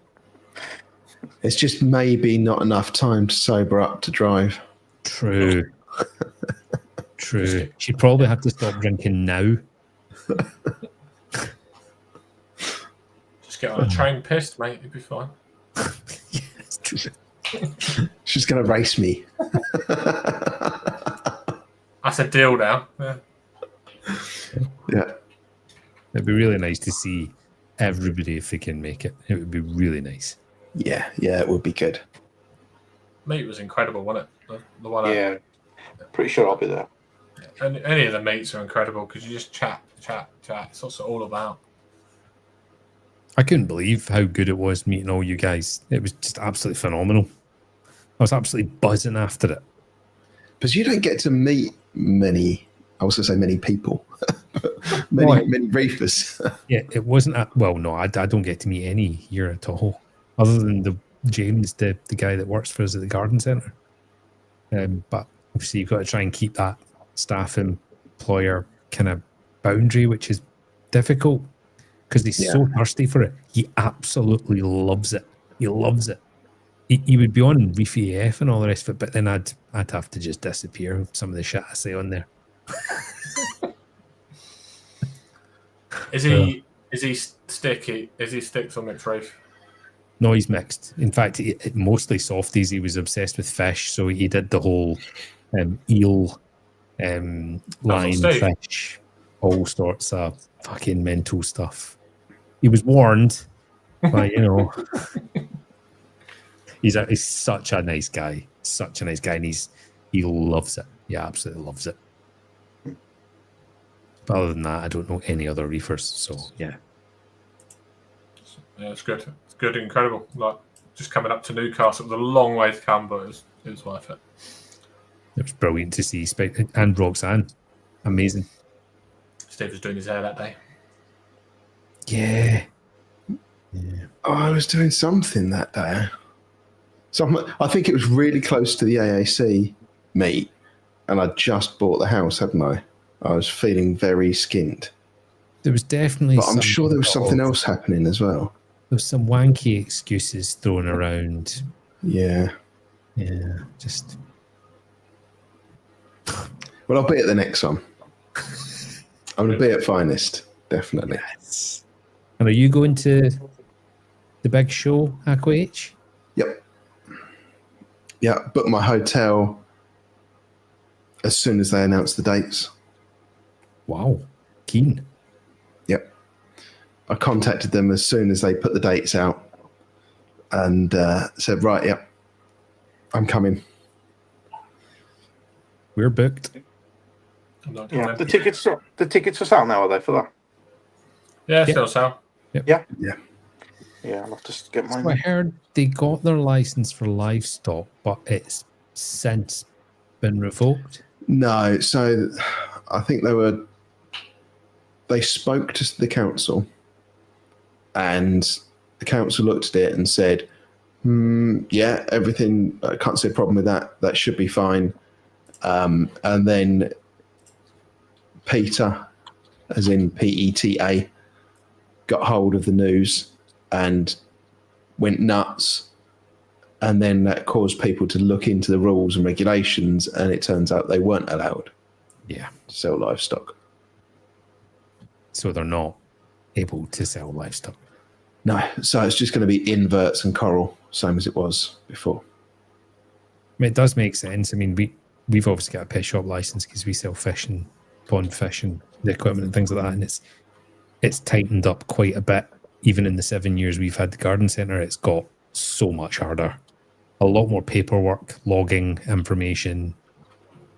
It's just maybe not enough time to sober up to drive. True. True. She'd probably have to stop drinking now. Just get on a train pissed, mate. You'll be fine. Yes, true. She's going to race me. That's a deal now. Yeah. Yeah. It'd be really nice to see everybody if they can make it. It would be really nice. Yeah, it would be good. Meat was incredible, wasn't it? The one. Yeah, pretty sure I'll be there. Any of the meats are incredible because you just chat. It's also all about. I couldn't believe how good it was meeting all you guys. It was just absolutely phenomenal. I was absolutely buzzing after it. Because you don't get to meet many, I was going to say many people, many reefers. Yeah, it wasn't, no, I don't get to meet any here at all, other than James, the guy that works for us at the garden centre. But obviously you've got to try and keep that staff employer kind of boundary, which is difficult because he's so thirsty for it. He absolutely loves it. He loves it. He would be on Reef AF and all the rest of it, but then I'd have to just disappear with some of the shit I say on there. Is he sticky? Is he sticks on mixed reef? No, he's mixed. In fact, mostly softies. He was obsessed with fish, so he did the whole eel, line fish, all sorts of fucking mental stuff. He was warned, but he's such a nice guy. Such a nice guy, and he loves it. He absolutely loves it. But other than that, I don't know any other reefers. So yeah, it's good. It's good, incredible. Like just coming up to Newcastle, it was a long way to come, but it was worth it. It was brilliant to see and Roxanne, amazing. Steve was doing his hair that day. Yeah. Oh, I was doing something that day. I think it was really close to the AAC meat, and I just bought the house, hadn't I? I was feeling very skinned. There was definitely But I'm sure there was something of- else happening as well. There was some wanky excuses thrown around. Yeah. Yeah, just... Well, I'll be at the next one. I'm going to be at Finest, definitely. Yes. And are you going to the big show, Aqua H? Yep. Yeah, booked my hotel as soon as they announced the dates. Wow, keen. Yep. I contacted them as soon as they put the dates out and said, right, yep, I'm coming. We're booked. I'm not Yeah, coming. the tickets are sale now, are they, for that? Yeah, still so. Yeah. Yeah. Yeah, I'll have to get mine. So I heard they got their license for livestock, but it's since been revoked. No, so I think they spoke to the council and the council looked at it and said, yeah, everything, I can't see a problem with that. That should be fine. And then Peter, as in PETA, got hold of the news and went nuts. And then that caused people to look into the rules and regulations, and it turns out they weren't allowed Yeah. to sell livestock. So they're not able to sell livestock. No, so it's just going to be inverts and coral, same as it was before. I mean, it does make sense. I mean, we've obviously got a pet shop license because we sell fish and pond fish and the equipment and things like that, and it's tightened up quite a bit. Even in the 7 years we've had the garden centre, it's got so much harder. A lot more paperwork, logging, information.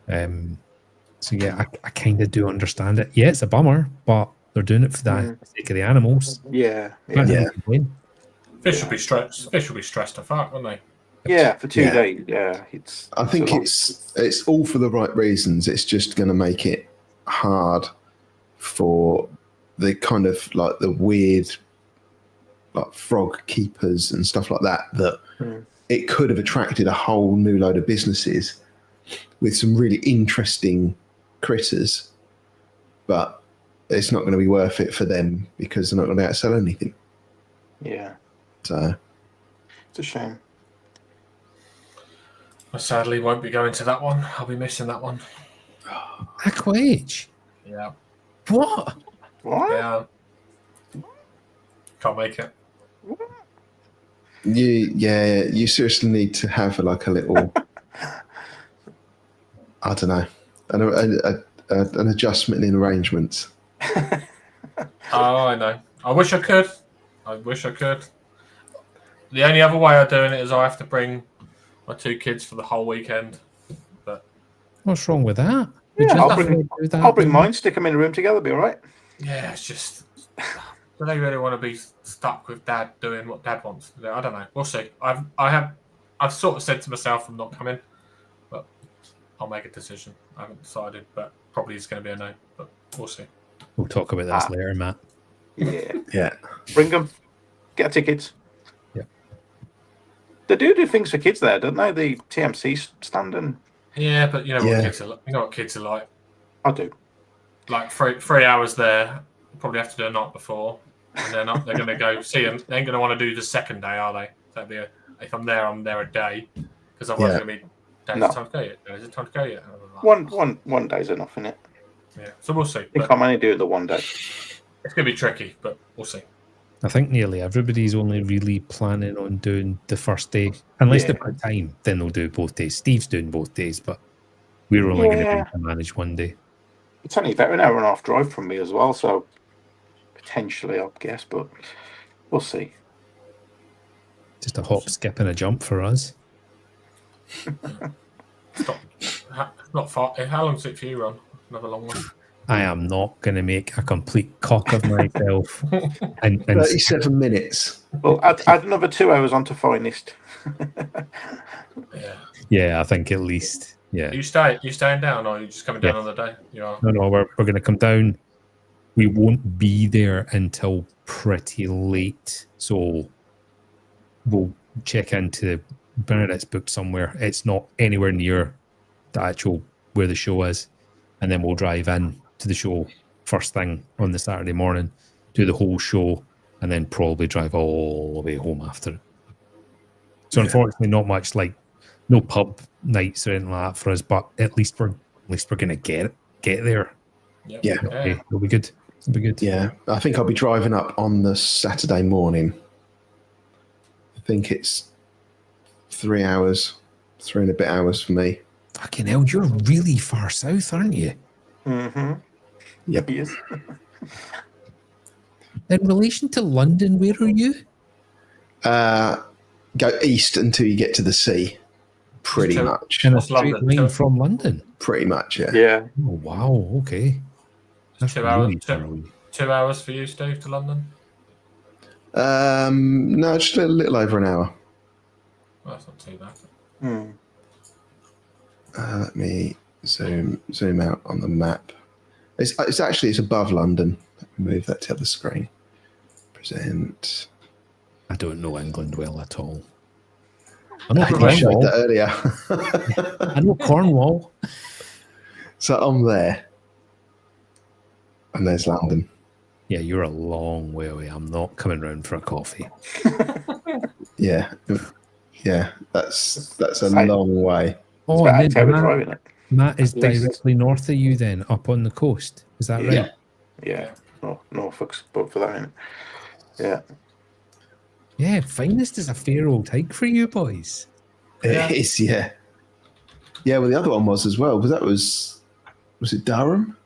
So yeah, I kind of do understand it. Yeah, it's a bummer, but they're doing it for the sake of the animals. Yeah. Yeah. Fish will be stressed. Fish will be stressed to fuck, won't they? Yeah, for 2 Yeah. days. Yeah, I think a lot. it's all for the right reasons. It's just going to make it hard for the kind of like the weird like frog keepers and stuff like that it could have attracted a whole new load of businesses with some really interesting critters, but it's not going to be worth it for them because they're not going to be able to sell anything. Yeah, So it's a shame. I sadly won't be going to that one. I'll be missing that one. Aqua H? Yeah. What? What? Yeah. Can't make it. you seriously need to have like a little I don't know, an adjustment in arrangements. Oh, I know. I wish I could. The only other way of doing it is I have to bring my 2 kids for the whole weekend. But What's wrong with that? Yeah, I'll bring mine. mine, stick them in a room together, be all right. yeah, it's just do they really want to be stuck with Dad doing what Dad wants to do? I don't know. We'll see. I've sort of said to myself I'm not coming, but I'll make a decision. I haven't decided, but probably it's going to be a no. But we'll see. We'll talk about this later, Matt. Yeah. Yeah. Bring them. Get tickets. Yeah. They do things for kids there, don't they? The TMC stand and Yeah, but you know Yeah. what kids are like. You know what kids are like. I do. Like 3 hours there. Probably have to do a night before, and they're going to go see them. They ain't going to want to do the second day, are they? That'd be if I'm there a day, because otherwise it's going to be. Dad, No. is it time to go yet? Dad, is it time to go yet? And I'm like, One day's enough, innit? Yeah, so we'll see. I think But I only do it the one day. it's going to be tricky, but we'll see. I think nearly everybody's only really planning on doing the first day. Unless they've got time, then they'll do both days. Steve's doing both days, but we're only going to be able to manage one day. It's only about an hour and a half drive from me as well, so potentially, I guess, but we'll see. Just a hop, skip, and a jump for us. Not far. How long is it for you, Ron? Another long one. I am not going to make a complete cock of myself. and 37 minutes. Well, add another 2 hours onto Finest. Yeah. yeah, I think at least. Yeah. You staying down, or are you just coming down on the day? You are. No, we're going to come down. We won't be there until pretty late. So we'll check into Bernadette's booked somewhere. It's not anywhere near the actual where the show is, and then we'll drive in to the show first thing on the Saturday morning, do the whole show, and then probably drive all the way home after it. So unfortunately, not much, like no pub nights or anything like that for us, but at least we're gonna get there. Yeah. It'll be good. It'll be good. Yeah, I think I'll be driving up on the Saturday morning. I think it's 3 hours, 3 and a bit hours for me. Fucking hell, you're really far south, aren't you? Mm-hmm. Yep. Yes. In relation to London, where are you? Go east until you get to the sea. Pretty much. In a What's straight London? line from London? Pretty much, yeah. Yeah. Oh, wow, okay. That's 2 hours. really far away. 2 hours for you, Steve, to London. No, just a little over an hour. Well, that's not too bad. Mm. Let me zoom out on the map. It's actually above London. Let me move that to the other screen. Present. I don't know England well at all. I know You showed Cornwall. that earlier. I know Cornwall. So I'm there. And there's London. Yeah, you're a long way away. I'm not coming round for a coffee. Yeah. Yeah, that's a Same. long way. Oh, It's and about 8 hours then driving it. Matt is At least. directly north of you then, up on the coast. Is that right? Yeah. No, Norfolk's but for that, innit? Yeah. Yeah, Finest is a fair old hike for you boys. Yeah. It is, yeah. Yeah, well, the other one was as well, because that was it Durham?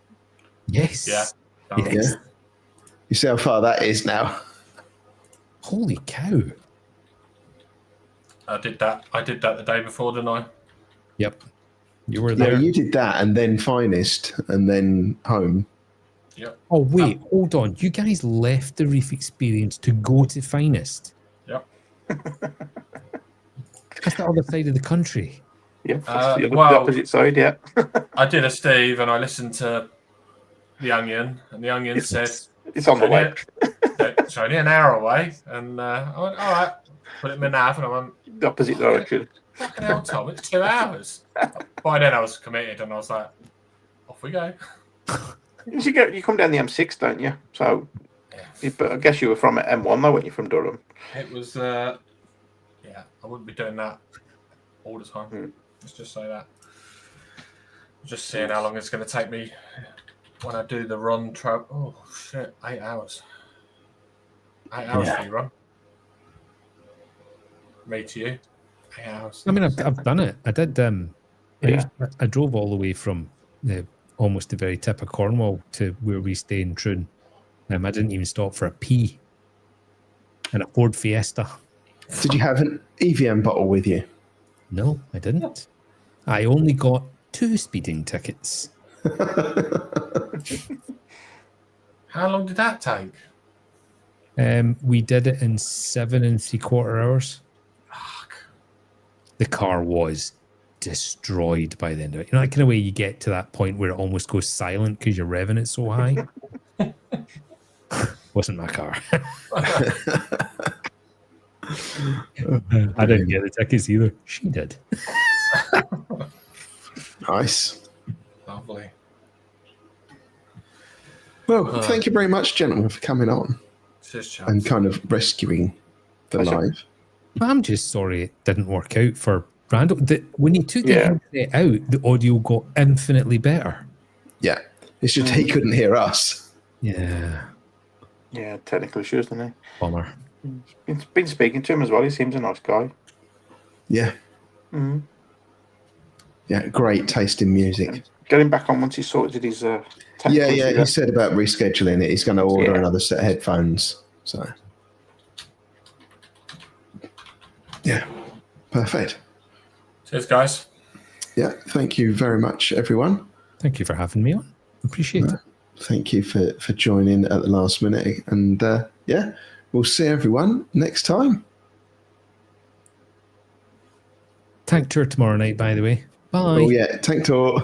Yes. Yeah. Yes. Yeah. You see how far that is now? Holy cow. I did that the day before, didn't I? Yep. You were Yeah, there. you did that and then Finest and then home. Yep. Oh, wait, hold on. You guys left the Reef experience to go to Finest. Yep. That's the other side of the country. Yeah. That's the well- opposite side, yeah. I did a Steve and I listened to The Onion, and The Onion said, It's on the way. it's only an hour away. And I went, all right, put it in my nav, and I went, The opposite direction. fucking hell, Tom, it's 2 hours. By then I was committed and I was like, off we go. You come down the M6, don't you? So, but I guess you were from M1 though, weren't you, from Durham? It was, yeah, I wouldn't be doing that all the time. Mm. Let's just say that. Just seeing how long it's going to take me when I do the run trip. Oh, shit, 8 hours. 8 hours for you, run. Me to you. 8 hours. I mean, I've done it. I did. I drove all the way from almost the very tip of Cornwall to where we stay in Troon. I didn't even stop for a pee. And a Ford Fiesta. Did you have an EVM bottle with you? No, I didn't. I only got 2 speeding tickets. How long did that take? We did it in 7 3/4 hours. Fuck. The car was destroyed by the end of it. You know, that kind of way you get to that point where it almost goes silent because you're revving it so high. Wasn't my car. I didn't get the tickets either. She did. Nice. Lovely. Well, thank you very much, gentlemen, for coming on Cheers, chaps. and kind of rescuing the Pleasure. live. I'm just sorry it didn't work out for Randall. When he took the Yeah. headset out, the audio got infinitely better. Yeah. It's just he couldn't hear us. Yeah. Yeah, technical issues, didn't Bummer. he? Been speaking to him as well. He seems a nice guy. Yeah. Mm. Yeah. Great taste in music. Get him back on once he's sorted his technical Yeah. issue. He said about rescheduling it. He's going to order Yeah. another set of headphones. So, yeah. Perfect. Cheers, guys. Yeah. Thank you very much, everyone. Thank you for having me on. Appreciate it. Thank you for joining at the last minute. And yeah, we'll see everyone next time. Tank tour tomorrow night, by the way. Bye. Oh, yeah. Tank tour.